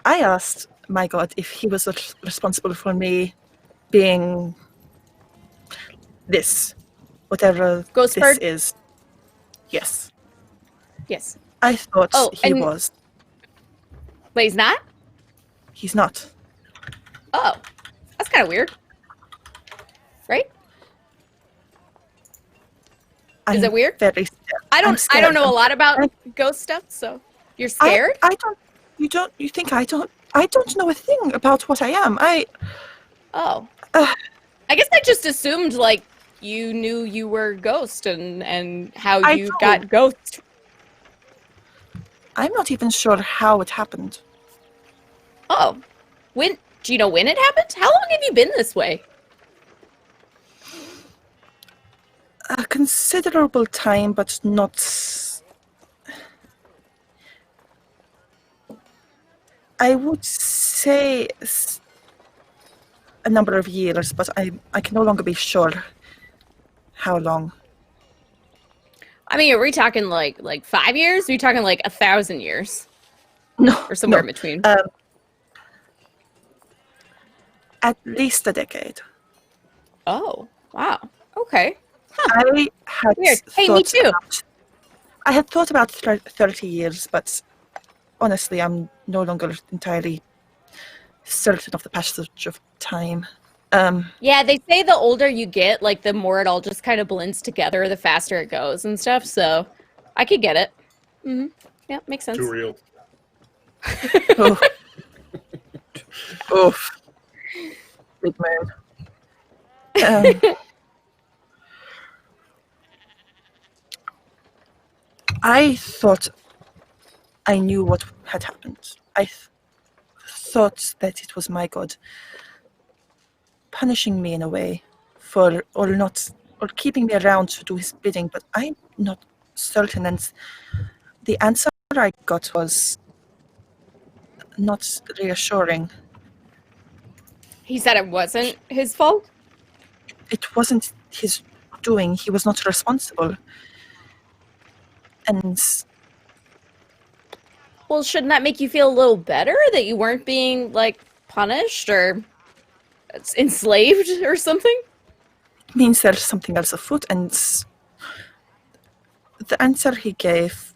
I asked my god if he was responsible for me being this, whatever Ghost this bird? is. Yes, Yes. I thought Oh, he and- was. But he's not? He's not. Oh. That's kind of weird. Right? Is I'm it weird? Very scared. I I'm don't scared. know a lot about I'm- ghost stuff, so you're scared? You think I don't know a thing about what I am. Oh. Ugh. I guess I just assumed like you knew you were ghost and how I you do. got ghost. I'm not even sure how it happened. Oh. Do you know when it happened? How long have you been this way? A considerable time, but not. I would say a number of years, but I can no longer be sure how long. I mean, are we talking like 5 years? Are we talking like 1,000 years? No, Or somewhere no. in between? At least a decade. Oh, wow. Okay. I had Weird. Hey, me thought too. I had thought about 30 years, but honestly, I'm no longer entirely certain of the passage of time. Yeah, they say the older you get, like the more it all just kind of blends together, the faster it goes and stuff. So I could get it. Mm-hmm. Yeah, makes sense. Too real. Oh. Oof. Big man. I thought I knew what had happened. I thought that it was my god punishing me in a way for or keeping me around to do his bidding, but I'm not certain. And the answer I got was not reassuring. He said it wasn't his fault? It wasn't his doing. He was not responsible. And Well, shouldn't that make you feel a little better that you weren't being, like, punished or enslaved or something? means there's something else afoot. And the answer he gave,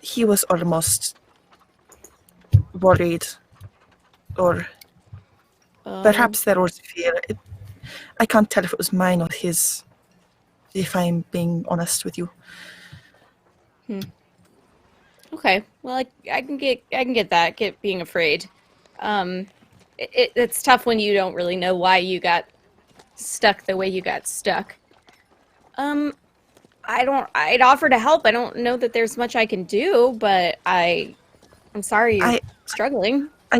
he was almost worried, or perhaps there was fear. I can't tell if it was mine or his, if I'm being honest with you. Okay. Well, I can get that. Get being afraid. It's tough when you don't really know why you got stuck the way you got stuck. I'd offer to help. I don't know that there's much I can do, but I'm sorry you're struggling. I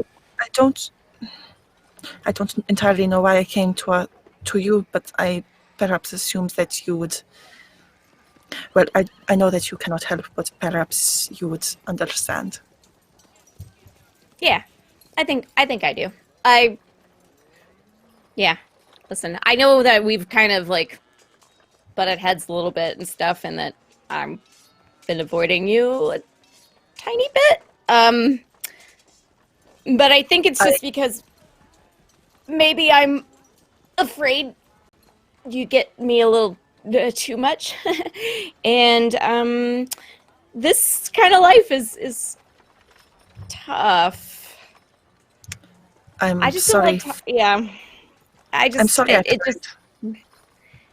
don't entirely know why I came to you, but I perhaps assumed that you would Well, I know that you cannot help, but perhaps you would understand. Yeah, I think I do. Yeah. Listen, I know that we've kind of like butted heads a little bit and stuff, and that I've been avoiding you a tiny bit. But I think it's just because maybe I'm afraid you get me a little too much, and this kind of life is tough. I'm I just sorry. don't like. Yeah, I'm sorry. It just.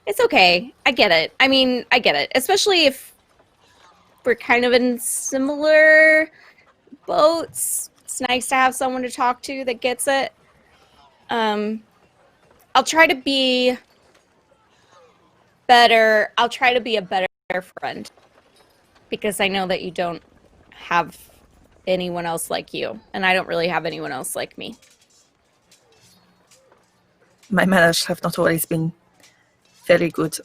It's okay. I get it. I mean, I get it. Especially if we're kind of in similar boats. It's nice to have someone to talk to that gets it. I'll try to be better. I'll try to be a better friend. Because I know that you don't have anyone else like you. And I don't really have anyone else like me. My manners have not always been very good.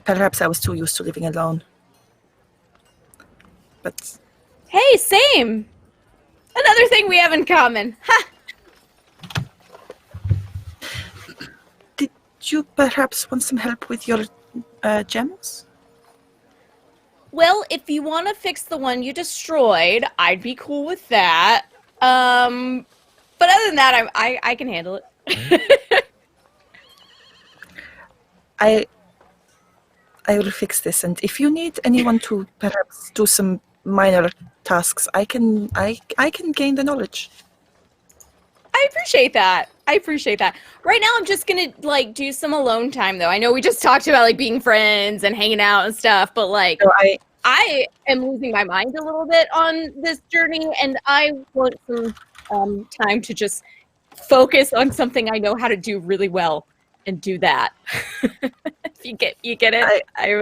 Perhaps I was too used to living alone. But Hey, same! Another thing we have in common. Ha! did you perhaps want some help with your gems? Well, if you want to fix the one you destroyed, I'd be cool with that. But other than that, I can handle it. I will fix this, and if you need anyone to perhaps do some minor tasks, I can gain the knowledge. I appreciate that. Right now, I'm just gonna like do some alone time, though. I know we just talked about like being friends and hanging out and stuff, but like So I am losing my mind a little bit on this journey, and I want some time to just focus on something I know how to do really well and do that. If you get it. I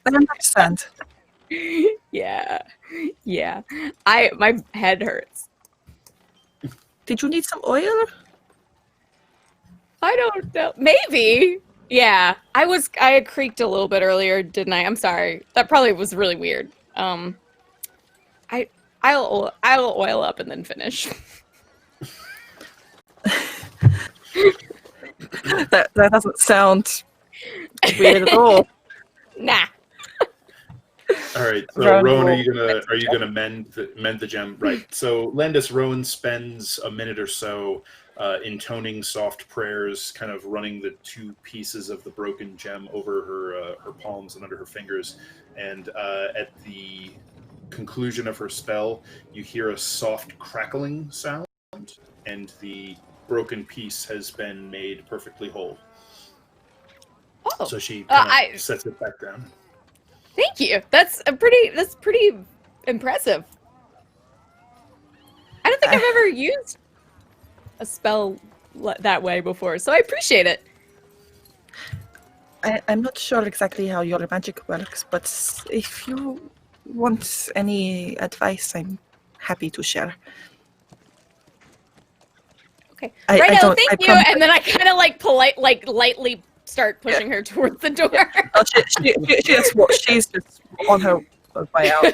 understand. Yeah. My head hurts. Did you need some oil? I don't know. Maybe. Yeah. I creaked a little bit earlier, didn't I? I'm sorry. That probably was really weird. I'll oil up and then finish. That doesn't sound weird at all. Nah. All right, so Rowan Rowan, will- are you gonna mend the gem? Right. So Landis, Rowan spends a minute or so intoning soft prayers, kind of running the two pieces of the broken gem over her palms and under her fingers, and at the conclusion of her spell, you hear a soft crackling sound, and the broken piece has been made perfectly whole. Oh. So she kind of sets it back down. Thank you. That's pretty impressive. I don't think I've ever used a spell that way before, so I appreciate it. I'm not sure exactly how your magic works, but if you want any advice, I'm happy to share. Okay. I Right now, don't- thank I you. promise- And then I kind of like lightly start pushing her towards the door. Oh, she's just on her way out.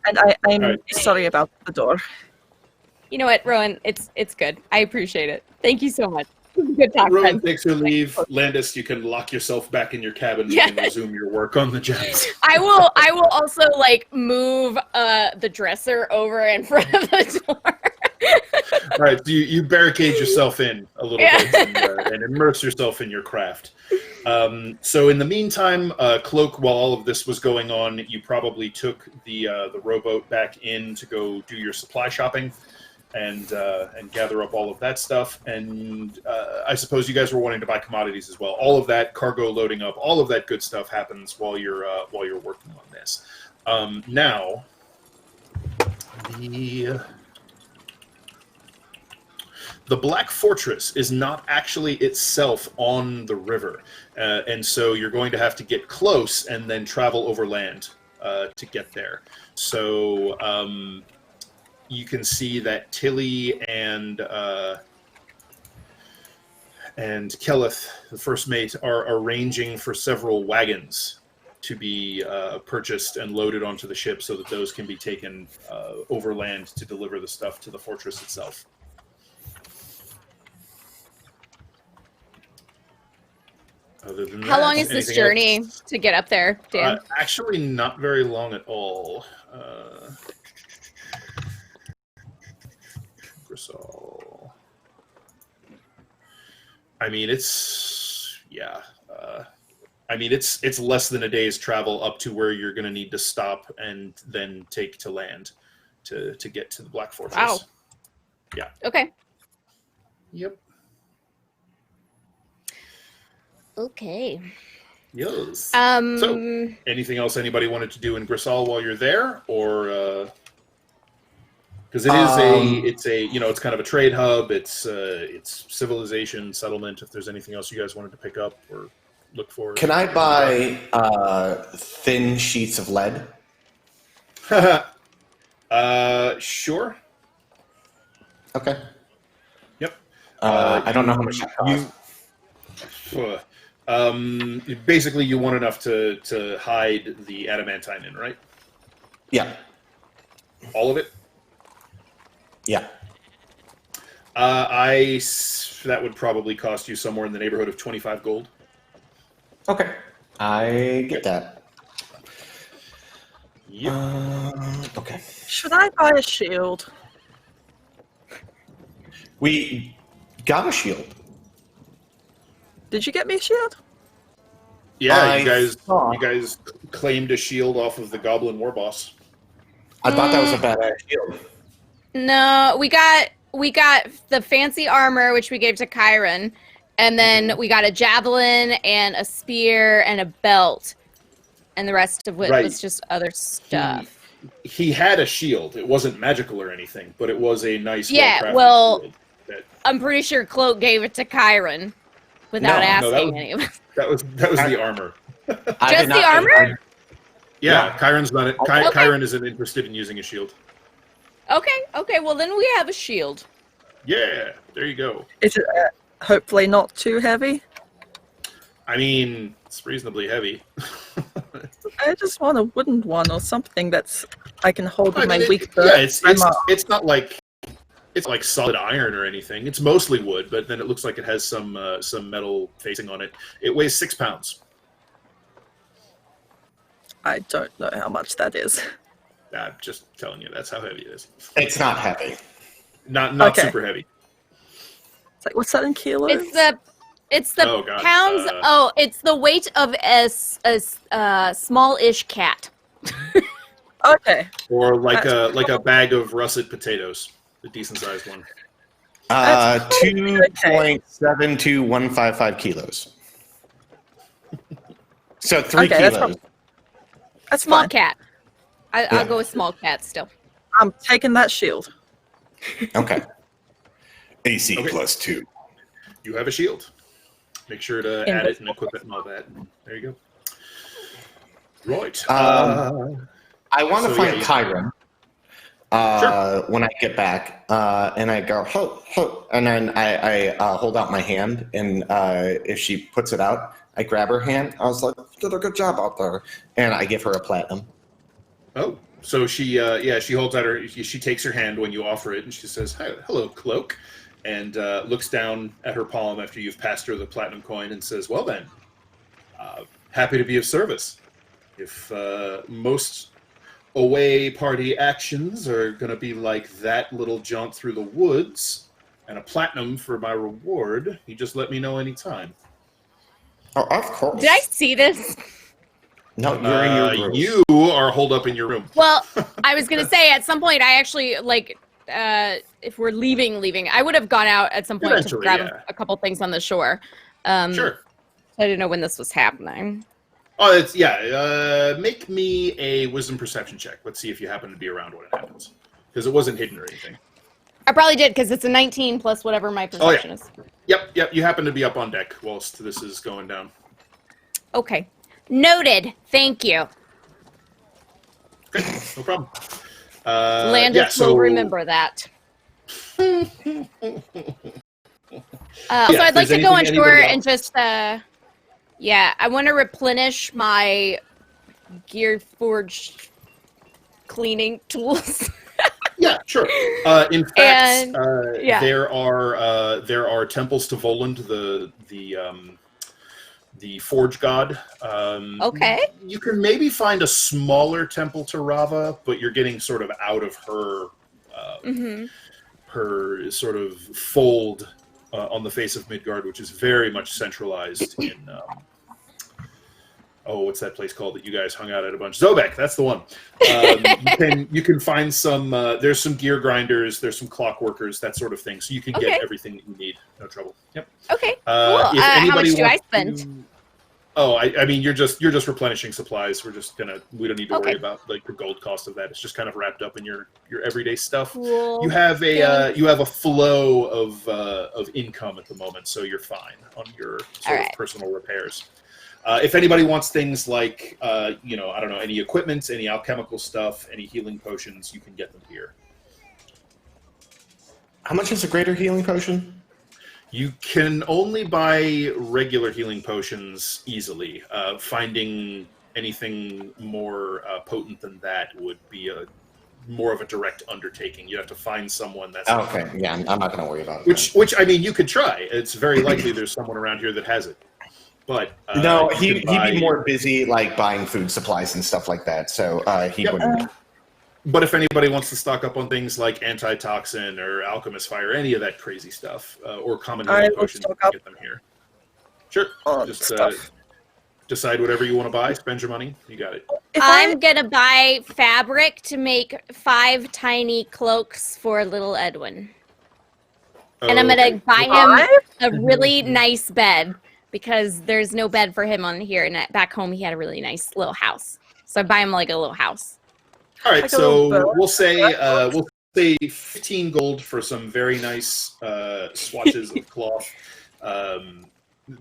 And I'm Right. sorry about the door. You know what, Rowan? It's good. I appreciate it. Thank you so much. Good talk, Rowan friend. takes her leave. Landis, you can lock yourself back in your cabin Yeah. and resume your work on the gems. I will also like move the dresser over in front of the door. All right, so you barricade yourself in a little bit and immerse yourself in your craft. So in the meantime, Cloak, while all of this was going on, you probably took the rowboat back in to go do your supply shopping and gather up all of that stuff. And I suppose you guys were wanting to buy commodities as well. All of that cargo loading up, all of that good stuff happens while you're working on this. Now, the Black Fortress is not actually itself on the river, and so you're going to have to get close and then travel overland to get there. So you can see that Tilly and and Kelleth, the first mate, are arranging for several wagons to be purchased and loaded onto the ship so that those can be taken overland to deliver the stuff to the fortress itself. Other than How that, long is this anything journey else? to get up there, Dan? Actually, not very long at all. Grisol. I mean, it's it's less than a day's travel up to where you're going to need to stop and then take to land to get to the Black Fortress. Wow. Yeah. Okay. Yep. Okay. Yes. So, anything else anybody wanted to do in Grisol while you're there, or because it's kind of a trade hub. It's civilization settlement. If there's anything else you guys wanted to pick up or look for, Can I buy thin sheets of lead? Sure. Okay. Yep. I don't know how much that costs. Basically, you want enough to hide the adamantine in, right? Yeah. All of it? Yeah. That would probably cost you somewhere in the neighborhood of 25 gold. Okay. I get that. Yep. Okay. Should I buy a shield? We got a shield. Did you get me a shield? Yeah, you thought- guys claimed a shield off of the Goblin War Boss. I thought that was a badass shield. no, we got the fancy armor, which we gave to Chiron, and then we got a javelin and a spear and a belt, and the rest of it was just other stuff. He had a shield. It wasn't magical or anything, but it was a nice, Yeah, well-crafted shield. I'm pretty sure Cloak gave it to Chiron without asking any of us. That was the armor. Just the armor? Yeah, Chiron's not it. Okay. Chiron isn't interested in using a shield. Okay, well then we have a shield. Yeah, there you go. Is it hopefully not too heavy? I mean, it's reasonably heavy. I just want a wooden one or something that's I can hold with my weak Yeah, foot. it's not like it's like solid iron or anything. It's mostly wood, but then it looks like it has some metal facing on it. It weighs 6 pounds. I don't know how much that is. I'm just telling you, that's how heavy it is. It's not heavy. Not Okay. super heavy. It's like, what's that in kilos? It's the Oh, God. pounds. It's the weight of a small-ish cat. Okay. Or like a bag of russet potatoes, the decent sized one. That's okay. 2.72155 kilos. So 3 Okay, that's kilos. That's Small fine. cat. I'll go with small cat still. I'm taking that shield. Okay. AC Okay. plus 2. You have a shield. Make sure to add it and equip it and all that. There you go. Right. I want to So, find yeah, Chiron Sure. when I get back, and I go, ho, and then I hold out my hand, and if she puts it out, I grab her hand. I was like, did a good job out there, and I give her a platinum. Oh, so she holds out she takes her hand when you offer it, and she says, "Hi, hello, Cloak," and looks down at her palm after you've passed her the platinum coin and says, "Well then, happy to be of service. If most away party actions are going to be like that little jaunt through the woods and a platinum for my reward, you just let me know anytime." Oh, of course. Did I see this? No, you're in your room. You are holed up in your room. Well, I was gonna say at some point I actually if we're leaving, I would have gone out at some point to Eventually, grab yeah. a couple things on the shore. Sure. I didn't know when this was happening. Oh, it's make me a wisdom perception check. Let's see if you happen to be around when it happens, because it wasn't hidden or anything. I probably did because it's a 19 plus whatever my perception is. Yep. You happen to be up on deck whilst this is going down. Okay, noted. Thank you. Okay, no problem. Landis will remember that. Also, Yeah, I'd like if to go on there's shore anything and just, yeah, I want to replenish my Gear Forge cleaning tools. Yeah, sure. In fact, And- yeah. there are temples to Voland, the Forge God. Okay. You can maybe find a smaller temple to Rava, but you're getting sort of out of her her sort of fold on the face of Midgard, which is very much centralized in. What's that place called that you guys hung out at a bunch? Zobek, that's the one. You can find some. There's some gear grinders. There's some clockworkers, that sort of thing. So you can get everything that you need. No trouble. Yep. Okay. Cool. If How much anybody do I wants spend? I mean, you're just replenishing supplies. We don't need to worry about like the gold cost of that. It's just kind of wrapped up in your everyday stuff. Cool. You have a flow of income at the moment, so you're fine on your sort of personal repairs. If anybody wants things like, I don't know, any equipment, any alchemical stuff, any healing potions, you can get them here. How much is a greater healing potion? You can only buy regular healing potions easily. Finding anything more potent than that would be more of a direct undertaking. You have to find someone that's... Okay, yeah, I'm not going to worry about it. Which, I mean, you could try. It's very likely there's someone around here that has it. But no, he'd be more busy like buying food supplies and stuff like that, so he wouldn't. But if anybody wants to stock up on things like antitoxin or alchemist fire, any of that crazy stuff, or common healing potions, you can get them here. Sure. Just decide whatever you want to buy. Spend your money. You got it. I'm gonna buy fabric to make 5 tiny cloaks for little Edwin, and I'm gonna buy him a really nice bed. Because there's no bed for him on here, and back home he had a really nice little house. So I buy him like a little house. All right, so we'll say 15 gold for some very nice swatches of cloth,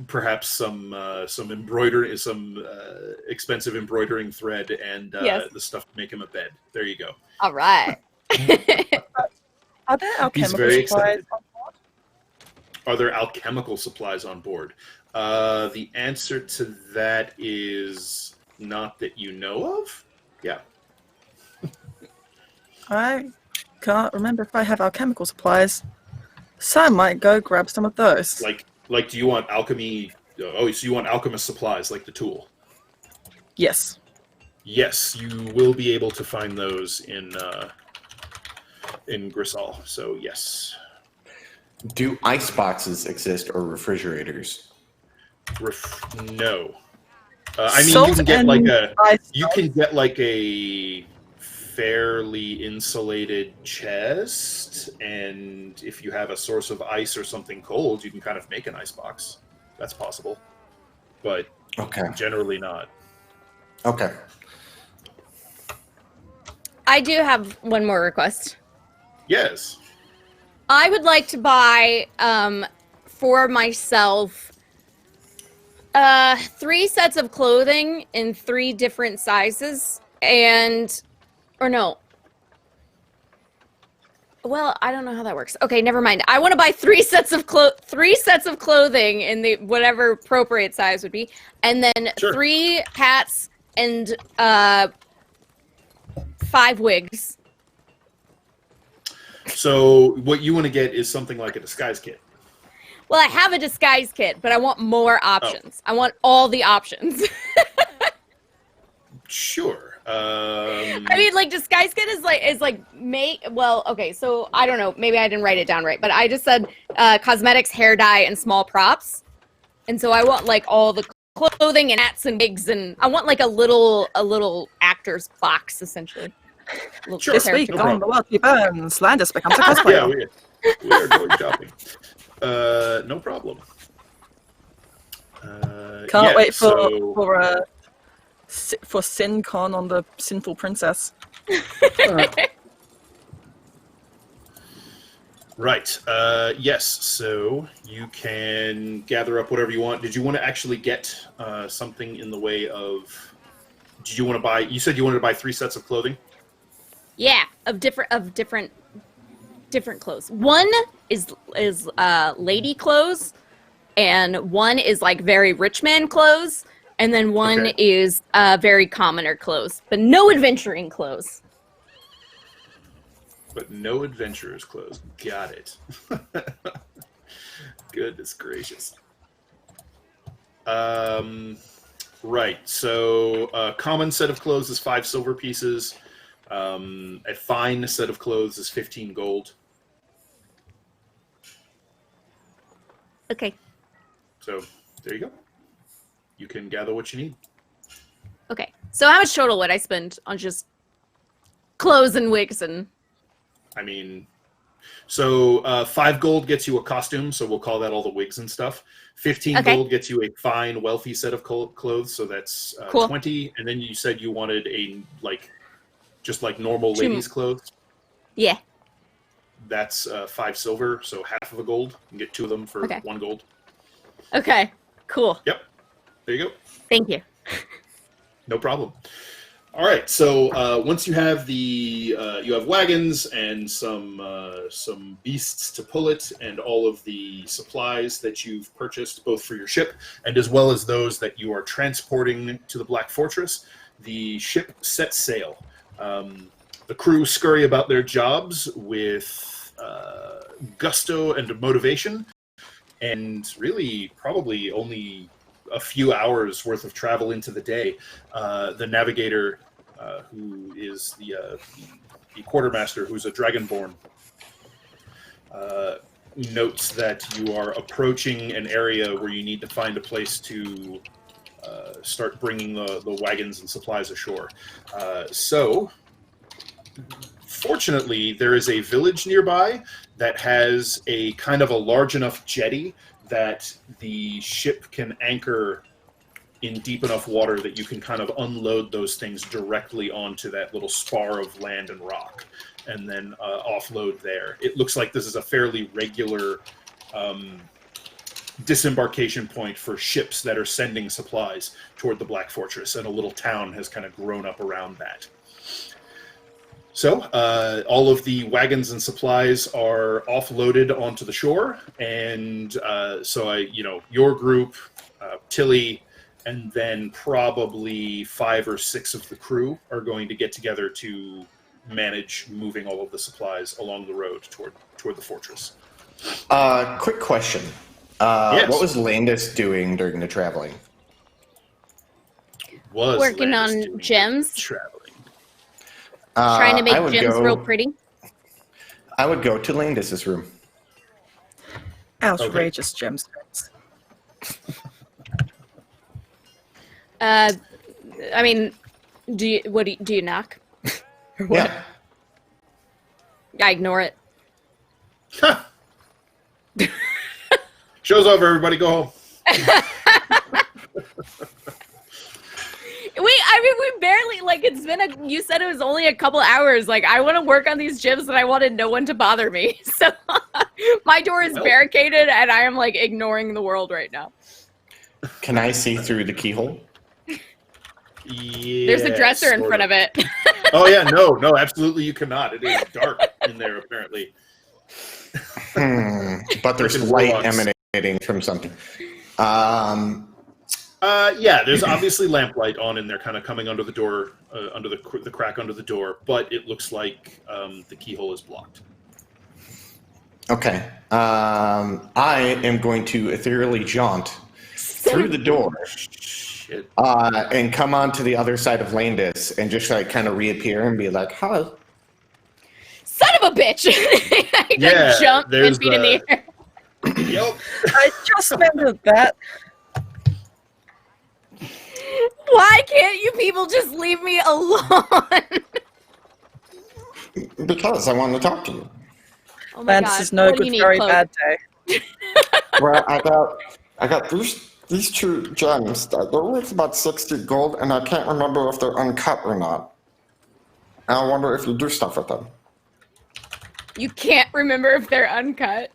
perhaps some embroidery, some expensive embroidering thread, and the stuff to make him a bed. There you go. All right. Are there He's alchemical very supplies excited. on board? Are there alchemical supplies on board? The answer to that is not that you know of. Yeah. I can't remember if I have alchemical supplies, so I might go grab some of those. Like, do you want alchemy? Oh, so you want alchemist supplies, like the tool? Yes. Yes, you will be able to find those in Grisal. So yes. Do ice boxes exist or refrigerators? No. I mean, Salt you can get and a fairly insulated chest, and if you have a source of ice or something cold, you can kind of make an ice box. That's possible, but generally not. Okay. I do have one more request. Yes. I would like to buy for myself 3 sets of clothing in 3 different sizes, well, I don't know how that works. Okay, never mind. I want to buy 3 sets of clothing in the whatever appropriate size would be, and then 3 hats and 5 wigs. So what you want to get is something like a disguise kit. Well, I have a disguise kit, but I want more options. I want all the options. Sure. I mean, like, disguise kit is like well, okay, so I don't know, maybe I didn't write it down right, but I just said cosmetics, hair dye, and small props. And so I want like all the clothing and hats and wigs, and I want like a little actor's box, essentially. Sure. This week on the Wealthy Bones, Landis becomes a cosplayer. Yeah, we are going shopping. No problem. Can't wait for SinCon on the Sinful Princess. Right. Yes. So you can gather up whatever you want. Did you want to actually get something in the way of? Did you want to buy? You said you wanted to buy 3 sets of clothing. Yeah, of different different clothes. One is lady clothes, and one is like very rich man clothes, and then one is very commoner clothes, but no adventuring clothes. But no adventurer's clothes. Got it. Goodness gracious. Right. So a common set of clothes is 5 silver pieces. A fine set of clothes is 15 gold. Okay. So there you go. You can gather what you need. Okay. So how much total would I spend on just clothes and wigs and... I mean, so 5 gold gets you a costume, so we'll call that all the wigs and stuff. 15 gold gets you a fine, wealthy set of clothes, so that's cool. 20. And then you said you wanted a, just like normal ladies' clothes. Yeah. That's 5 silver, so half of a gold. You can get 2 of them for 1 gold. Okay, cool. Yep. There you go. Thank you. No problem. All right, so once you have you have wagons and some beasts to pull it, and all of the supplies that you've purchased, both for your ship and as well as those that you are transporting to the Black Fortress, the ship sets sail. The crew scurry about their jobs with gusto and motivation, and really probably only a few hours worth of travel into the day. The navigator, who is the quartermaster, who's a dragonborn, notes that you are approaching an area where you need to find a place to start bringing the wagons and supplies ashore. So, fortunately, there is a village nearby that has a kind of a large enough jetty that the ship can anchor in deep enough water that you can kind of unload those things directly onto that little spar of land and rock, and then offload there. It looks like this is a fairly regular disembarkation point for ships that are sending supplies toward the Black Fortress, and a little town has kind of grown up around that. So all of the wagons and supplies are offloaded onto the shore, and your group, Tilly, and then probably 5 or 6 of the crew are going to get together to manage moving all of the supplies along the road toward the fortress. Quick question. Yes. What was Landis doing during the traveling? Working on gems. Traveling. Trying to make gems real pretty. I would go to Landis's room. Outrageous gemstones. I mean, do you knock? Yeah. I ignore it. Show's over, everybody. Go home. We barely, it's been you said it was only a couple hours. I want to work on these gyms and I wanted no one to bother me. So my door is barricaded and I am ignoring the world right now. Can I see through the keyhole? Yeah, there's a dresser in front of it. Oh yeah, no, absolutely you cannot. It is dark in there apparently. But there's light emanating from something. Yeah, there's obviously lamplight on in there, kind of coming under the door, under the crack under the door, but it looks like the keyhole is blocked. Okay. I am going to ethereally jaunt through the door and come onto the other side of Landis and just kind of reappear and be like, "Hi." Son of a bitch! I jump 10 feet in the air. Yep. I just remembered that. Why can't you people just leave me alone? Because I want to talk to you. Oh my This God. is no What do good, you need, very Chloe? bad day. Well, I got these 2 gems. They're worth about 60 gold, and I can't remember if they're uncut or not. I wonder if you do stuff with them. You can't remember if they're uncut.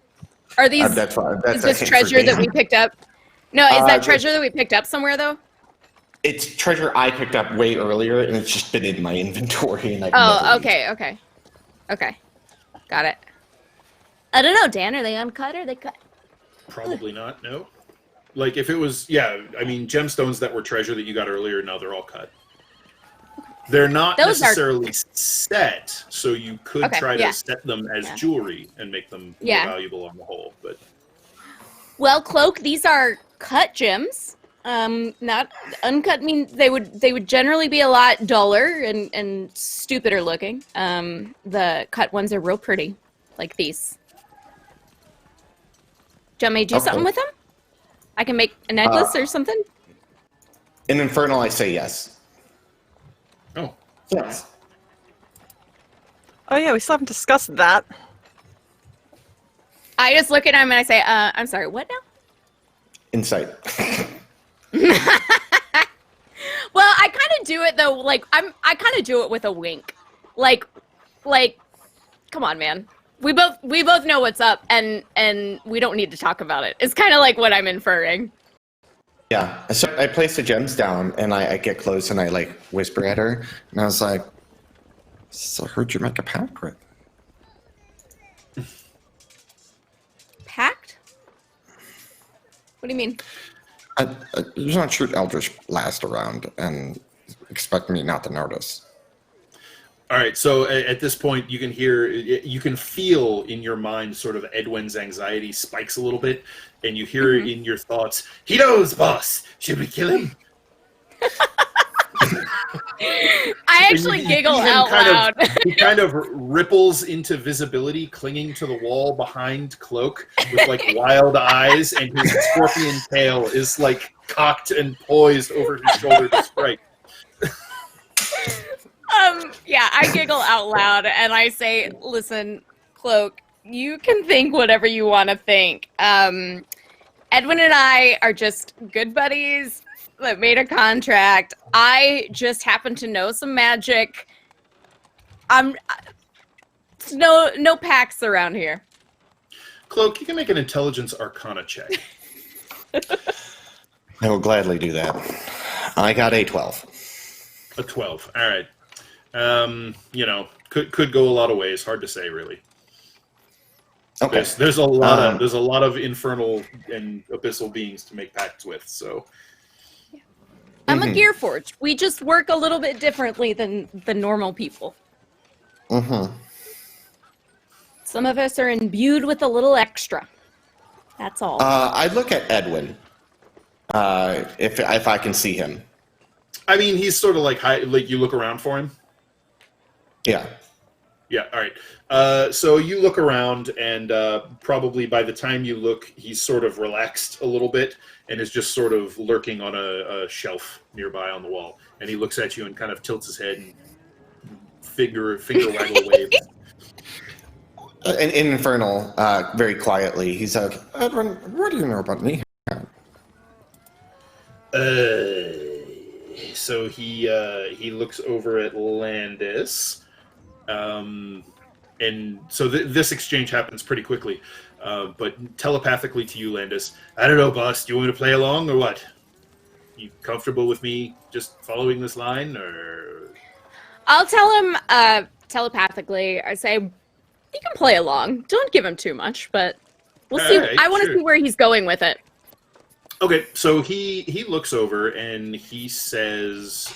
Are these? That's fine. That's is this treasure that we picked up? No, is that treasure that we picked up somewhere though? It's treasure I picked up way earlier, and it's just been in my inventory. And Okay. Got it. I don't know, Dan. Are they uncut or are they cut? Probably not. No. Like if it was, yeah. I mean, gemstones that were treasure that you got earlier. Now they're all cut. They're not Those necessarily set, so you could try to set them as jewelry and make them more valuable on the whole. But well, Cloak, these are cut gems. Not uncut. Mean they would generally be a lot duller and stupider looking. The cut ones are real pretty, like these. Do you want me to do something with them? I can make a necklace or something. In Infernal, I say yes. Oh. Yes. Oh yeah, we still haven't discussed that. I just look at him and I say, I'm sorry, what now? Insight. Well, I kind of do it though, like I kind of do it with a wink. Like come on, man. We both know what's up and we don't need to talk about it. It's kind of like what I'm inferring. Yeah. So I place the gems down and I get close and I like whisper at her and I was like, "So I heard you make a pact with." Pact? What do you mean? You don't shoot Eldritch Blast around and expect me not to notice. all right. So at this point, you can feel in your mind sort of Edwin's anxiety spikes a little bit, and you hear in your thoughts, "He knows, boss. Should we kill him?" I actually giggle out loud. He kind of ripples into visibility, clinging to the wall behind Cloak with like wild eyes, and his scorpion tail is like cocked and poised over his shoulder to strike. Yeah, I giggle out loud and I say, "Listen, Cloak, you can think whatever you want to think. Edwin and I are just good buddies that made a contract. I just happen to know some magic. No pacts around here." Cloak, you can make an intelligence arcana check. I will gladly do that. I got a 12. A 12. All right. Could go a lot of ways. Hard to say, really. Okay. There's a lot of infernal and abyssal beings to make pacts with. So I'm a Gearforged. We just work a little bit differently than the normal people. Some of us are imbued with a little extra. That's all. I look at Edwin. If I can see him. I mean, he's sort of like you look around for him. Yeah. Yeah, all right. So you look around, and probably by the time you look, he's sort of relaxed a little bit and is just sort of lurking on a shelf nearby on the wall. And he looks at you and kind of tilts his head and finger waggle waves. In Infernal, very quietly, he's like, "Edwin, what do you know about me?" So he looks over at Landis. And so this exchange happens pretty quickly, but telepathically to you, Landis. "I don't know, boss. Do you want me to play along or what? You comfortable with me just following this line, or?" I'll tell him telepathically. I say, "You can play along. Don't give him too much, but we'll see. Right, I want to see where he's going with it." Okay, so he looks over and he says,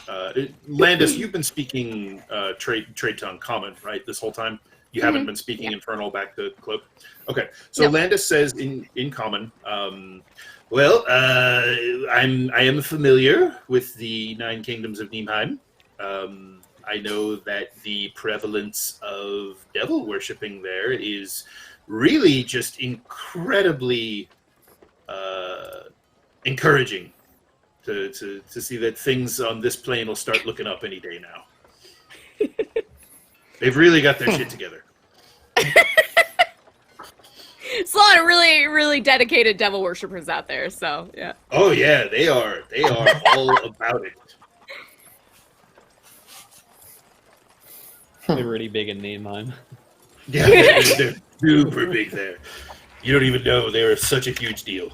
"Landis, you've been speaking trade tongue common, right? This whole time you haven't been speaking infernal back to Cloak." Okay, so No. Landis says in common, "Well, I am familiar with the 9 kingdoms of Nimheim. I know that the prevalence of devil worshipping there is really just incredibly encouraging to see that things on this plane will start looking up any day now. They've really got their shit together." It's a lot of really, really dedicated devil worshippers out there, so yeah. Oh yeah, they are all about it. They're really big in Nehemheim. Yeah, they're super big there. You don't even know they are such a huge deal.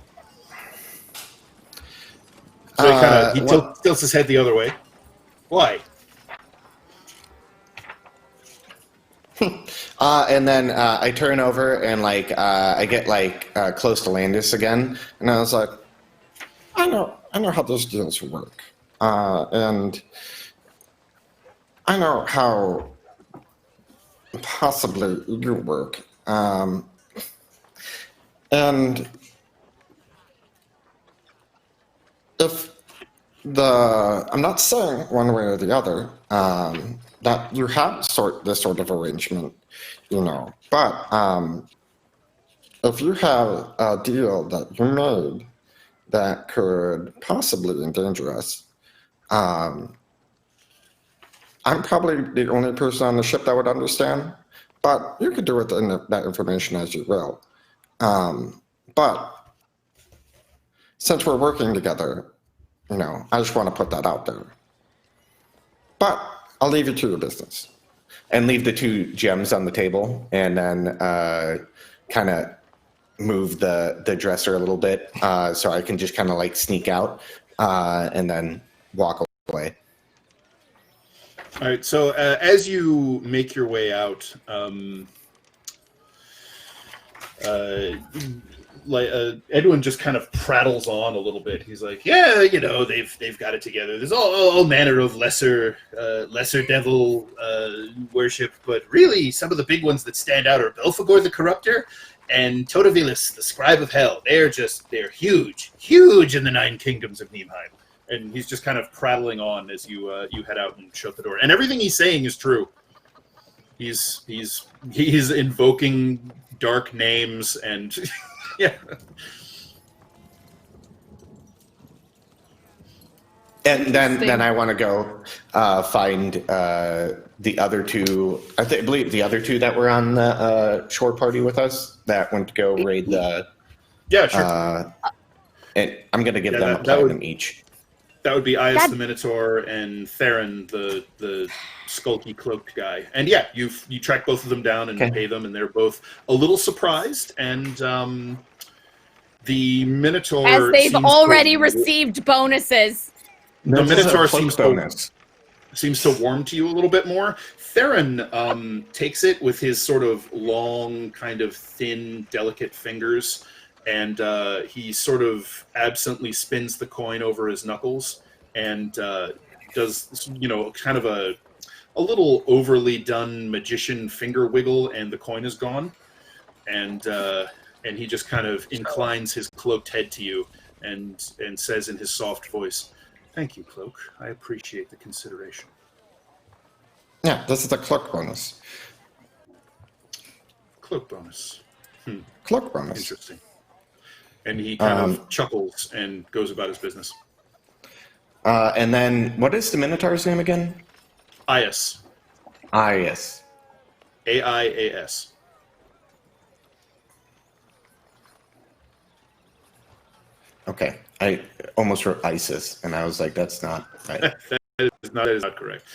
So he tilts his head the other way. Why? And then I turn over and I get close to Landis again, and I was like, I know how those deals work, and I know how possibly you work, and if I'm not saying one way or the other that you have this sort of arrangement, but if you have a deal that you made that could possibly endanger us, I'm probably the only person on the ship that would understand, but you could do with that information as you will. But since we're working together, I just want to put that out there. But I'll leave you to your business. And leave the 2 gems on the table, and then kind of move the dresser a little bit so I can just kind of sneak out and then walk away. All right, so as you make your way out, Edwin just kind of prattles on a little bit. He's like, "Yeah, they've got it together. There's all manner of lesser devil worship, but really some of the big ones that stand out are Belphegor the Corruptor and Totavilis, the Scribe of Hell. They're huge in the 9 kingdoms of Nimheim." And he's just kind of prattling on as you head out and shut the door. And everything he's saying is true. He's invoking dark names and yeah. And then I want to go find the other 2. I believe the other 2 that were on the shore party with us that went to go raid the. Yeah, sure. And I'm going to give them a platinum each. That would be Aias the Minotaur and Theron, the skulky cloaked guy. And yeah, you track both of them down and pay them, and they're both a little surprised. And the Minotaur, as they've already received bonuses. The Minotaur seems to warm to you a little bit more. Theron takes it with his sort of long, kind of thin, delicate fingers. And he sort of absently spins the coin over his knuckles and does, kind of a little overly done magician finger wiggle, and the coin is gone. And he just kind of inclines his cloaked head to you and says in his soft voice, "Thank you, Cloak. I appreciate the consideration." Yeah, this is a cloak bonus. Cloak bonus. Cloak bonus. Interesting. And he kind of chuckles and goes about his business. And then, what is the Minotaur's name again? Aias. Aias. Aias. Okay. I almost wrote ISIS, and I was like, that's not right. that is not correct.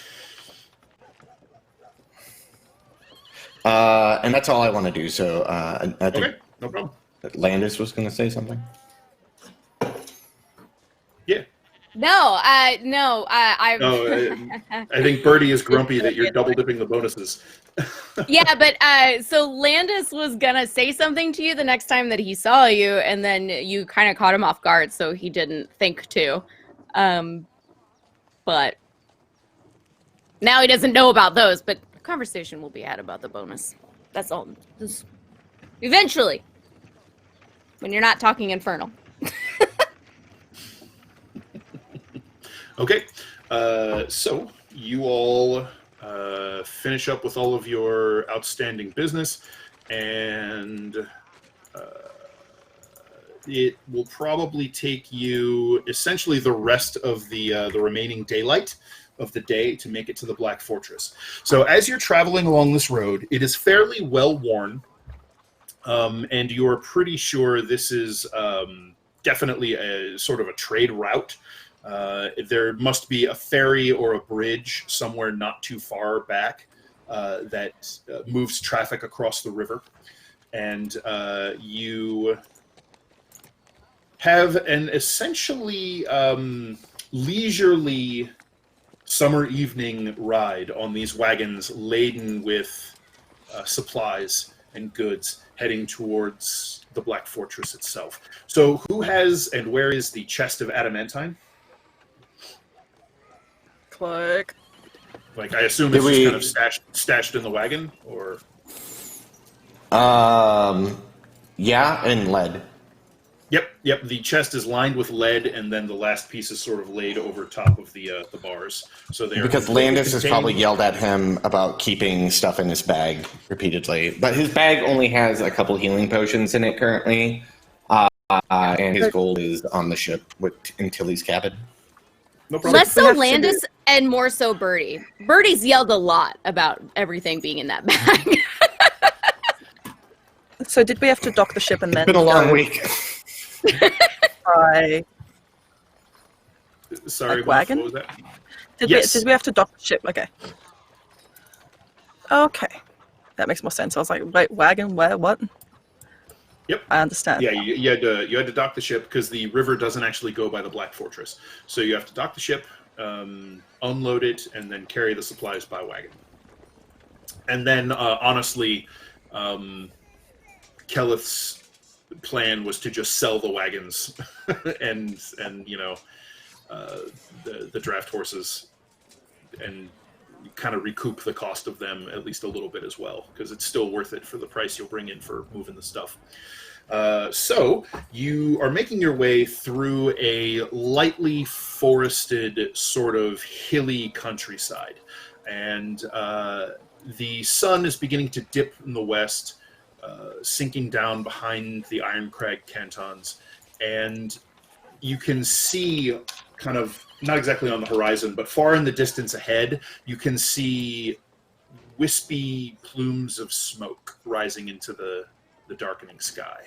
And that's all I want to do, so I think Okay, no problem. Landis was going to say something. Yeah. I think Birdie is grumpy that you're double dipping the bonuses. Yeah, but so Landis was gonna say something to you the next time that he saw you, and then you kind of caught him off guard, so he didn't think to. But now he doesn't know about those, but a conversation will be had about the bonus. That's all. Just eventually, when you're not talking infernal. Okay, so you all finish up with all of your outstanding business, and it will probably take you essentially the rest of the remaining daylight of the day to make it to the Black Fortress. So as you're traveling along this road, it is fairly well worn, and you are pretty sure this is definitely a sort of a trade route. There must be a ferry or a bridge somewhere not too far back that moves traffic across the river. And you have an essentially leisurely summer evening ride on these wagons laden with supplies and goods heading towards the Black Fortress itself. So who has and where is the chest of adamantine? Click. Like, I assume it's just kind of stashed in the wagon, or? Yeah, and lead. Yep. The chest is lined with lead, and then the last piece is sort of laid over top of the bars. So because Landis has probably yelled at him about keeping stuff in his bag repeatedly, but his bag only has a couple healing potions in it currently, and his gold is on the ship in Tilly's cabin. No problem. Less so Landis and more so Birdie. Birdie's yelled a lot about everything being in that bag. So did we have to dock the ship and then? It's been a long week. Sorry, wagon? what was that? Did we have to dock the ship? Okay. That makes more sense. I was like, wait, wagon, where, what? Yep. I understand. Yeah, you had to dock the ship because the river doesn't actually go by the Black Fortress. So you have to dock the ship, unload it, and then carry the supplies by wagon. And then, honestly, Keleth's plan was to just sell the wagons and the draft horses and kind of recoup the cost of them at least a little bit as well, because it's still worth it for the price you'll bring in for moving the stuff. So you are making your way through a lightly forested, sort of hilly countryside, and the sun is beginning to dip in the west, sinking down behind the Iron Crag cantons, and you can see, kind of not exactly on the horizon, but far in the distance ahead, you can see wispy plumes of smoke rising into the darkening sky.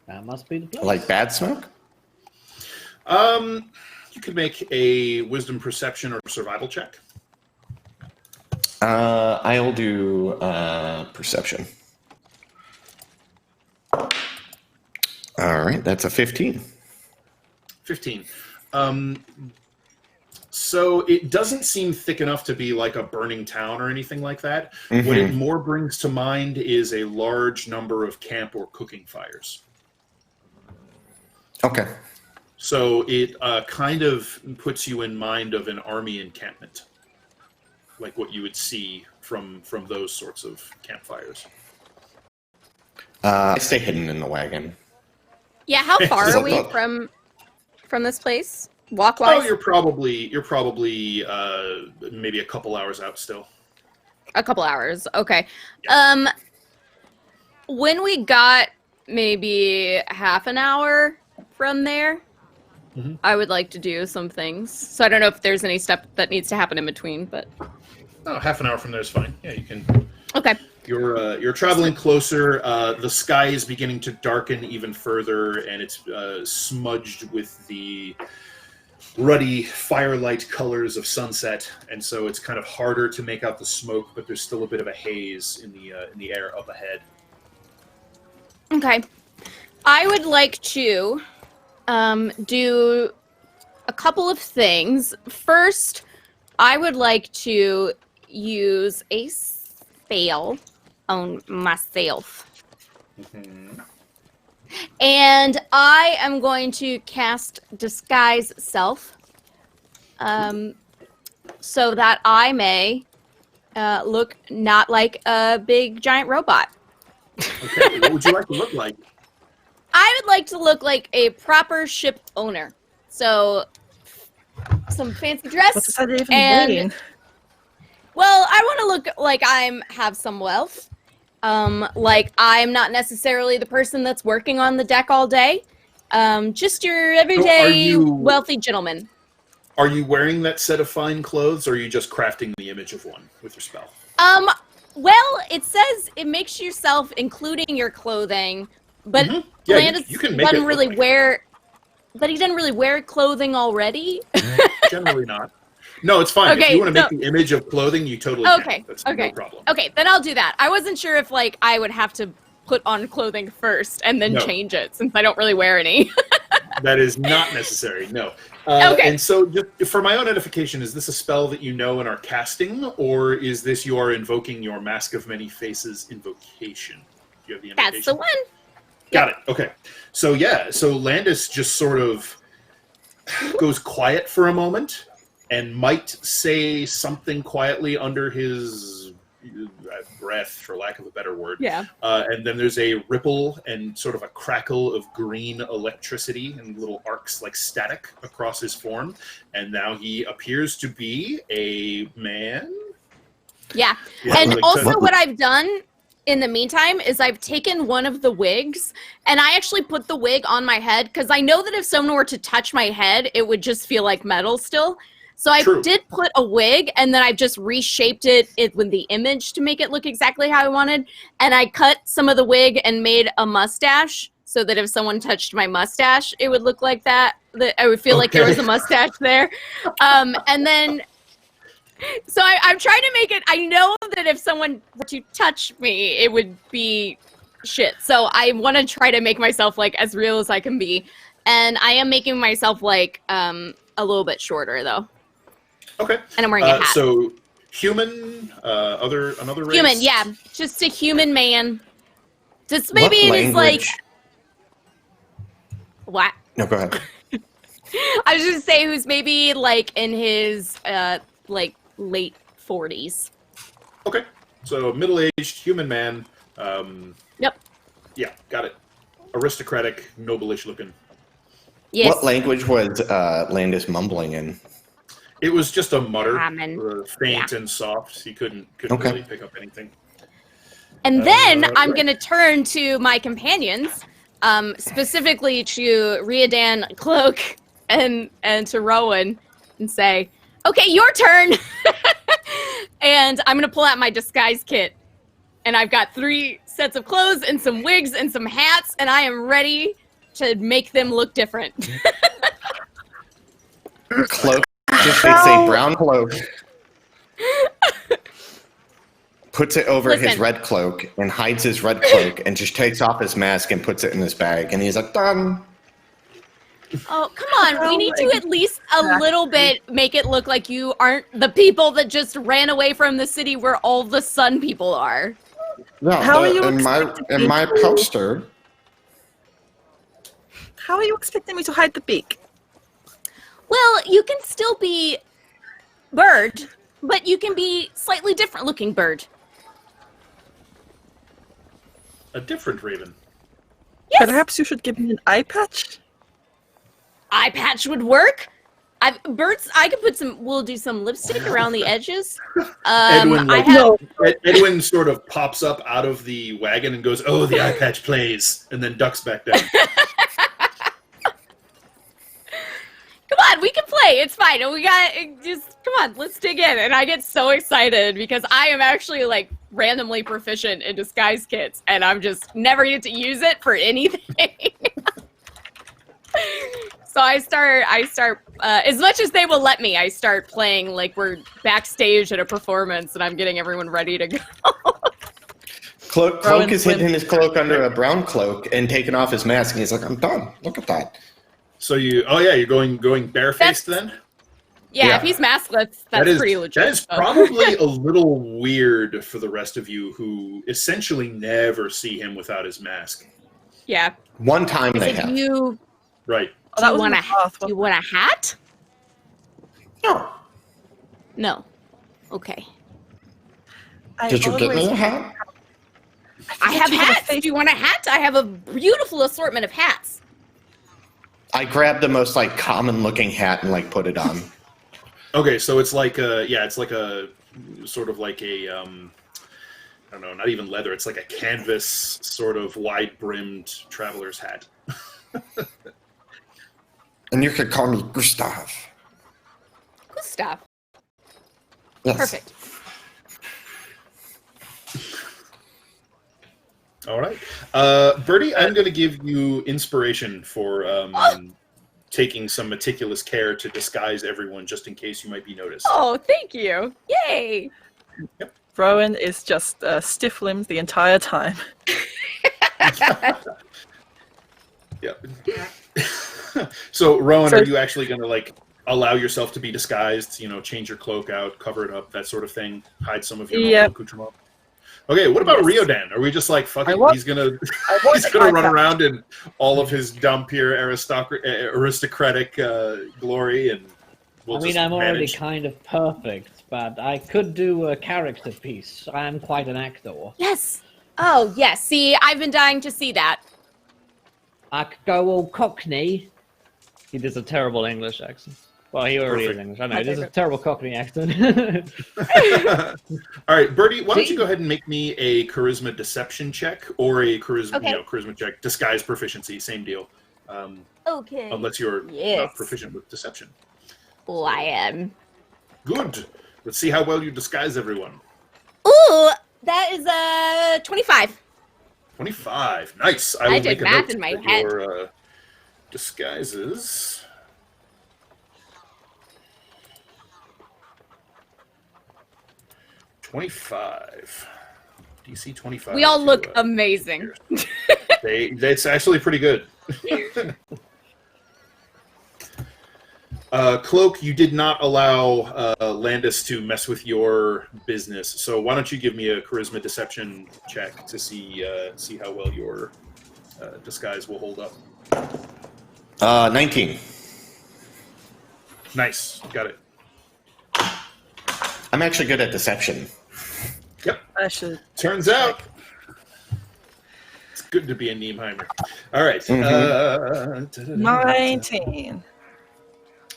That must be the place. Like bad smoke? You could make a wisdom, perception, or survival check. I'll do perception. All right, that's a 15. 15. So it doesn't seem thick enough to be like a burning town or anything like that. Mm-hmm. What it more brings to mind is a large number of camp or cooking fires. Okay. So it kind of puts you in mind of an army encampment, like what you would see from those sorts of campfires. I stay hidden in the wagon. Yeah, how far are we from this place? Walk-wise? Oh, you're probably maybe a couple hours out still. A couple hours, okay. Yeah. When we got maybe half an hour from there, mm-hmm. I would like to do some things. So I don't know if there's any step that needs to happen in between, but... Oh, half an hour from there is fine. Yeah, you can... Okay. You're traveling closer. The sky is beginning to darken even further, and it's smudged with the ruddy firelight colors of sunset, and so it's kind of harder to make out the smoke, but there's still a bit of a haze in the air up ahead. Okay. I would like to do a couple of things. First, I would like to use a spell on myself. Mm-hmm. And I am going to cast Disguise Self, so that I may look not like a big giant robot. Okay, what would you like to look like? I would like to look like a proper ship owner. So, some fancy dress. What does that even mean? Well, I want to look like I have some wealth. Like I'm not necessarily the person that's working on the deck all day. Just your everyday wealthy gentleman. Are you wearing that set of fine clothes, or are you just crafting the image of one with your spell? Well, it says it makes yourself, including your clothing, but mm-hmm. Yeah, Landis you can make doesn't it really like wear. But he doesn't really wear clothing already. Generally not. No, it's fine. Okay, if you want to make the image of clothing, you totally can. That's no problem. Okay, then I'll do that. I wasn't sure if I would have to put on clothing first and then change it, since I don't really wear any. That is not necessary, no. Okay. And so, just for my own edification, is this a spell that you know and are casting, or is this you are invoking your Mask of Many Faces invocation? Do you have the invocation? That's the one. Got it. Okay. So so Landis just sort of goes quiet for a moment and might say something quietly under his breath, for lack of a better word. Yeah. And then there's a ripple and sort of a crackle of green electricity and little arcs like static across his form. And now he appears to be a man. Yeah. Yeah, And like also that. what I've done in the meantime is I've taken one of the wigs and I actually put the wig on my head because I know that if someone were to touch my head, it would just feel like metal still. So I True. did put a wig and then I just reshaped it with the image to make it look exactly how I wanted. And I cut some of the wig and made a mustache so that if someone touched my mustache, it would look like that. That I would feel like there was a mustache there. And then so I'm trying to make it, I know that if someone were to touch me, it would be shit. So I want to try to make myself like as real as I can be. And I am making myself like a little bit shorter though. Okay. And I'm wearing a hat. So human, another race? Human, yeah. Just a human man. Just maybe What it is like, language- what? No, go ahead. I was just say who's maybe like in his like late 40s. Okay. So middle-aged human man. Yep. Yeah, got it. Aristocratic, noble-ish looking. Yes. What language was Landis mumbling in? It was just a mutter, Common. faint and soft. He couldn't Okay. really pick up anything. And then I'm right. going to turn to my companions, specifically to Riadan, Cloak, and to Rowan, and say, "Okay, your turn." And I'm going to pull out my disguise kit, and I've got 3 sets of clothes and some wigs and some hats, and I am ready to make them look different. Cloak just takes a brown cloak, puts it over his Listen. red cloak, and hides his red cloak, and just takes off his mask and puts it in his bag. And he's like, done. Oh, come on. We need to at least a Exactly. little bit make it look like you aren't the people that just ran away from the city where all the sun people are. Yeah, How are you in expecting my me to- poster? How are you expecting me to hide the beak? Well, you can still be bird, but you can be slightly different looking bird. A different raven. Yes, Perhaps you should give me an eye patch? eye patch would work. Birds, I could put some, we'll do some lipstick around the edges. Edwin, I like, have, Edwin sort of pops up out of the wagon and goes, "Oh, the eye patch plays," and then ducks back down. come on, we can play. It's fine. We got, just, come on, let's dig in. And I get so excited because I am actually like randomly proficient in disguise kits and I'm just never get to use it for anything. So I start, as much as they will let me, I start playing like we're backstage at a performance and I'm getting everyone ready to go. Cloak Rowan is wins. hidden his cloak under a brown cloak and taking off his mask, and he's like, I'm done. Look at that. So you're going barefaced then? Yeah, Yeah. if he's maskless, That that's is pretty legit. That is so. probably a little weird for the rest of you who essentially never see him without his mask. Yeah. One time they If have. you, Right. Oh, that do, was want in a, the Moth, do you want a hat? No. No. Okay. I Did you get me always- a hat? I have you have a hats. face- Do you want a hat? I have a beautiful assortment of hats. I grabbed the most like common looking hat and like put it on. Okay, so it's like it's like a sort of like a I don't know, not even leather. It's like a canvas sort of wide-brimmed traveler's hat. And you could call me Gustav. Gustav. Yes. Perfect. All right, Bertie, I'm going to give you inspiration for taking some meticulous care to disguise everyone, just in case you might be noticed. Oh, thank you. Yay. Rowan is just stiff-limbed the entire time. Yeah. So, Rowan, So- are you actually going to like allow yourself to be disguised? You know, change your cloak out, cover it up, that sort of thing, hide some of your normal Yep. accoutrement. Okay, what about Yes. Riodan? Are we just like fuck I it? want- He's gonna I want he's gonna my run cup. around in all of his Dhampir aristocratic glory, and we'll I mean, just I'm already manage. kind of perfect, but I could do a character piece. I'm quite an actor. Yes. Oh, yes. See, I've been dying to see that. I could go all Cockney. He does a terrible English accent. Well, he already is Perfect. English. I know. My He does a favorite. terrible Cockney accent. All right, Birdie, why don't See? you go ahead and make me a charisma deception check or a charisma Okay. charisma check, disguise proficiency, same deal. Okay. Unless you're Yes. not proficient with deception. Oh, I am. Good. Let's see how well you disguise everyone. Ooh, that is 25. 25. Nice. I I will did make a math note in my that head. your disguises. $25. DC 25. We all to, look amazing. That's actually pretty good. Cloak, you did not allow Landis to mess with your business, so why don't you give me a charisma deception check to see how well your disguise will hold up. 19. Nice, got it. I'm actually good at deception. Yep. I should. Turns out, it's good to be a Niemheimer. All right. Mhm. 19.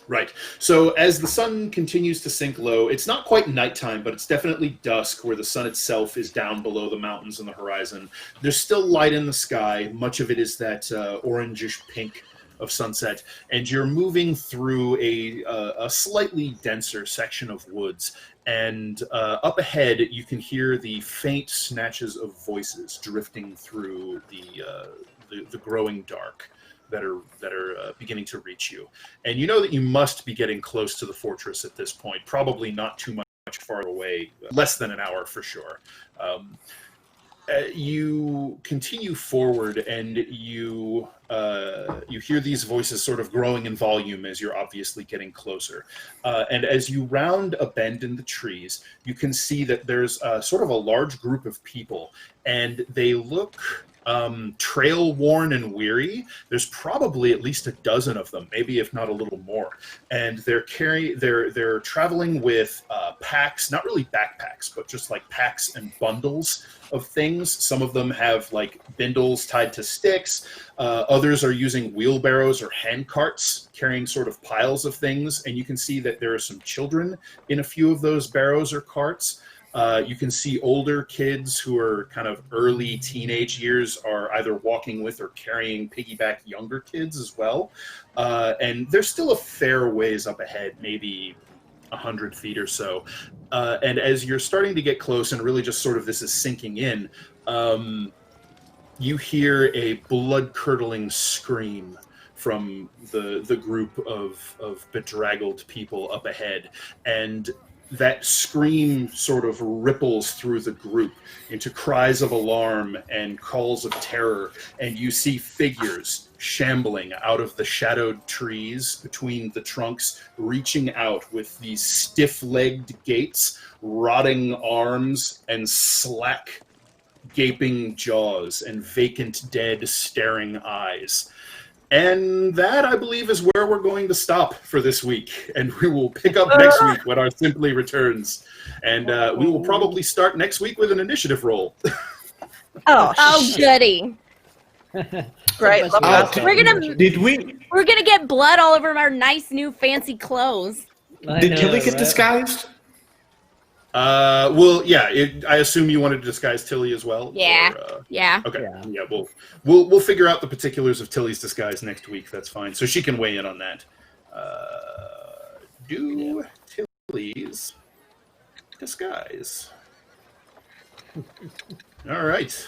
Right. So as the sun continues to sink low, it's not quite nighttime, but it's definitely dusk where the sun itself is down below the mountains on the horizon. There's still light in the sky. Much of it is that orangish pink of sunset. And you're moving through a slightly denser section of woods. And up ahead, you can hear the faint snatches of voices drifting through the growing dark that are beginning to reach you. And you know that you must be getting close to the fortress at this point, probably not too much far away, less than an hour for sure. You continue forward, and you hear these voices sort of growing in volume as you're obviously getting closer. And as you round a bend in the trees, you can see that there's sort of a large group of people, and they look trail worn and weary. There's probably at least a dozen of them, maybe if not a little more. And they're traveling with packs, not really backpacks, but just like packs and bundles of things. Some of them have like bindles tied to sticks. Others are using wheelbarrows or hand carts, carrying sort of piles of things. And you can see that there are some children in a few of those barrows or carts. You can see older kids who are kind of early teenage years are either walking with or carrying piggyback younger kids as well. And there's still a fair ways up ahead, maybe 100 feet or so. And as you're starting to get close and really just sort of this is sinking in, you hear a blood-curdling scream from the group of bedraggled people up ahead. And that scream sort of ripples through the group into cries of alarm and calls of terror, and you see figures shambling out of the shadowed trees between the trunks, reaching out with these stiff-legged gaits, rotting arms, and slack, gaping jaws, and vacant, dead, staring eyes. And that, I believe, is where we're going to stop for this week. And we will pick up next week when our Simply returns. And we will probably start next week with an initiative roll. Oh, goody. Great. Love that. We're gonna get blood all over our nice new fancy clothes. Did Tilly get disguised? Well, yeah. I assume you wanted to disguise Tilly as well. Yeah. Or, Yeah. Okay. Yeah. We'll figure out the particulars of Tilly's disguise next week. That's fine. So she can weigh in on that. Tilly's disguise. All right.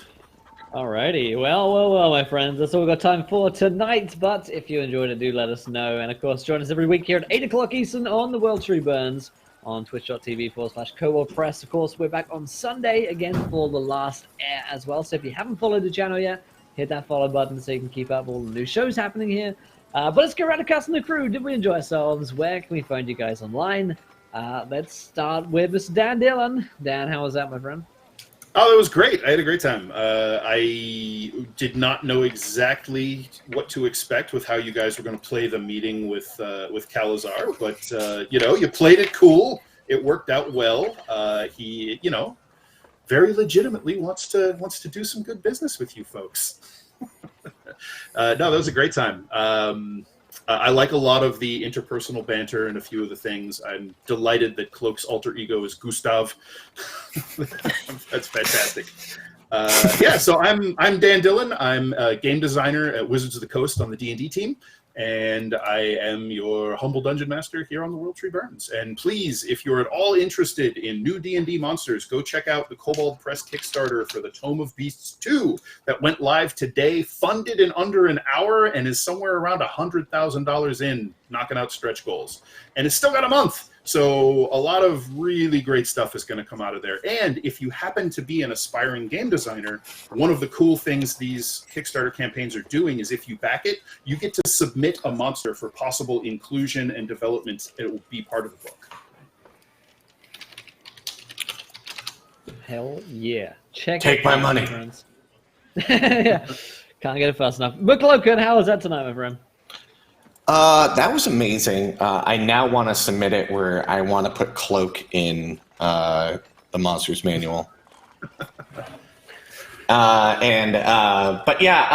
Alrighty, well, my friends, that's all we've got time for tonight. But if you enjoyed it, do let us know. And of course, join us every week here at 8 o'clock Eastern on The World Tree Burns on twitch.tv/Kobold Press. Of course, we're back on Sunday again for the last air as well. So if you haven't followed the channel yet, hit that follow button so you can keep up with all the new shows happening here. But let's get around to casting the crew. Did we enjoy ourselves? Where can we find you guys online? Let's start with Mr. Dan Dillon. Dan, how was that, my friend? Oh, it was great. I had a great time. I did not know exactly what to expect with how you guys were going to play the meeting with Calazar, but you played it cool. It worked out well. He, very legitimately wants to do some good business with you folks. No, that was a great time. I like a lot of the interpersonal banter and a few of the things. I'm delighted that Cloak's alter ego is Gustav. That's fantastic. So I'm Dan Dillon. I'm a game designer at Wizards of the Coast on the D&D team, and I am your humble dungeon master here on the World Tree Burns. And please, if you're at all interested in new D&D monsters, go check out the Kobold Press Kickstarter for the Tome of Beasts 2 that went live today, funded in under an hour, and is somewhere around $100,000 in, knocking out stretch goals. And it's still got a month. So a lot of really great stuff is going to come out of there. And if you happen to be an aspiring game designer, one of the cool things these Kickstarter campaigns are doing is if you back it, you get to submit a monster for possible inclusion and development. It will be part of the book. Hell yeah. Take my money. Friends. Yeah. Can't get it fast enough. But Cloaken, how was that tonight, my friend? That was amazing. I now want to submit it where I want to put Cloak in the Monsters Manual. But yeah,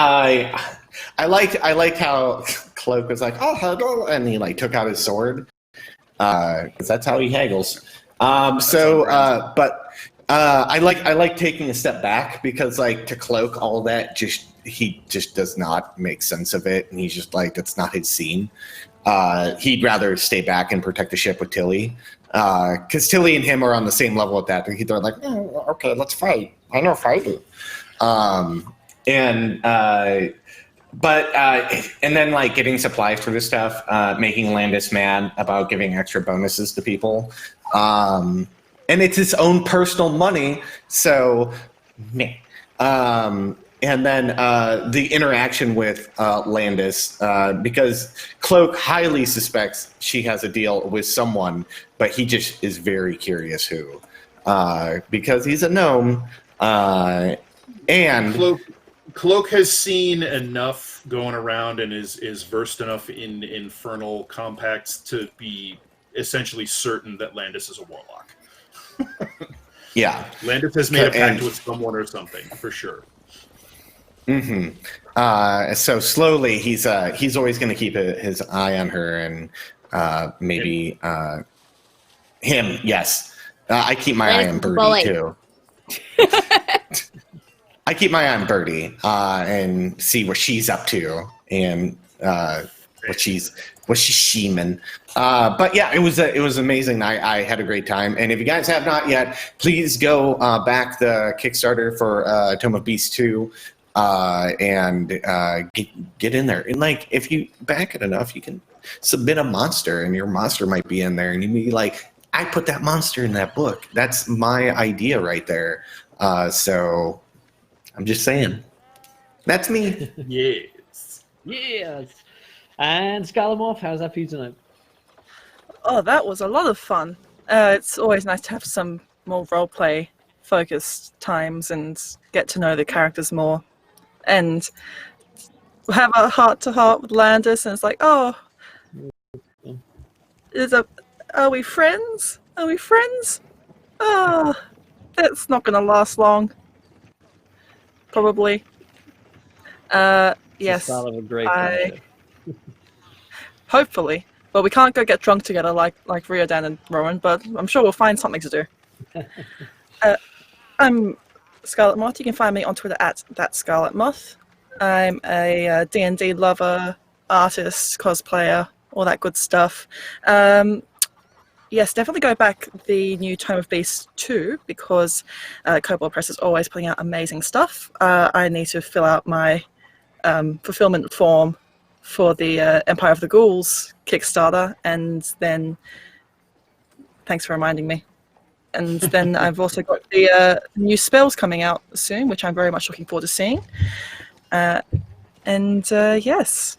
I liked how Cloak was like, oh, hello, and he took out his sword, because that's how he haggles. I like taking a step back because to Cloak, all that he just does not make sense of it, and he's just that's not his scene. He'd rather stay back and protect the ship with Tilly, because Tilly and him are on the same level at that. They're like, oh, okay, let's fight. I know fighting. And then getting supplies for this stuff, making Landis mad about giving extra bonuses to people. And it's his own personal money, so meh. And then the interaction with Landis, because Cloak highly suspects she has a deal with someone, but he just is very curious who, because he's a gnome. And Cloak has seen enough going around and is versed enough in infernal compacts to be essentially certain that Landis is a warlock. Yeah, Landis has made a pact with someone or something for sure. Mm-hmm. So slowly, he's always going to keep his eye on her, and maybe him. Yes, I keep my eye on Birdie too. I keep my eye on Birdie and see what she's up to, and what she's scheming. But yeah, it was amazing. I had a great time, and if you guys have not yet, please go back the Kickstarter for Tome of Beasts 2. And get in there. And if you back it enough, you can submit a monster, and your monster might be in there, and you'd be like, I put that monster in that book. That's my idea right there. So I'm just saying, that's me. Yes. And Scarlet Moth, how's that for you tonight? Oh, that was a lot of fun. It's always nice to have some more roleplay focused times and get to know the characters more. And have a heart-to-heart with Landis, and it's like, oh, are we friends? Are we friends? Oh, that's not going to last long. Probably. Yes. Start of a great friendship. Hopefully. Well, we can't go get drunk together like Riodan and Rowan, but I'm sure we'll find something to do. I'm Scarlet Moth. You can find me on Twitter at @thatscarletmoth. I'm a D&D lover, artist, cosplayer, all that good stuff. Yes, definitely go back the new Tome of Beasts 2 because Kobold Press is always putting out amazing stuff. I need to fill out my fulfillment form for the Empire of the Ghouls Kickstarter, and then thanks for reminding me. And then I've also got the new spells coming out soon, which I'm very much looking forward to seeing. Yes.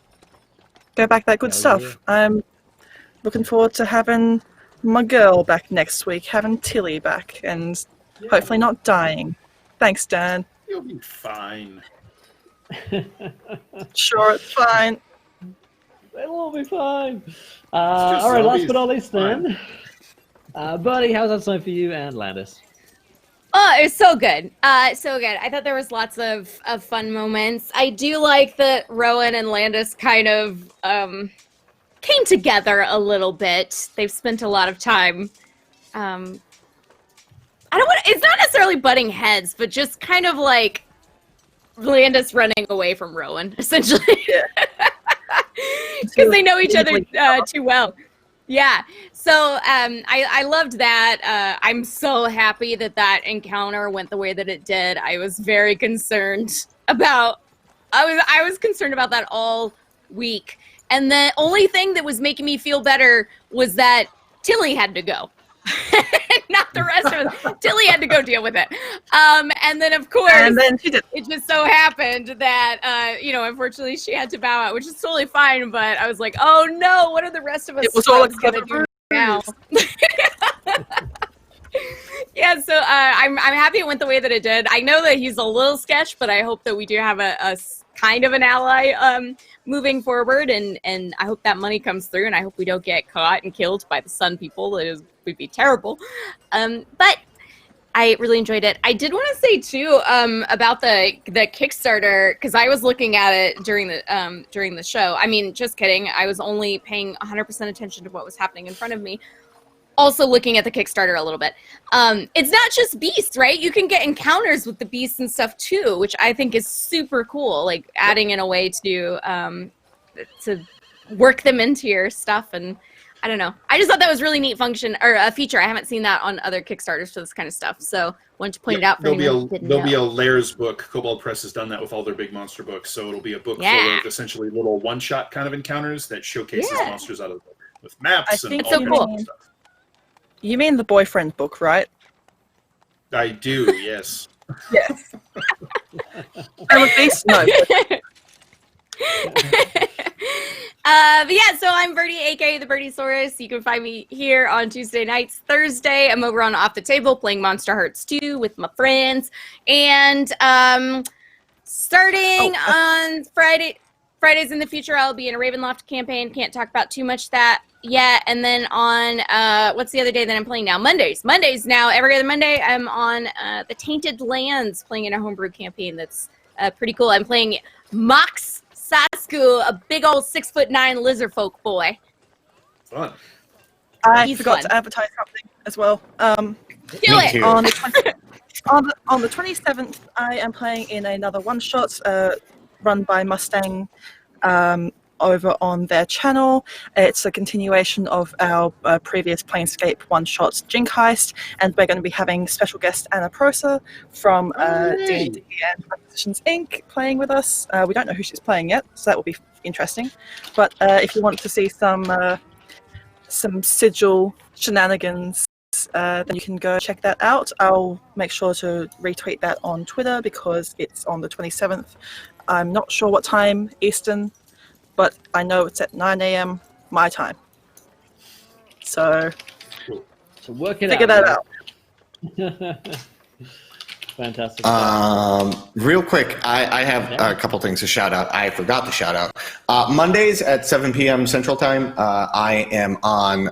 Go back that good Hell stuff. yeah. I'm looking forward to having my girl back next week, having Tilly back, and hopefully not dying. Thanks, Dan. You'll be fine. Sure, it's fine. It'll all be fine. just All right, last zombies. but not least then. Buddy, how's that sound for you and Landis? Oh, it was so good. So good. I thought there was lots of fun moments. I do like that Rowan and Landis kind of came together a little bit. They've spent a lot of time. It's not necessarily butting heads, but just kind of like Landis running away from Rowan, essentially. Because they know each other too well. Yeah. So I loved that. I'm so happy that encounter went the way that it did. I was very concerned about I was concerned about that all week. And the only thing that was making me feel better was that Tilly had to go. Not the rest of us. Tilly had to go deal with it. And then, of course, And then she did. it just so happened that, unfortunately she had to bow out, which is totally fine. But I was like, oh no, what are the rest of us It was all a scrubs gonna clever do now? Yeah, so I'm happy it went the way that it did. I know that he's a little sketch, but I hope that we do have a kind of an ally moving forward, and I hope that money comes through, and I hope we don't get caught and killed by the Sun people. It would be terrible. But I really enjoyed it. I did want to say too about the Kickstarter, because I was looking at it during the show. I mean, just kidding. I was only paying 100% attention to what was happening in front of me. Also looking at the Kickstarter a little bit. It's not just beasts, right? You can get encounters with the beasts and stuff too, which I think is super cool. Like adding in a way to work them into your stuff, and I don't know. I just thought that was really neat function or a feature. I haven't seen that on other Kickstarters for this kind of stuff, so wanted to point it out for anyone who didn't know. There'll be a Lairs book. Kobold Press has done that with all their big monster books, so it'll be a book full of essentially little one-shot kind of encounters that showcases monsters out of the book with maps and think all so kinds cool. of stuff. You mean the boyfriend book, right? I do, yes. Yes. I'm a beast. No. But yeah, so I'm Birdie, aka the Birdiesaurus. You can find me here on Tuesday nights. Thursday, I'm over on Off the Table playing Monster Hearts 2 with my friends. And starting on Fridays in the future, I'll be in a Ravenloft campaign. Can't talk about too much that yet. And then on what's the other day that I'm playing now? Mondays now. Every other Monday, I'm on the Tainted Lands playing in a homebrew campaign. That's pretty cool. I'm playing Mox Sasku, a big old 6'9" lizard folk boy. Fun. I He's forgot fun. to advertise something as well. Do Me it. too. On the 27th, I am playing in another one-shot run by Mustang over on their channel. It's a continuation of our previous Planescape one-shot Jink Heist, and we're going to be having special guest Anna Prosa from D&D and Positions Inc. playing with us. We don't know who she's playing yet, so that will be interesting. But if you want to see some sigil shenanigans, then you can go check that out. I'll make sure to retweet that on Twitter because it's on the 27th. I'm not sure what time Eastern, but I know it's at 9 a.m. my time. So work it figure that out. Fantastic. Real quick, I have a couple things to shout out. I forgot to shout out. Mondays at 7 p.m. Central Time, I am on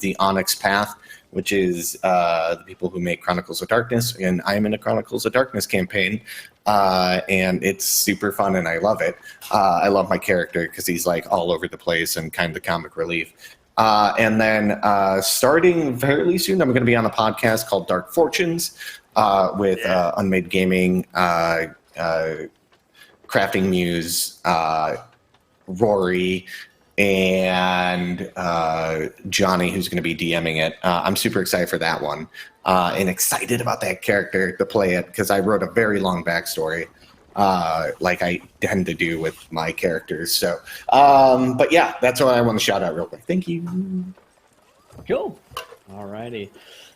the Onyx Path, which is the people who make Chronicles of Darkness, and I am in a Chronicles of Darkness campaign, and it's super fun, and I love it. I love my character because he's like all over the place and kind of the comic relief. And then starting fairly soon, I'm going to be on a podcast called Dark Fortunes with Unmade Gaming, Crafting Muse, Rory, and Johnny, who's going to be DMing it. I'm super excited for that one and excited about that character to play it because I wrote a very long backstory like I tend to do with my characters. So, but yeah, that's what I want to shout out real quick. Thank you. Cool. Alrighty.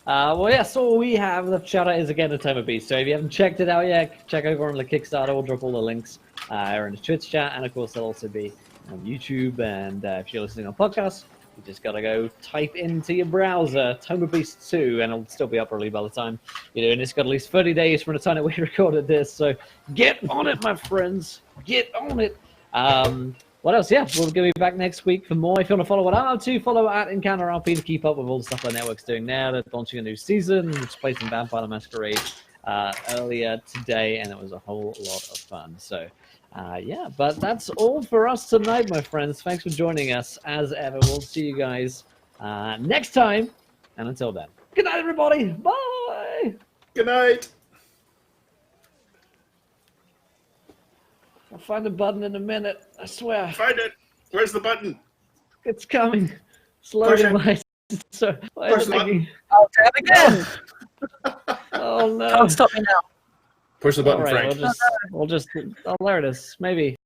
Well, yeah, so we have the shout out is again a Time of Beast. So if you haven't checked it out yet, check over on the Kickstarter. We'll drop all the links in the Twitch chat, and of course there'll also be on YouTube, and if you're listening on podcasts, you just gotta go type into your browser Toma Beast 2, and it'll still be up early by the time you're doing this. Got at least 30 days from the time that we recorded this, so get on it, my friends. Get on it. What else? Yeah, we'll be back next week for more. If you want to follow what I'm up to, follow at Encounter RP to keep up with all the stuff the network's doing now. They're launching a new season, which played some Vampire the Masquerade earlier today, and it was a whole lot of fun. So, yeah, but that's all for us tonight, my friends. Thanks for joining us, as ever. We'll see you guys next time, and until then, good night, everybody. Bye. Good night. I'll find the button in a minute. I swear. Find it. Where's the button? It's coming. Slowly, my so Push the button. I'll tap again. Oh no. Don't stop me now. Push the button, All right, Frank. we'll just oh, there it is. Maybe.